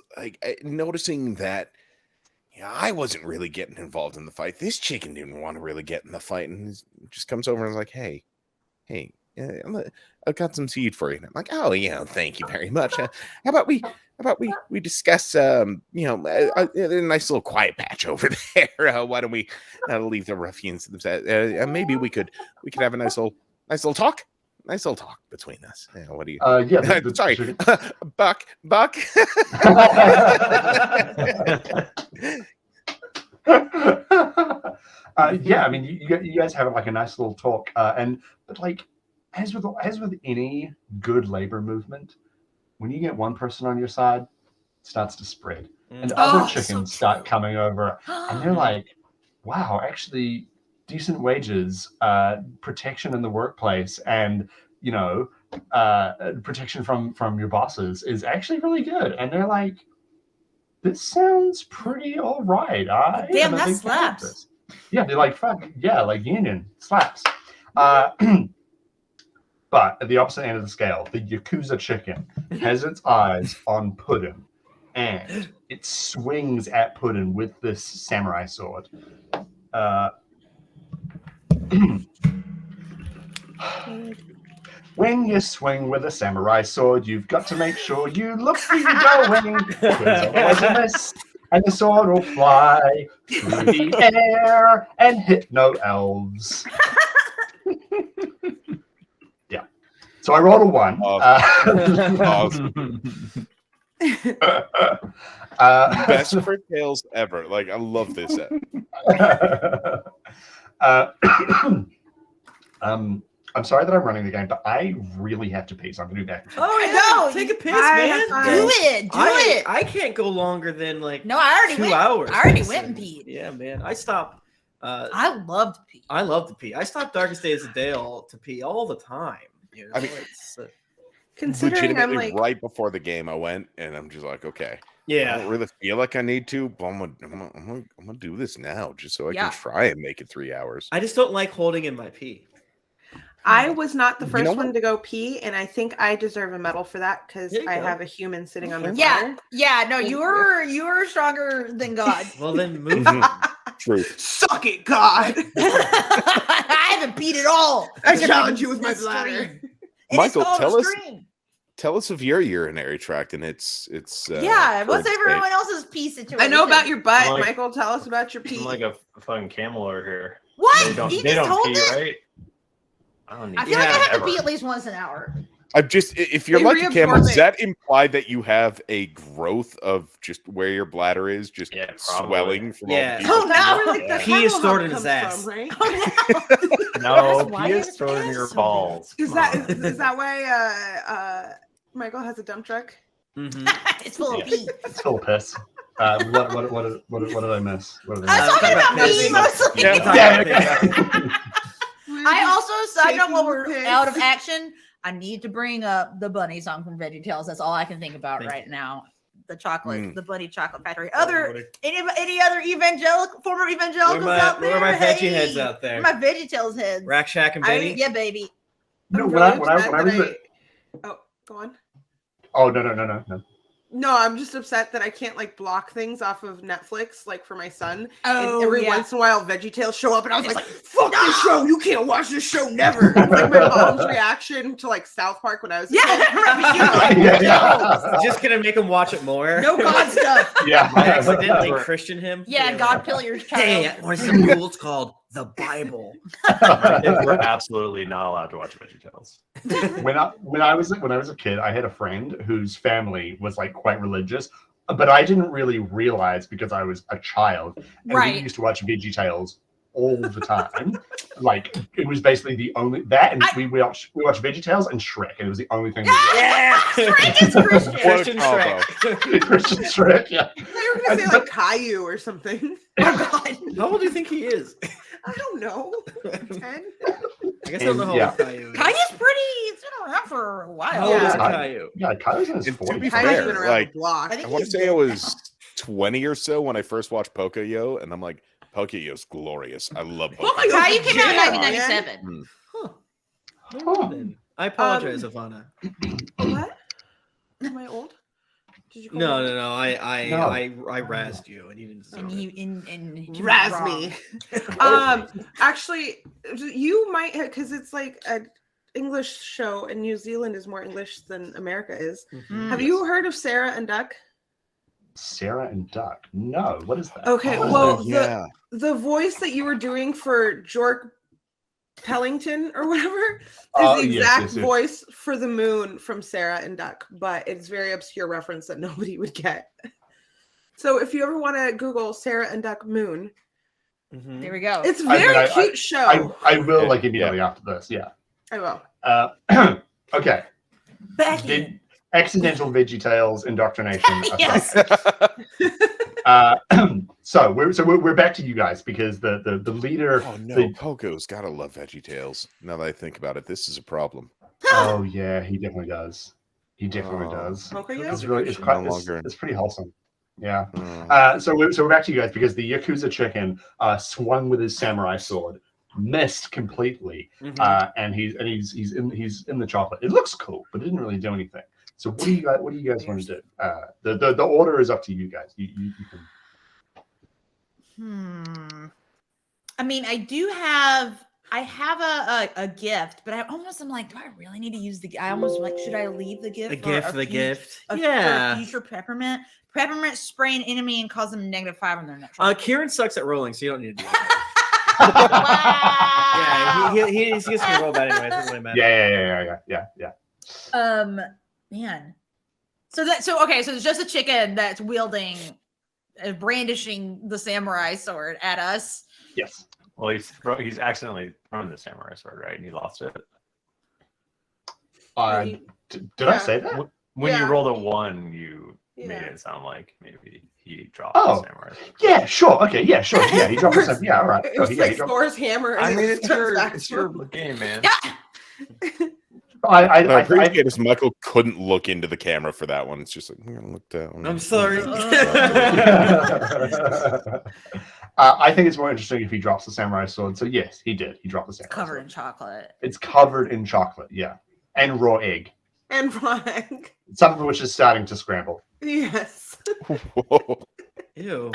noticing that I wasn't really getting involved in the fight. This chicken didn't want to really get in the fight, and just comes over and is like, "Hey, I've got some seed for you." And I'm like, "Oh, thank you very much. How about we discuss a nice little quiet patch over there? Why don't we leave the ruffians to themselves? Maybe we could have a nice little talk." Nice little talk between us. What do you? Sorry, Buck. Yeah, I mean, you guys have like a nice little talk, but like as with any good labor movement, when you get one person on your side, it starts to spread, and other chickens start coming over, and they're like, "Wow, actually." Decent wages, protection in the workplace, and protection from your bosses is actually really good. And they're like, "This sounds pretty all right." Damn, that slaps. Yeah, they're like, "Fuck yeah, like union slaps." But at the opposite end of the scale, the Yakuza chicken has its eyes on Puddin, and it swings at Puddin with this samurai sword. When you swing with a samurai sword, you've got to make sure you look easygoing. Otherwise you miss, and the sword will fly through the air and hit no elves. Yeah. So I rolled a 1. Awesome. Best for tales ever. Like, I love this set. I'm sorry that I'm running the game, but I really have to pee, so I'm gonna be back. Oh no! Take a piss, I man. have Do it! Do it! I can't go longer than like No, I already 2 went. hours. I already went and peed. Yeah, man. I stopped. I love to pee. I love to pee. I stopped Darkest Days of Dale to pee all the time. I mean, it's, Considering I'm legitimately like, right before the game I went, and I'm just like, okay, I yeah. don't really feel like I need to, but I'm gonna do this now just so I Yeah. can try and make it 3 hours. I just don't like holding in my pee. I was not the You first know one what? to go pee, and I think I deserve a medal for that because There you I go. have a human sitting on the Yeah, bladder. yeah. No, you were stronger than God. Well, then move. True. Suck it, God! I haven't peed at all. I challenge you with my This bladder. stream. It is Michael, called tell a us- stream. Tell us of your urinary tract and its Yeah, what's current everyone state. else's pee situation? I know about your butt, I'm like- Michael. Tell us about your pee. I'm like a fucking camel over here. What? They don't. You They just don't told pee, it? right? I don't need. I feel like I to have to ever. pee at least once an hour. I'm just, if you're They like a camel, reinforce does it. that imply that you have a growth of just where your bladder is, just Yeah, probably. swelling from Yeah. all Oh, the no. That's where, like, the Pee is camel stored hump in his comes ass. from, right? Oh, no. No, That's why pee is his stored in ass your so balls. Is Come that on. is that why Michael has a dump truck? Mhm. It's full of Yeah. pee. It's full of piss. What did I miss? What did I was talking about me Pepsi. mostly. Yeah. I also, side note, while Taking we're the piss. out of action, I need to bring up the bunny song from VeggieTales. That's all I can think about Thank right now. The chocolate, Mm. the bunny chocolate factory. Everybody. Any other former evangelicals out there? Where are my veggie Hey, heads out there? where my VeggieTales heads. Rack Shack and Benny. Yeah, baby. No, I'm when I really when I upset when I was that Oh, go on. oh no. No, I'm just upset that I can't like block things off of Netflix, like for my son. Oh, and every yeah. once in a while, VeggieTales show up, and I was It's like, like, "Fuck this show! You can't watch this show, never." It's like my mom's reaction to like South Park when I was a Yeah, kid. right, she was like, Yeah. Just gonna make him watch it more. no God stuff. Yeah. I accidentally Christian him. Yeah, God Pillar's child. Hey, what is some rules called the Bible? My kids were absolutely not allowed to watch VeggieTales. when I was a kid, I had a friend whose family was like quite religious, but I didn't really realize because I was a child. And Right. we used to watch VeggieTales all the time. Like it was basically the only that, and we watched VeggieTales and Shrek, and it was the only thing we watched. Yeah. Shrek is Christian. Christian What a Shrek. Christian Shrek, yeah. I thought you were gonna say like Caillou or something. Oh God. How old do you think he is? I don't know. 10? I guess I don't know how Yeah. old Caillou is. Kanye's pretty. It's been around for a while. How old is Yeah. Caillou? Yeah, Kyle's in his And to 40s. be Caillou's fair, been around like, the block. I think I want to he's say I dead was 20 or so when I first watched Pocoyo, and I'm like, Pocoyo's glorious. I love Pocoyo. Caillou came out in Yeah. 1997. Oh. I apologize, Ivana. What? Am I old? Did you call No, me no, no. I razzed you, and you didn't deserve And it. he Razz wrong. me. Actually, you might because it's like an English show, and New Zealand is more English than America is. Mm. Have you heard of Sarah and Duck? Sarah and Duck. No, what is that? Okay, What is well, that? yeah. The voice that you were doing for Jork Pellington or whatever is Oh, the yes, exact yes, yes. voice for the moon from Sarah and Duck, but it's very obscure reference that nobody would get. So if you ever want to Google Sarah and Duck moon, Mhm. There we go. it's a I mean, very I- cute show. I will like immediately after this. Yeah. I will. Okay. Becky. Did accidental VeggieTales indoctrination. Yes. So we're back to you guys because the leader. Oh no, the- Poco's gotta love VeggieTales. Now that I think about it, this is a problem. oh yeah, he definitely does. He definitely Oh. does. Okay, It's yeah. really it's No quite longer. it's pretty wholesome. Yeah. Mm. So we're back to you guys because the Yakuza chicken swung with his samurai sword, missed completely, Mhm. and he's in the chocolate. It looks cool, but it didn't really do anything. So what do you guys want to do? The order is up to you guys. You can. I mean, I have a gift, but I almost am like, do I really need to use the? I almost like, should I leave the gift? A gift for the fut- gift. For a Yeah. future peppermint. Peppermint spray an enemy and cause them -5 on their next. Kieran sucks at rolling, so you don't need to do that. Wow. Yeah, he's just gonna roll bad anyway. It doesn't really matter. Yeah. Man. So there's just a chicken that's wielding, brandishing the samurai sword at us. Yes. Well, he's accidentally thrown the samurai sword, right? And he lost it. Did I say that? When Yeah. you rolled a 1, you made Yeah. it sound like maybe he dropped Oh. the samurai sword. Yeah. Sure. Okay. Yeah. Sure. Yeah. He dropped his. Yeah. All right. It Oh, was yeah, he like dropped- Thor's hammer. I and mean, it it's comes your back it's to your him. game, man. I I appreciate is Michael couldn't look into the camera for that one. It's just like I'm gonna look down. I'm sorry. I think it's more interesting if he drops the samurai sword. So yes, he did. He dropped the samurai Covered sword. in chocolate. It's covered in chocolate. Yeah, and raw egg. And Frank. Some of which is starting to scramble. Yes. Whoa. Ew.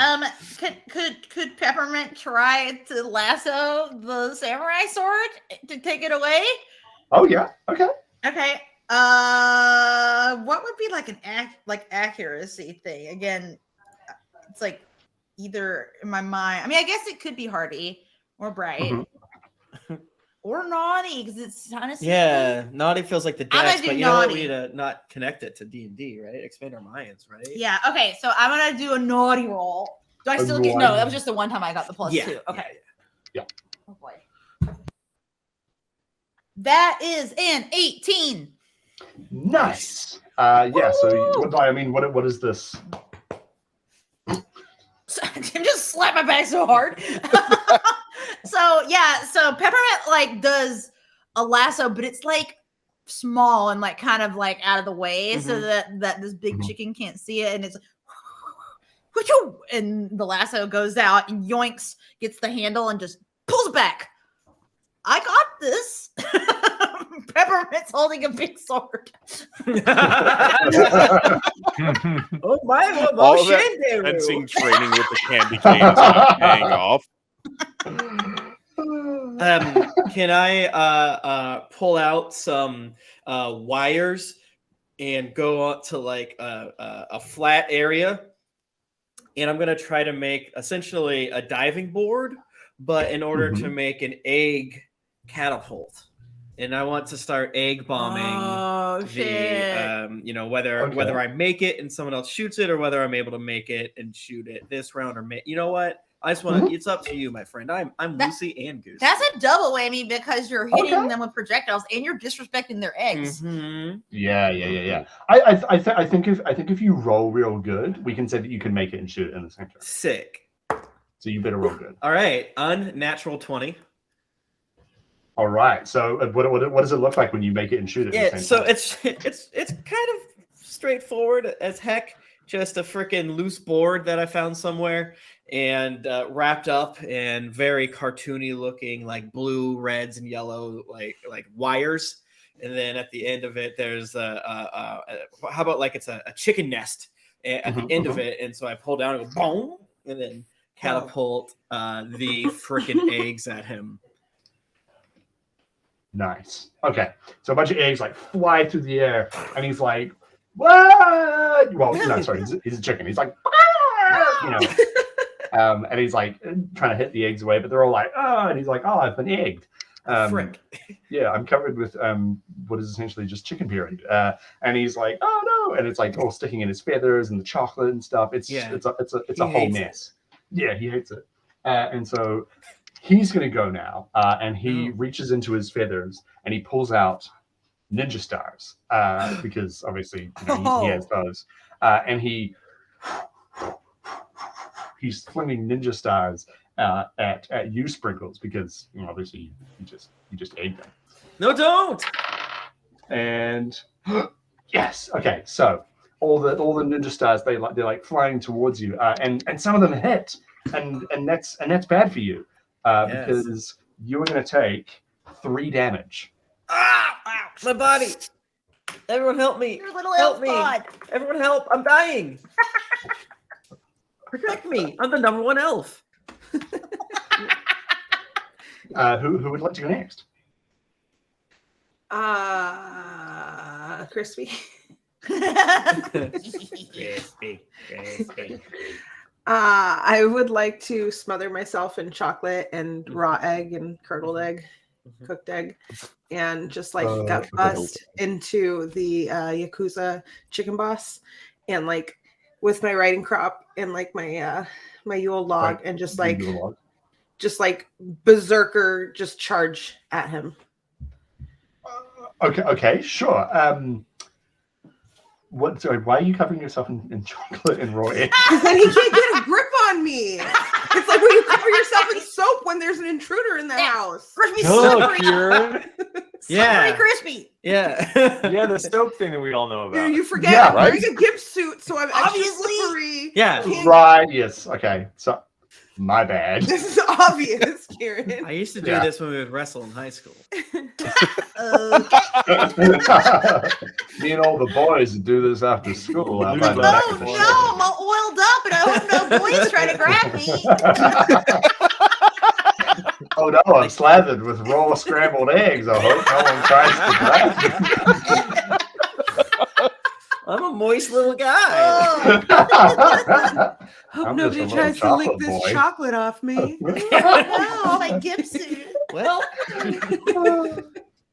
Could Peppermint try to lasso the samurai sword to take it away? Oh yeah. Okay. Okay. What would be like an accuracy thing? Again, it's like either in my mind. I mean, I guess it could be Hardy or Bright Mhm. or Naughty because it's honestly. Yeah, naughty feels like the I'm gonna dex, do but you know what? We naughty. need to not connect it to D&D, right? Expand our minds, right? Yeah. Okay. So I'm gonna do a naughty roll. Do I A still get? No, one. that was just the one time I got the +2. Yeah, Okay. yeah. Oh boy. That is an 18. Nice. Yeah. So what is this? slap my back so hard. So Peppermint like does a lasso, but it's like small and like kind of like out of the way so that this big chicken can't see it, and it's and the lasso goes out and yoinks, gets the handle and just pulls it back. I got this. Peppermint's holding a big sword. Oh my! All that fencing training with the candy canes not paying off. Can I pull out some wires and go up to like a flat area, and I'm gonna try to make essentially a diving board, but in order to make an egg catapult, and I want to start egg bombing whether I make it and someone else shoots it, or whether I'm able to make it and shoot it this round, or you know what? I just want to. It's up to you, my friend. I'm Lucy and Goose. That's a double whammy because you're hitting them with projectiles and you're disrespecting their eggs. Yeah. I think if you roll real good, we can say that you can make it and shoot it in the center. Sick. So you better roll good. All right, unnatural 20. All right. So what does it look like when you make it and shoot it? Yeah. So it's kind of straightforward as heck. Just a freaking loose board that I found somewhere, and wrapped up in very cartoony looking, like blue, reds, and yellow, like wires. And then at the end of it, there's how about like it's a chicken nest at the end of it. And so I pull down and go boom, and then catapult the freaking eggs at him. Nice. Okay. So a bunch of eggs like fly through the air, and he's like, "What?" Well, no, sorry, he's a chicken. He's like, "What?" And he's like trying to hit the eggs away, but they're all like, "Oh," and he's like, "Oh, I've been egged." Frick. Yeah, I'm covered with what is essentially just chicken puree. And he's like, "Oh no!" And it's like all sticking in his feathers and the chocolate and stuff. It's a whole mess. Yeah, he hates it. And so he's gonna go now, and he reaches into his feathers and he pulls out ninja stars because obviously he has those, and he's flinging ninja stars at you, Sprinkles, because obviously you just ate them. No, don't. And yes, okay. So all the ninja stars they're like flying towards you, and some of them hit, and that's bad for you because you are going to take 3 damage. Ah, my body! Everyone help me! Your little Help elf me! pod. Everyone help! I'm dying! Protect me! I'm the #1 elf. Who would like to go next? Crispy. Crispy. I would like to smother myself in chocolate and raw egg and curdled egg, cooked egg, and just like gut bust into the Yakuza chicken boss, and like with my riding crop and like my my Yule log, and just like berserker, just charge at him. Okay, sure. Sorry, why are you covering yourself in chocolate and raw egg? Because then he can't get a grip on me. It's like when you cover yourself in soap when there's an intruder in the house. Crispy, Hello, slippery. Kieran. Yeah. Slippery crispy. Yeah. Yeah, the soap thing that we all know about. You forget Yeah, I'm wearing a gimp suit, so I'm Obviously. extra slippery. Yeah. Right, yes. Okay, so my bad. This is obvious, Kieran. I used to do this when we would wrestle in high school. Me and all the boys would do this after school. Out by the back of the No, shed. I'm all oiled up and I hope no boys try to grab me. Oh no, I'm slathered with raw scrambled eggs. I hope no one tries to grab me. I'm a moist little guy. Hope I'm nobody just a tries to little lick chocolate this boy. chocolate off me. No, my gimp suit. Well,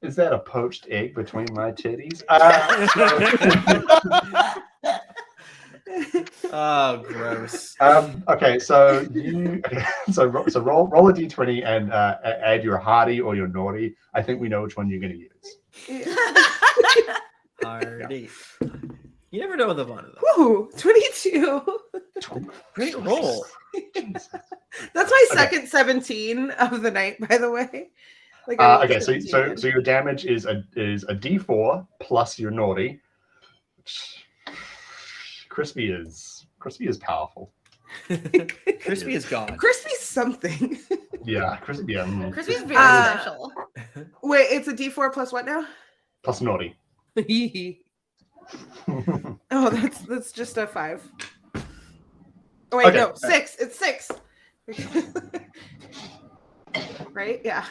Is that a poached egg between my titties? oh, gross. Okay, so roll a d20 and add your hardy or your naughty. I think we know which one you're going to use. Hardy. You never know with Ivana, though. Ooh, 22. Great roll. Jesus. That's my Okay. second 17 of the night, by the way. Like Okay, so your damage is a D4 plus your naughty. Crispy is powerful. Crispy is gone. Crispy's something. Yeah, Crispy. Crispy's very Uh, special. Wait, it's a D4 plus what now? Plus naughty. Oh, that's just a 5. Oh wait, Okay. no, 6. It's 6. Right? Yeah.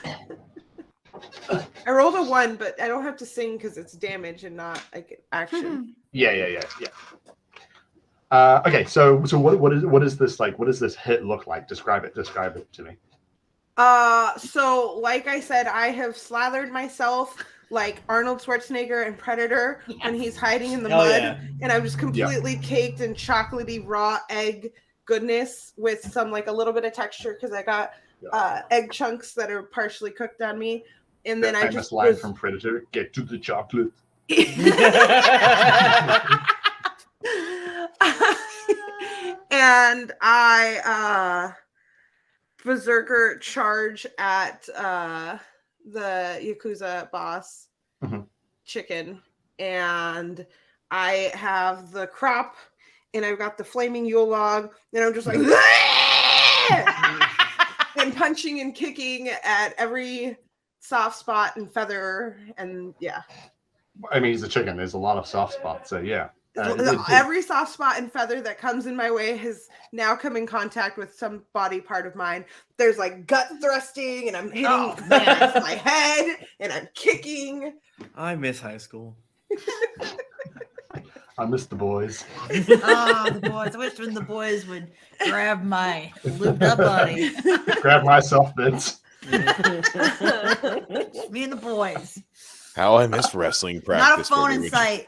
I rolled a 1, but I don't have to sing because it's damage and not like action. Yeah. Okay, so what is this like? What does this hit look like? Describe it to me. So like I said, I have slathered myself like Arnold Schwarzenegger in Predator when he's hiding in the Hell mud, yeah. and I'm just completely caked in chocolatey raw egg goodness with some like a little bit of texture because I got egg chunks that are partially cooked on me, and then That I famous just line from Predator: "Get to the chocolate." and I berserker charge at the Yakuza boss Mhm. chicken, and I have the crop, and I've got the flaming Yule log, and I'm just like and punching and kicking at every soft spot and feather, and yeah. I mean, he's a chicken. There's a lot of soft spots, so yeah. Every soft spot and feather that comes in my way has now come in contact with some body part of mine. There's like gut thrusting, and I'm hitting my head, and I'm kicking. I miss high school. I miss the boys. Oh, the boys. I wish when the boys would grab my lubed up body. Grab my soft bits. Me and the boys. How I miss wrestling Not a practice. phone every in week. sight.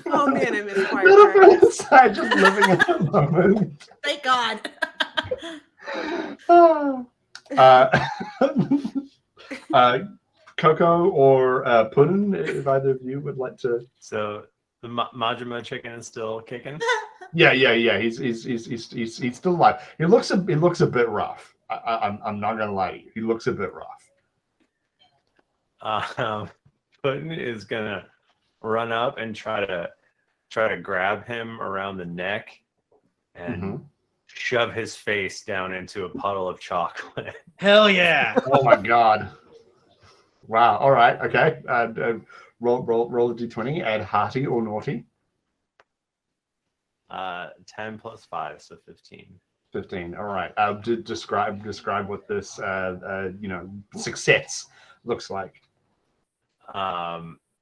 Oh man, I miss Not a fire friend inside, just living in the moment. Thank God. Coco or Puddin, if either of you would like to. So the Majima chicken is still kicking. Yeah. He's still alive. He looks a bit rough. I'm not gonna lie to you. He looks a bit rough. Puddin is gonna run up and try to grab him around the neck and shove his face down into a puddle of chocolate. Hell yeah. Oh my god. Wow. All right. Okay. Roll a d20. Add hearty or naughty. 10 plus 5, so 15. 15. All right. Describe what this success looks like.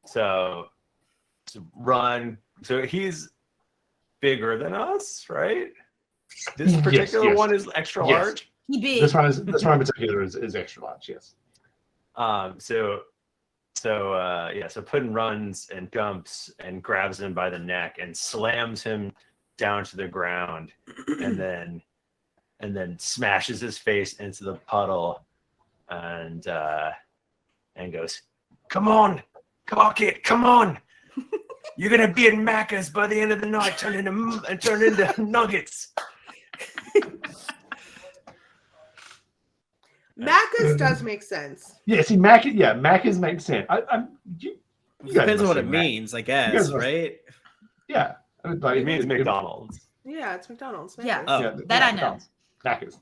So run. So he's bigger than us, right? This particular yes. one is extra Yes. large. He big. This one in particular is extra large. Yes. So Puddin runs and jumps and grabs him by the neck and slams him down to the ground, and then smashes his face into the puddle, and goes, "Come on, kid, come on! You're gonna be in Macca's by the end of the night, turn into nuggets." Macca's does make sense. Yeah. See, Macca's makes sense. You guys Depends on must what say it Mac. means, I You guess, guys must- right? Yeah. It means McDonald's. Yeah, it's McDonald's. Yeah. Macca's. That I know. Macca's.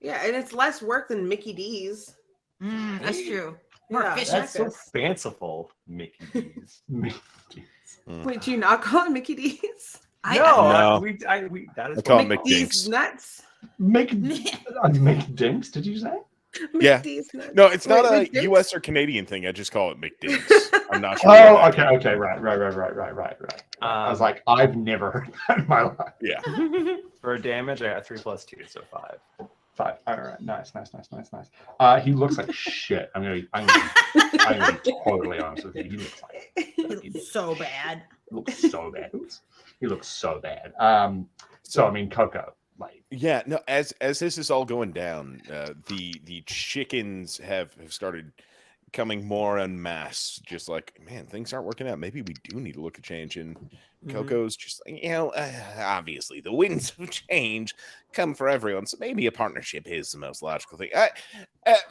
Yeah, and it's less work than Mickey D's. That's true. More Yeah, efficient. That's so fanciful, Mickey D's. Wait, do you not call it Mickey D's? No. That is I call it what we D's McDinks. nuts. McDinks, did you say? Yeah. McD's nuts. No, it's not Wait, a McDinks? U.S. or Canadian thing. I just call it McDinks. I'm not sure. Oh, where that okay, right. I was Um, like, I've never heard that in my life. Yeah. For damage, I got 3 plus 2, so 5. 5. All right, nice. He looks like shit. I'm gonna be totally honest with you. He looks like He looks so bad. He looks so bad. So I mean, Coco, like, Yeah, no. As this is all going down, the chickens have started coming more en masse. Just like, man, things aren't working out. Maybe we do need to look at change. And Coco's just like, obviously the winds of change come for everyone, so maybe a partnership is the most logical thing.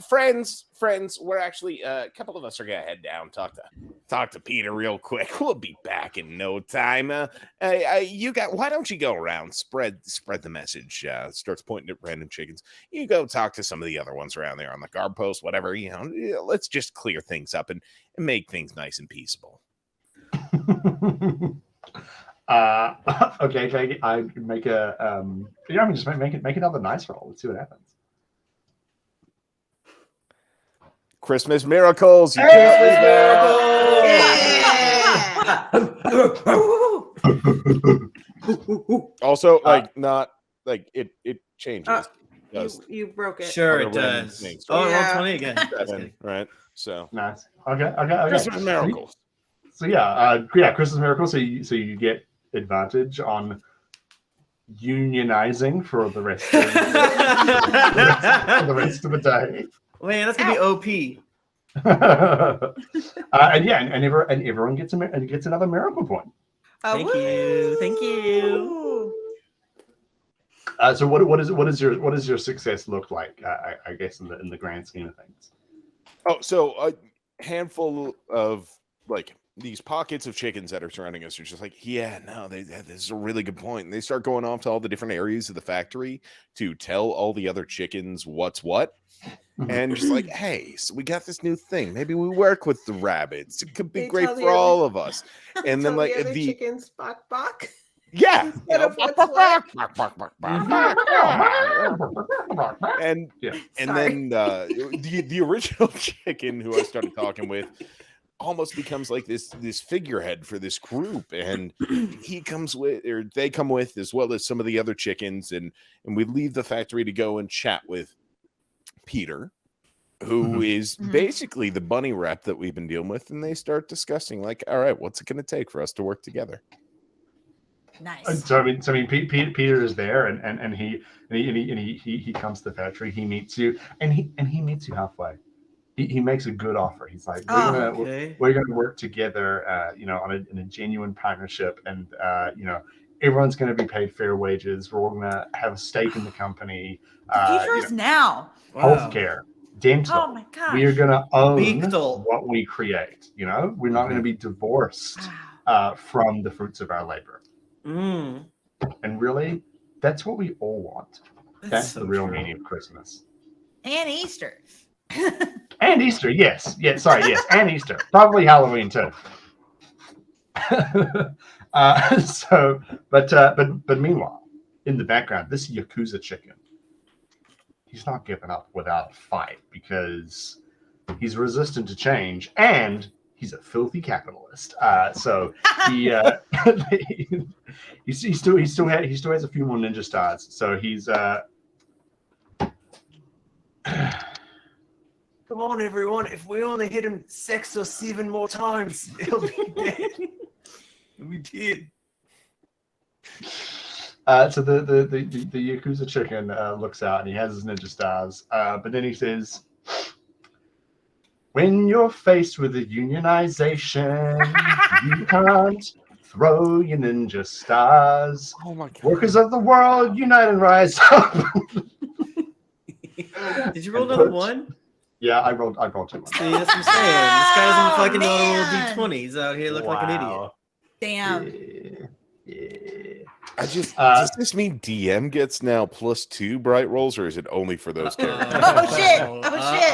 Friends, we're actually a couple of us are gonna head down, talk to Peter real quick. We'll be back in no time. Why don't you go around, spread the message? Starts pointing at random chickens. You go talk to some of the other ones around there on the guard post, whatever. Let's just clear things up and make things nice and peaceable. Okay, Jake, I make a just make another nice roll. Let's see what happens. Christmas miracles. You can't Also, not like it changes. You broke it. Sure, it does. Things. Oh, Yeah. 120 again. 7, right? So Nice. Okay. Christmas miracles. So Christmas miracle. So you get advantage on unionizing for the rest of the day. Man, that's gonna be OP. And everyone gets another miracle point. Thank you. So what does your success look like? I guess in the grand scheme of things. Oh, so a handful of these pockets of chickens that are surrounding us are just like, this is a really good point. And they start going off to all the different areas of the factory to tell all the other chickens what's what. And just like, hey, so we got this new thing. Maybe we work with the rabbits. It could be They great tell for all of us. And then the other chickens bok. Yeah. Instead of what's what. And then the original chicken who I started talking with almost becomes like this figurehead for this group, and they come with as well as some of the other chickens, and we leave the factory to go and chat with Peter, who is basically the bunny rep that we've been dealing with, and they start discussing all right, what's it going to take for us to work together? Nice. So I mean, Peter is there, and he comes to the factory. He meets you, and he meets you halfway. He makes a good offer. He's like, we're gonna work together, in a genuine partnership, and everyone's gonna be paid fair wages. We're all gonna have a stake in the company. The future is now. Healthcare, dental. Oh my gosh. We are gonna own Beakle. what we create. We're not gonna be divorced from the fruits of our labor. Mm. And really, that's what we all want. That's so the real true. meaning of Christmas. And Easter. And Easter, yes. And Easter. Probably Halloween too. But meanwhile, in the background, this Yakuza chicken, he's not giving up without a fight because he's resistant to change and he's a filthy capitalist. So he still has a few more ninja stars. So he's Come on, everyone. If we only hit him 6 or 7 more times, he'll be dead. We did. So the Yakuza chicken looks out and he has his ninja stars. But then he says, when you're faced with a unionization, you can't throw your ninja stars. Oh my God. Workers of the world, unite and rise up. Did you roll another one? Yeah, I rolled 2 ones. See, that's what I'm saying. This guy doesn't fucking know how man. to roll D20s out here look like an idiot. Damn. Yeah. Does this mean DM gets now +2 bright rolls, or is it only for those characters?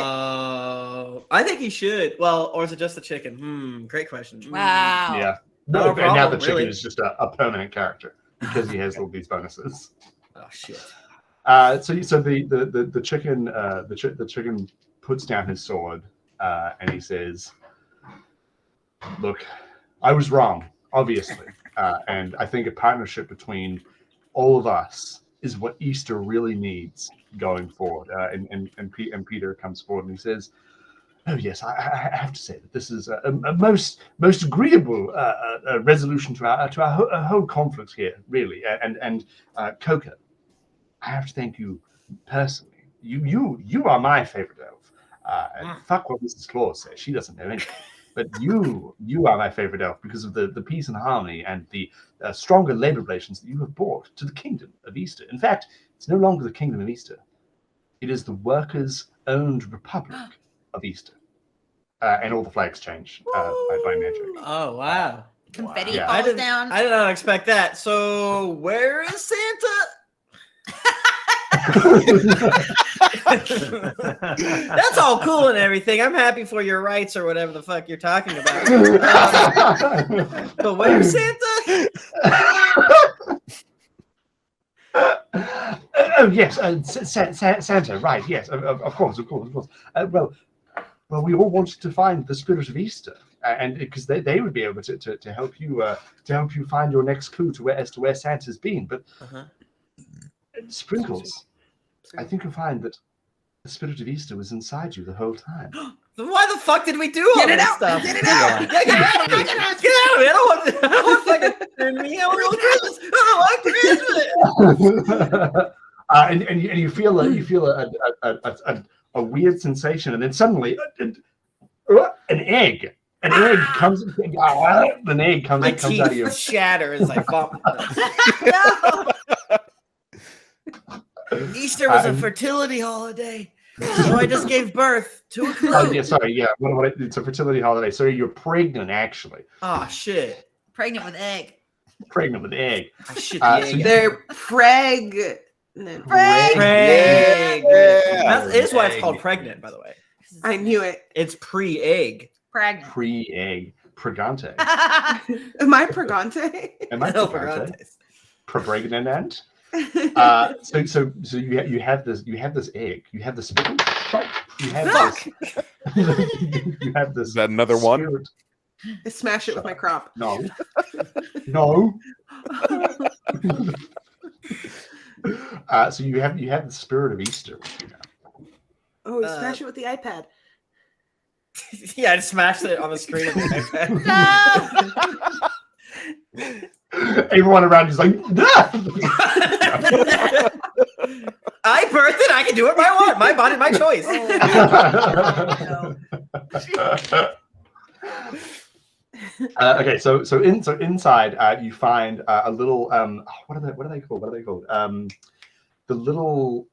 Oh, I think he should. Well, or is it just the chicken? Great question. Wow. Yeah. No And now the problem, chicken really. is just a permanent character because he has all these bonuses. Oh shit. So the chicken puts down his sword and he says, "Look, I was wrong, obviously, and I think a partnership between all of us is what Easter really needs going forward." And Peter comes forward and he says, "Oh yes, I have to say that this is a most agreeable resolution to our whole conflict here, really. And Coco, I have to thank you personally. You are my favorite elf. And fuck what Mrs. Claus says. She doesn't know anything. But you are my favorite elf because of the peace and harmony and the stronger labor relations that you have brought to the kingdom of Easter. In fact, it's no longer the kingdom of Easter. It is the workers-owned republic of Easter. And all the flags change by magic. Oh, wow. Confetti Yeah. falls down. I did not expect that. So where is Santa? That's all cool and everything. I'm happy for your rights or whatever the fuck you're talking about. But where's Santa? Oh yes, Santa. Right? Yes, of course. Well, we all wanted to find the spirit of Easter, and because they would be able to help you find your next clue as to where Santa's been. But Sprinkles, I think you'll find that the spirit of Easter was inside you the whole time. Why the fuck did we do all this stuff? Get it out! Yeah, get out of me! Get out of me! I don't want fucking turn me. I want Christmas. And you feel a weird sensation, and then suddenly an egg comes. An egg comes My out of you. teeth shatter as I vomit. Easter was a fertility holiday, so I just gave birth to a clue. Oh yeah, sorry, yeah. It's a fertility holiday. So you're pregnant, actually. Oh shit! Pregnant with egg. Pregnant with egg. I shit the egg. They're pregnant. Preg. Yeah. That is why it's called pregnant, by the way. I knew it. It's pre-egg. Pregnant. Pre-egg. Pregante. Am I pregante? Am I No, pregante? Pregnant. So you have this egg. You have the spirit. You have this. You have this. Is that another one? spirit. I smash it with my crop. No. So you have the spirit of Easter. Oh, we smash it with the iPad. Yeah, I smashed it on the screen of my iPad. No! Everyone around you's like, I birthed it. I can do what I want. My body, my choice. Okay, so inside you find a little what are they called? The little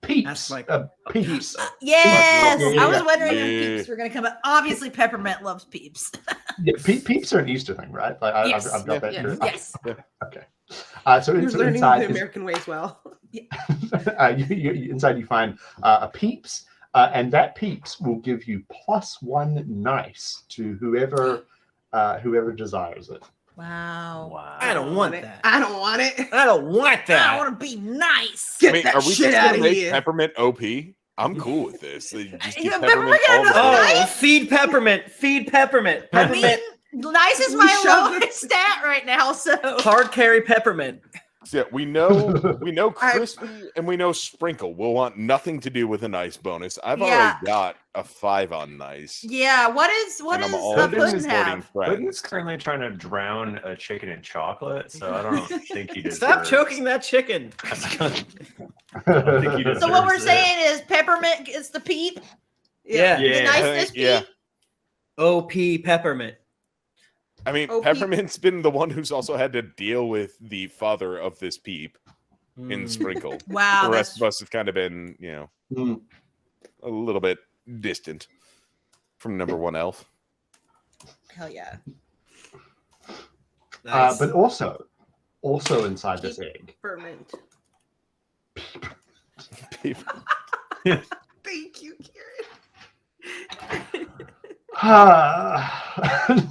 peeps. That's like peeps. Yes! Yeah. I was wondering Yeah. if peeps were going to come up. Obviously, Peppermint loves peeps. Yeah, peeps are an Easter thing, right? Like Yes. I've got that. Yes. too. Yes. Okay. So You're learning inside the American ways well. inside you find a peeps, and that peeps will give you +1 nice to whoever desires it. Wow. I don't want that. I don't want it. I don't want that. I want to be nice. Get that are we shit just out gonna of make here. Peppermint OP? I'm cool with this. They just do Yeah, peppermint Peppermint all the got time. Oh, feed peppermint. Feed peppermint. I Peppermint. mean, nice is my shoved lowest stat right now, so. Hard carry peppermint. So, yeah, we know Crispy and we know Sprinkle will want nothing to do with a nice bonus. I've Yeah. already got a 5 on nice. Yeah, what is And I'm all Puddin' supporting have? Puddin's friends. currently trying to drown a chicken in chocolate, so I don't think he deserves. Stop choking that chicken. I don't think he deserves So what we're it. saying is Peppermint is the peep, Yeah. the Yeah. niceness peep. Yeah. OP peppermint. I mean, OP. Peppermint's been the one who's also had to deal with the father of this peep in Mm. Sprinkle. Wow, The rest that's of us have kind of been, Mm. a little bit distant from number 1 elf. hell yeah. Nice. But also inside this egg. Ferment. Peep. Thank you, Kieran.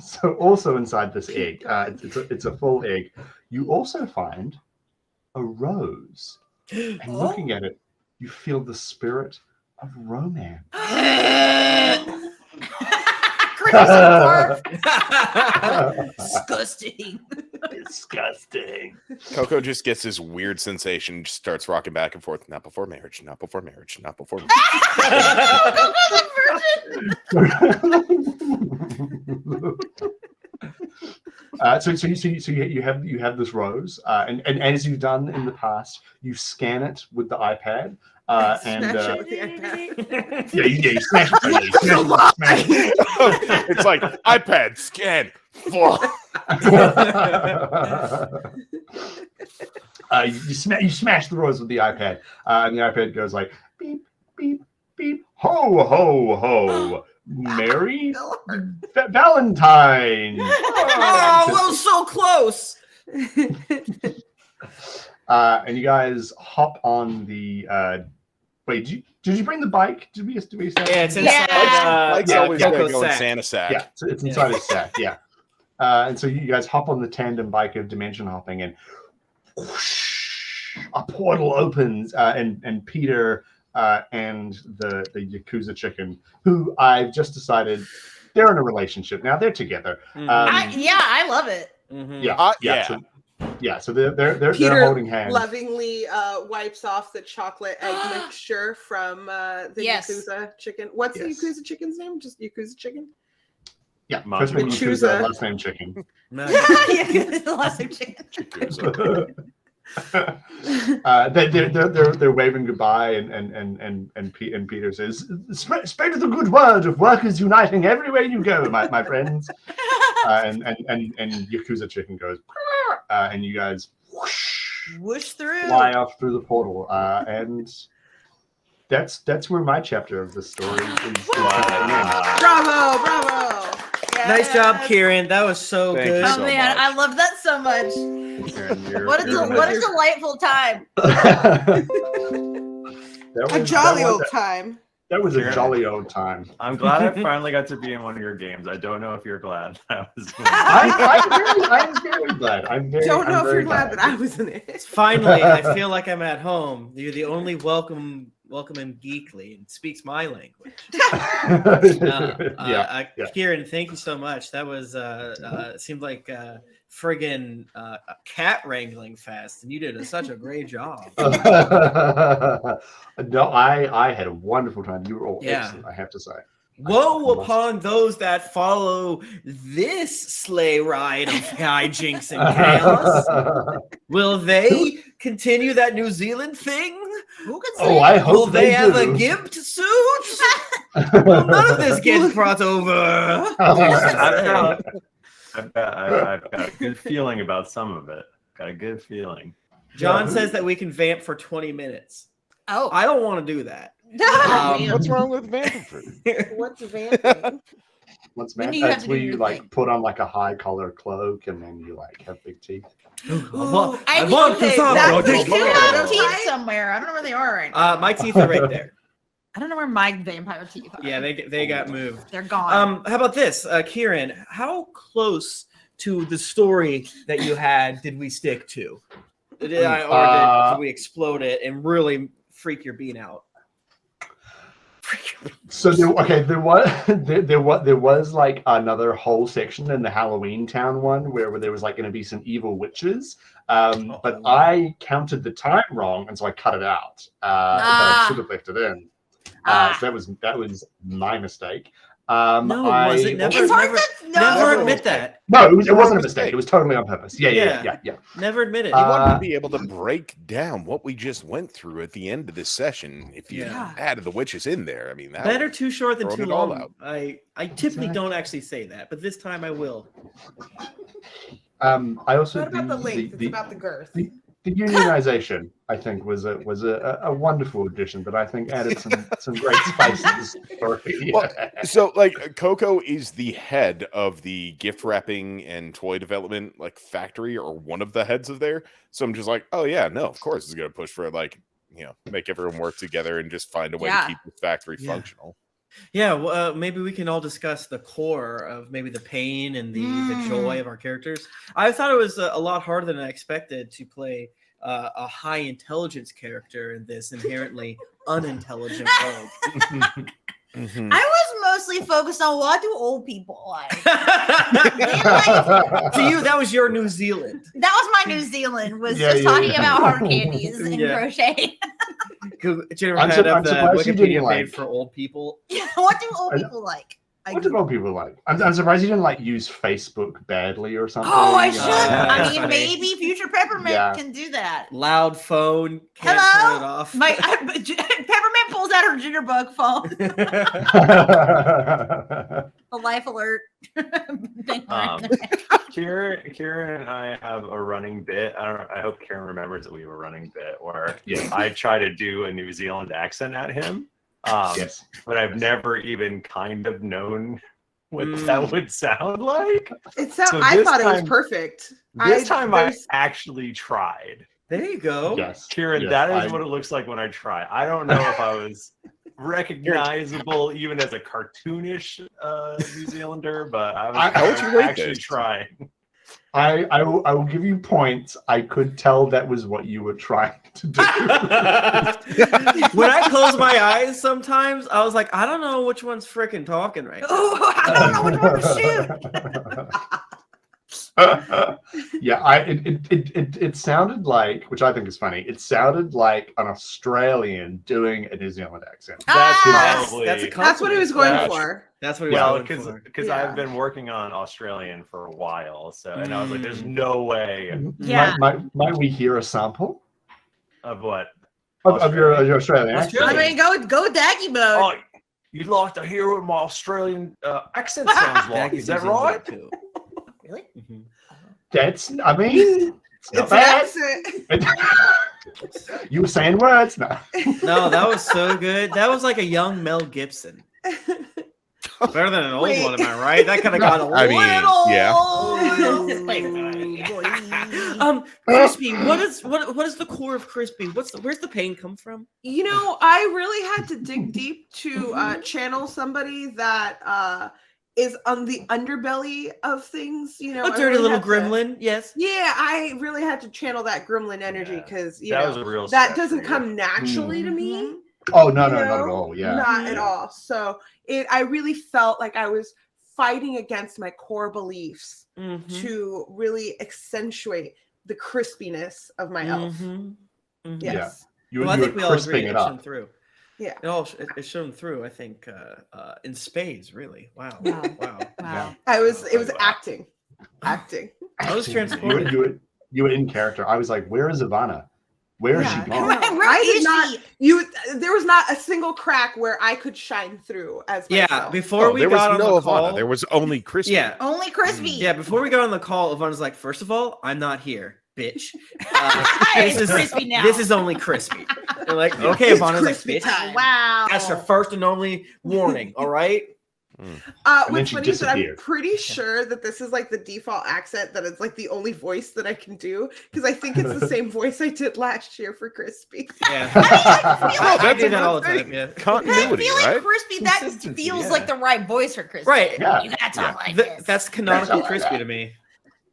So also inside this egg, it's a full egg. You also find a rose, and looking at it, you feel the spirit of romance. Disgusting. Disgusting. Coco just gets this weird sensation, just starts rocking back and forth. Not before marriage, not before marriage, not before marriage. So you have this rose, and as you've done in the past, you scan it with the iPad, And Smash it with the iPad. you smash it. Yeah, you smash it. It's like iPad scan. You smash the rose with the iPad, and the iPad goes like beep beep beep. Ho ho ho! Merry Valentine. Oh, well, so close. And you guys hop on the. Wait, did you bring the bike? Did we Yeah, it's inside. Yeah. Mike's Yeah, always gonna Coco's go in sack. Santa sack. Yeah, it's inside his sack. Yeah, and so you guys hop on the tandem bike of dimension hopping, and whoosh, a portal opens, and Peter and the Yakuza chicken, who I've just decided they're in a relationship now. They're together. I love it. Mhm. So they're Peter holding hands. lovingly wipes off the chocolate egg mixture from the Yes. Yakuza chicken. What's Yes. the Yakuza chicken's name? Just Yakuza chicken? Yeah, first name Yakuza. Yakuza, last name chicken. No, The last name chicken. They're waving goodbye, and Peter says, "Spread the good word of workers uniting everywhere you go, my friends." And Yakuza chicken goes, and you guys Whoosh through. fly off through the portal, and that's where my chapter of the story is. Bravo, bravo. Nice job, Kieran. That was so Thank good. you Oh so man, much. I love that so much. What a delightful time. A jolly old time. That was a jolly old time. I'm glad I finally got to be in one of your games. I don't know if you're glad I was. I'm very glad. I'm Don't know if very you're glad that I was in it. Finally, I feel like I'm at home. You're the only welcome and geekly and speaks my language. Kieran, thank you so much. That was seemed like friggin' cat wrangling fest, and you did such a great job. No, I had a wonderful time. You were all Yeah. excellent, I have to say. Woe upon those that follow this sleigh ride of hijinks and chaos. Will they continue that New Zealand thing? Who can Oh, say? I hope Will they have do. a gimped suit? Will none of this get brought over? I've got a good feeling about some of it. Got a good feeling. John says that we can vamp for 20 minutes. Oh. I don't want to do that. What's wrong with vamping? What's vamping? What's When man? do you have That's to where do you your like thing? put on like a high collar cloak and then you like have big teeth. I need want to- to talk That's about the this. two teeth somewhere. I don't know where they are right now. My teeth are right there. I don't know where my vampire teeth are. Yeah, they got moved. They're gone. How about this, Kieran? How close to the story that you had did we stick to? Did we explode it and really freak your bean out? So there was like another whole section in the Halloween Town one where there was like going to be some evil witches, but I counted the time wrong and so I cut it out. But I should have left it in. So that was my mistake. No, was it never? It's hard to know. Never admit that. No, it wasn't a mistake. It was totally on purpose. Yeah. Never admit it. You wanted to be able to break down what we just went through at the end of this session. If you added the witches in there, I mean, that Better too short than thrown too it all long. out. I typically don't actually say that, but this time I will. I also What about the length? It's about the girth. The unionization, I think, was a wonderful addition, but I think added some great spices to the story. Well, so like Coco is the head of the gift wrapping and toy development like factory, or one of the heads of there. So I'm just like, oh yeah, no, of course it's gonna push for like, make everyone work together and just find a way to keep the factory functional. Yeah, well, maybe we can all discuss the core of maybe the pain and the joy of our characters. I thought it was a lot harder than I expected to play a high intelligence character in this inherently unintelligent world. Mm-hmm. I was mostly focused on what do old people like. To you, that was your New Zealand. That was my New Zealand. Was just talking about hard candies and crochet. Jennifer I'm had up I'm the surprised you didn't Wikipedia like- page for old people. What do old people like? What did old people like? I'm surprised you didn't like use Facebook badly or something. Oh, I should. I that's mean, funny. maybe future Peppermint Yeah. can do that. Loud phone. Can't Hello? turn it off. Peppermint pulls out her jitterbug phone. The life alert. thing right there. Kieran and I have a running bit. I hope Kieran remembers that we have a running bit where Yeah. I try to do a New Zealand accent at him. Yes. But I've never even kind of known what that would sound like. It's So I this thought it was time- perfect. This time I there's- actually tried. There you go. Yes. Kieran, Yes, that is I- what it looks like when I try. I don't know if I was recognizable even as a cartoonish New Zealander, but I was How would you rate actually this? trying. I will give you points. I could tell that was what you were trying to do. When I close my eyes, sometimes I was like, I don't know which one's freaking talking right now. Oh, I don't know which one to shoot. Yeah, it sounded like, which I think is funny. It sounded like an Australian doing a New Zealand accent. That's Ah! probably That's what he was going That's- for. That's what he well, was going for. because Yeah. I've been working on Australian for a while, so and I was like, "There's no way Yeah. Might we hear a sample of what." of your Australian accent? I mean, go Daggy mode. Oh, you'd like to hear what my Australian accent sounds like? Is that right? Really? Mhm. That's, I mean, it's not It's an bad. accent. You were saying words now. No, that was so good. That was like a young Mel Gibson. Better than an old Wait. one, am I right? That could have got a I mean, little. yeah. Crispy. What is the core of crispy? Where's the pain come from? You know, I really had to dig deep to channel somebody that is on the underbelly of things. You know, A I dirty really little had to- gremlin. Yes. Yeah, I really had to channel that gremlin energy Yeah. because you That know was a real that stretch for doesn't you. come naturally to me. Oh no, you no, not know? at all. Yeah. Not at all. So I really felt like I was fighting against my core beliefs Mm-hmm. to really accentuate the crispiness of my elf. Mm-hmm. Yes. You, Well, I you think were we all agree crisping it it shone up. through. Yeah. It's shown through. I think in spades, really. Wow. Wow. Wow. Wow. It was Wow. acting. I was You transported. you were in character. I was like, where is Ivana? Where is Yeah, she I gone? know. Where I did is not. she? There was not a single crack where I could shine through as Yeah, myself. before we there was got on no the call. Ivana. There was only Crispy. Yeah. Only crispy. Yeah, before we got on the call, Ivana's like, first of all, I'm not here, bitch. It's crispy now. This is only crispy. They're like, okay, It's Ivana's like, crispy bitch. time. Wow. That's her first and only warning, all right? And then What's she funny is that I'm disappeared. pretty sure that this is like the default accent, that it's like the only voice that I can do because I think it's the same voice I did last year for Crispy. Yeah. I I That's do a that all the good time, yeah. I Continuity, feel like right? crispy. That Consistency, feels yeah. like the right voice for crispy. Right. Yeah. You gotta talk like Th- this. that's canonical That's crispy all to me.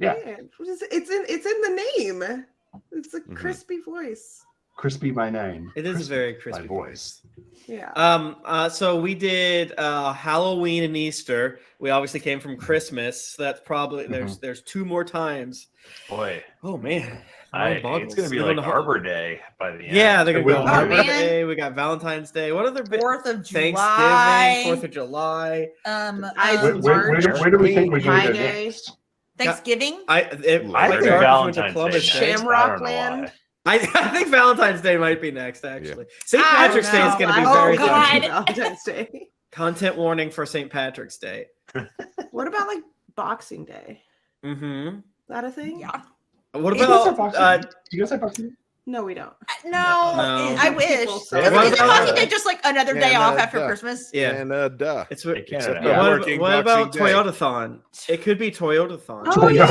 Yeah. It's in the name. It's a Mhm. crispy voice. Crispy by name. It is a very by crispy voice. Yeah. So we did Halloween and Easter. We obviously came from Christmas. So that's probably there's two more times. Boy, Oh man. it's gonna be like Arbor Day by the end. Yeah, they're gonna go will. Arbor Oh, man. Day. We got Valentine's Day. What other bit? 4th of Thanksgiving, July. 4th of July. Where do we think we're going to go Friday. next? Thanksgiving. I think think Valentine's Valentine's Day. Columbus next. Day. Shamrock I don't know Land. why. I think Valentine's Day might be next, actually. St. I don't Patrick's Day is know. going to be Oh, very God. fun. Valentine's Day. Content warning for St. Patrick's Day. What about like Boxing Day? Mm-hmm. Is that a thing? Yeah. What Do you guys have about Boxing Day? Do you guys have Boxing Day? No, we don't. No, No. I wish. People Isn't say- What Isn't about- Boxing Day just like another day Yeah, off no, after duh. Christmas? yeah? And duh. It's They can't Except have for that. what, working what about Boxing Day. Toyotathon? It could be Toyotathon. Oh, yeah.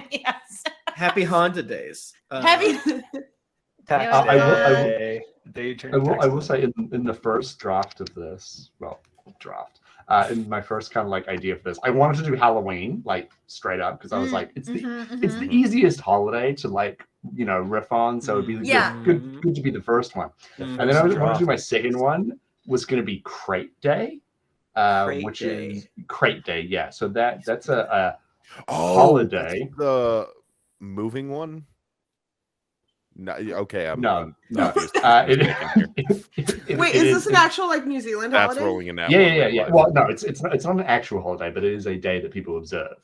Yes. Happy Honda Days. Heavy. I will say in the first draft of this, in my first kind of like idea for this, I wanted to do Halloween like straight up because I was like, it's the easiest holiday to like riff on, so it'd be Yeah. good to be the first one. Mm. And then I wanted to do my second one was going to be Crate Day, which is Crate Day. Yeah, so that's a holiday. The moving one. No, okay, No, no. confused. Wait, is this an actual like New Zealand That's holiday? rolling in that Yeah. one. Yeah. Well, no, it's not an actual holiday, but it is a day that people observe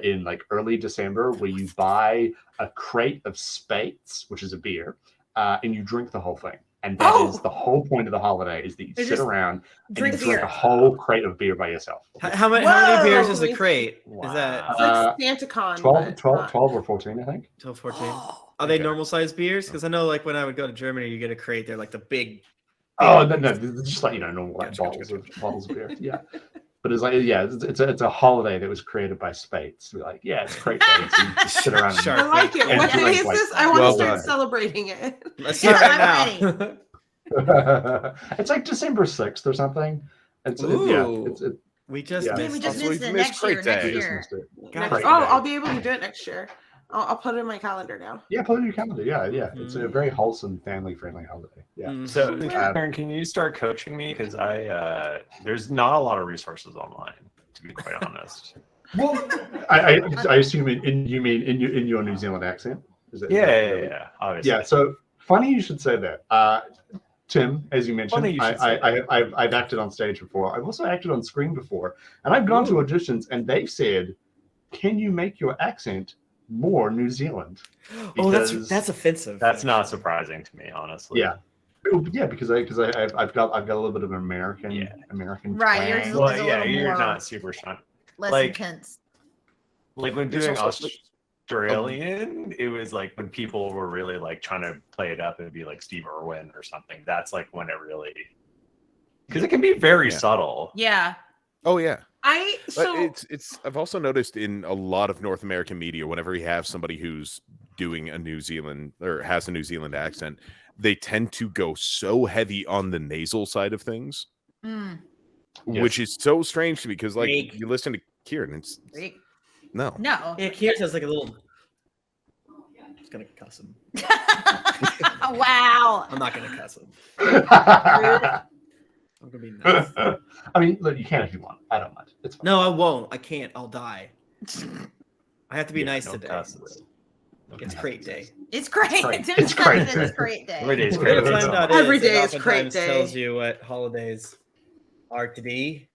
in like early December, where you buy a crate of Spates, which is a beer, and you drink the whole thing. And that is the whole point of the holiday: is that you sit around and you drink a whole crate of beer by yourself. How many beers is the crate? Is that It's like SantaCon. 12 or 14, I think. 12, 14? Are they normal sized beers? Because I know, like, when I would go to Germany, you get a crate. They're like the big. Oh no, they're just like normal like bottles of beer. Yeah, but it's like it's a holiday that was created by Spates. We're like, it's crate day. So you just sit around. I like it. What day is this? I want to start celebrating it. Let's start right now. It's like December 6th or something. We just missed it next year. I'll be able to do it next year. I'll put it in my calendar now. Yeah, put it in your calendar. Yeah. It's a very wholesome, family-friendly holiday. Yeah. So, Karen, can you start coaching me? Because there's not a lot of resources online, to be quite honest. Well, I assume you mean in your New Zealand accent. Is that, yeah, obviously. Yeah. So funny you should say that. Tim, as you mentioned, I've acted on stage before. I've also acted on screen before, and I've gone to auditions, and they've said, "Can you make your accent more New Zealand?" That's offensive. That's not surprising to me, honestly. Yeah, because I've got a little bit of an American right. You're not super strong. Less intense. Like when doing Australian, it was like when people were really like trying to play it up and be like Steve Irwin or something. That's like when it really, because it can be very subtle. Yeah. Oh yeah. It's I've also noticed in a lot of North American media, whenever you have somebody who's doing a New Zealand or has a New Zealand accent, they tend to go so heavy on the nasal side of things, which is so strange to me because like you listen to Kieran, it's no. Yeah, Kieran has like a little. I'm just gonna cuss him. Wow. I'm not gonna cuss him. I'm gonna be nice. I mean, look, you can if you want. I don't mind. It's fine. No, I won't. I can't. I'll die. I have to be nice today. It's crate day. It's great. It's great. It's great day. Every day is great. Every day is crate day. Tells you what holidays are to be.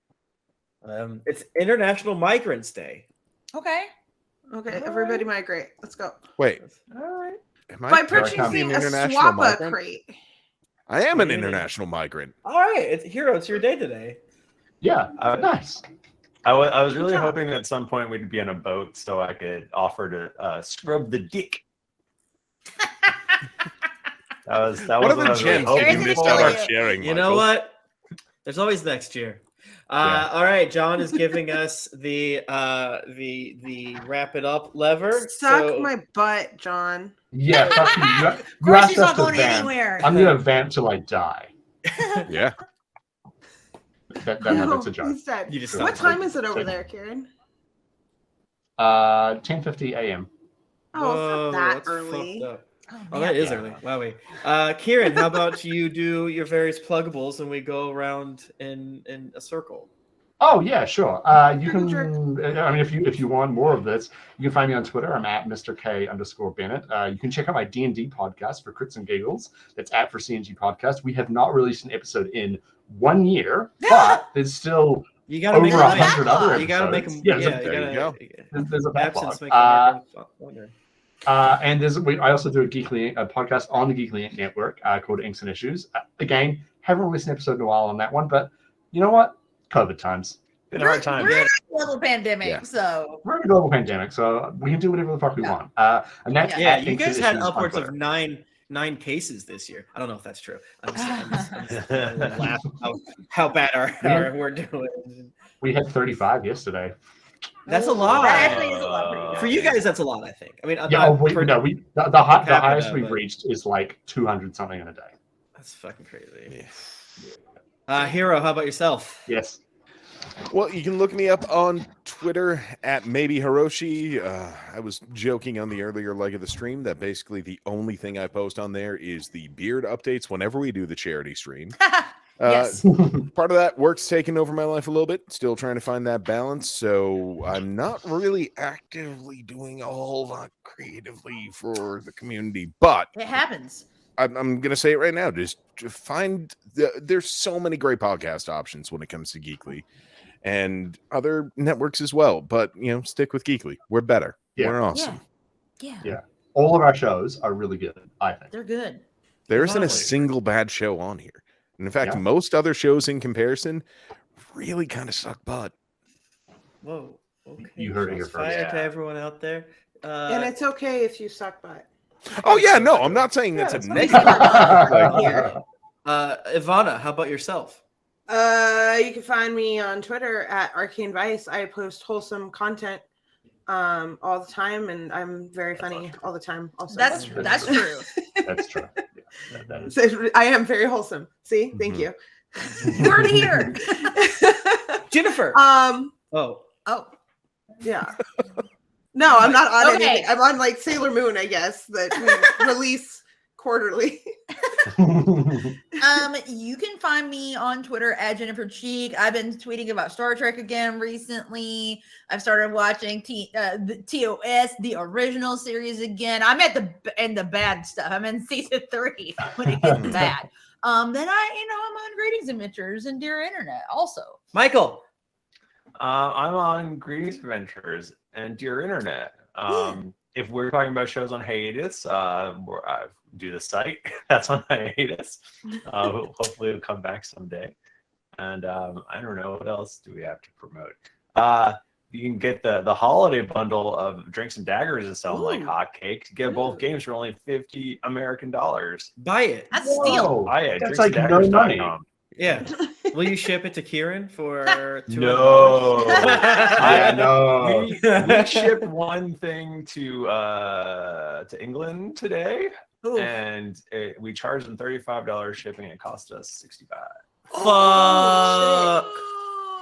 It's International Migrants Day. Okay. Everybody migrate. Let's go. Wait. All right. By purchasing a Swappa crate. I am an international migrant. All right, it's your day today. Yeah, nice. I was really hoping at some point we'd be on a boat so I could offer to scrub the dick. that was one of the gems you missed out on sharing. You know what? There's always next year. All right, John is giving us the wrap it up lever. Suck my butt, John. Yeah, fuck you. Of course he's not going anywhere. I'm gonna vamp till I die. Yeah. That's a joke. What time is it over there, Kieran? 10:50 a.m. Oh, it's not that early. Oh, that is early. Wow. Kieran, how about you do your various pluggables and we go around in a circle? Oh yeah, sure. You can. I mean, if you want more of this, you can find me on Twitter. I'm at Mr. K_Bennett. You can check out my D&D podcast for Crits and Giggles. That's at for CNG Podcast. We have not released an episode in 1 year, but there's still you gotta over make 100 other episodes. You gotta make them. Yeah, there you go. There's a backlog. And I also do a podcast on the Geekly Ink Network called Inks and Issues. Again, haven't released an episode in a while on that one, but you know what? COVID times. Been a hard time. We're in a global pandemic, so we're in a global pandemic, so we can do whatever the fuck we want. And that's you guys had upwards of nine cases this year. I don't know if that's true. I'm just laughing how bad we're doing. We had 35 yesterday. That's a lot. That actually is a lot. For you guys, that's a lot, I think. I mean, the highest we've reached is like 200 something in a day. That's fucking crazy. Hero, how about yourself? Yes. Well, you can look me up on Twitter at maybe Hiroshi. I was joking on the earlier leg of the stream that basically the only thing I post on there is the beard updates whenever we do the charity stream. Yes. Part of that work's taken over my life a little bit. Still trying to find that balance. So I'm not really actively doing a whole lot creatively for the community. But It happens. I'm going to say it right now. Just find there's so many great podcast options when it comes to Geekly and other networks as well. But, stick with Geekly. We're better. Yeah. We're awesome. Yeah. All of our shows are really good, I think. They're good. There isn't a single bad show on here. And in fact, Yeah. most other shows in comparison really kind of suck butt. Whoa. Okay. You heard it here Shots first. fired Yeah. to everyone out there. And it's okay if you suck butt. Oh yeah, no, I'm not saying that's a it's negative. Ivana, how about yourself? You can find me on Twitter at Arcane Vice. I post wholesome content all the time, and I'm very funny all the time. Also, That's true. That's That's true. Yeah, that is. So I am very wholesome. See, thank you. You heard it here. Jennifer. Oh, Oh. yeah. No, I'm not on Okay. anything. I'm on like Sailor Moon, I guess, that we release quarterly. You can find me on Twitter at Jennifer Cheek. I've been tweeting about Star Trek again recently. I've started watching the TOS, the original series again. I'm at the bad stuff. I'm in season 3 when it gets bad. Then I'm on Greetings Adventures and Dear Internet also. Michael. I'm on Greetings Adventures and Dear Internet. If we're talking about shows on hiatus, I do the site. That's on hiatus. Hopefully it'll come back someday. And I don't know, what else do we have to promote? You can get the holiday bundle of Drinks and Daggers is selling like hotcakes. Get both games for only $50 American. Buy it. That's a steal. Buy it. That's like no money. drinksanddaggers.com. Yeah. Will you ship it to Kieran for $200? No. I know. We shipped one thing to England today, Ooh. and we charged them $35 shipping. It cost us $65. Fuck.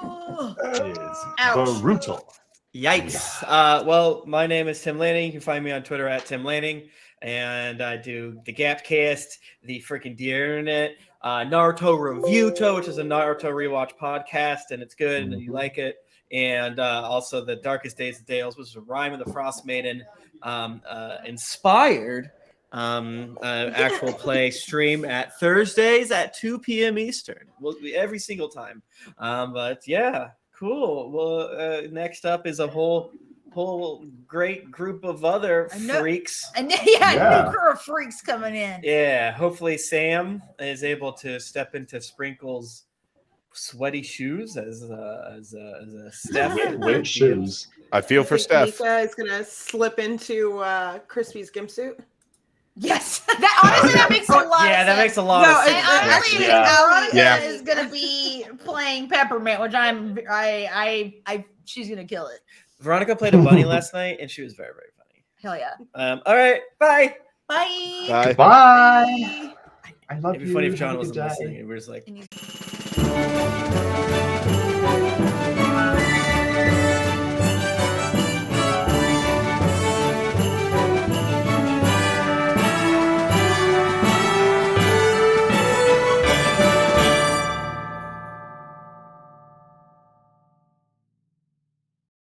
Oh. It is Ouch. brutal. Yikes. Well, my name is Tim Lanning. You can find me on Twitter at Tim Lanning. And I do the Gapcast, the freaking Dear Internet, Naruto Reviewto, which is a Naruto rewatch podcast, and it's good and you like it. And also the Darkest Days of Dales, which is a Rime of the Frost Maiden inspired actual play stream at Thursdays at 2 p.m. Eastern. We'll be every single time. But yeah, cool. Well, next up is a whole great group of other freaks. And Yeah. new crew of freaks coming in. Yeah, hopefully Sam is able to step into Sprinkle's sweaty shoes as a Steph. Which shoes? I feel for Steph. Mika is gonna slip into Crispy's gimp suit. Yes, that honestly that makes a lot. Yeah, of that sense. makes a lot of sense. I honestly think Yeah. Veronica Yeah. is gonna be playing Peppermint, which she's gonna kill it. Veronica played a bunny last night, and she was very, very funny. Hell yeah. All right, bye. Bye. Bye. Bye. I love It'd be you. funny if Have John a good wasn't day. listening. And we're just like. And you-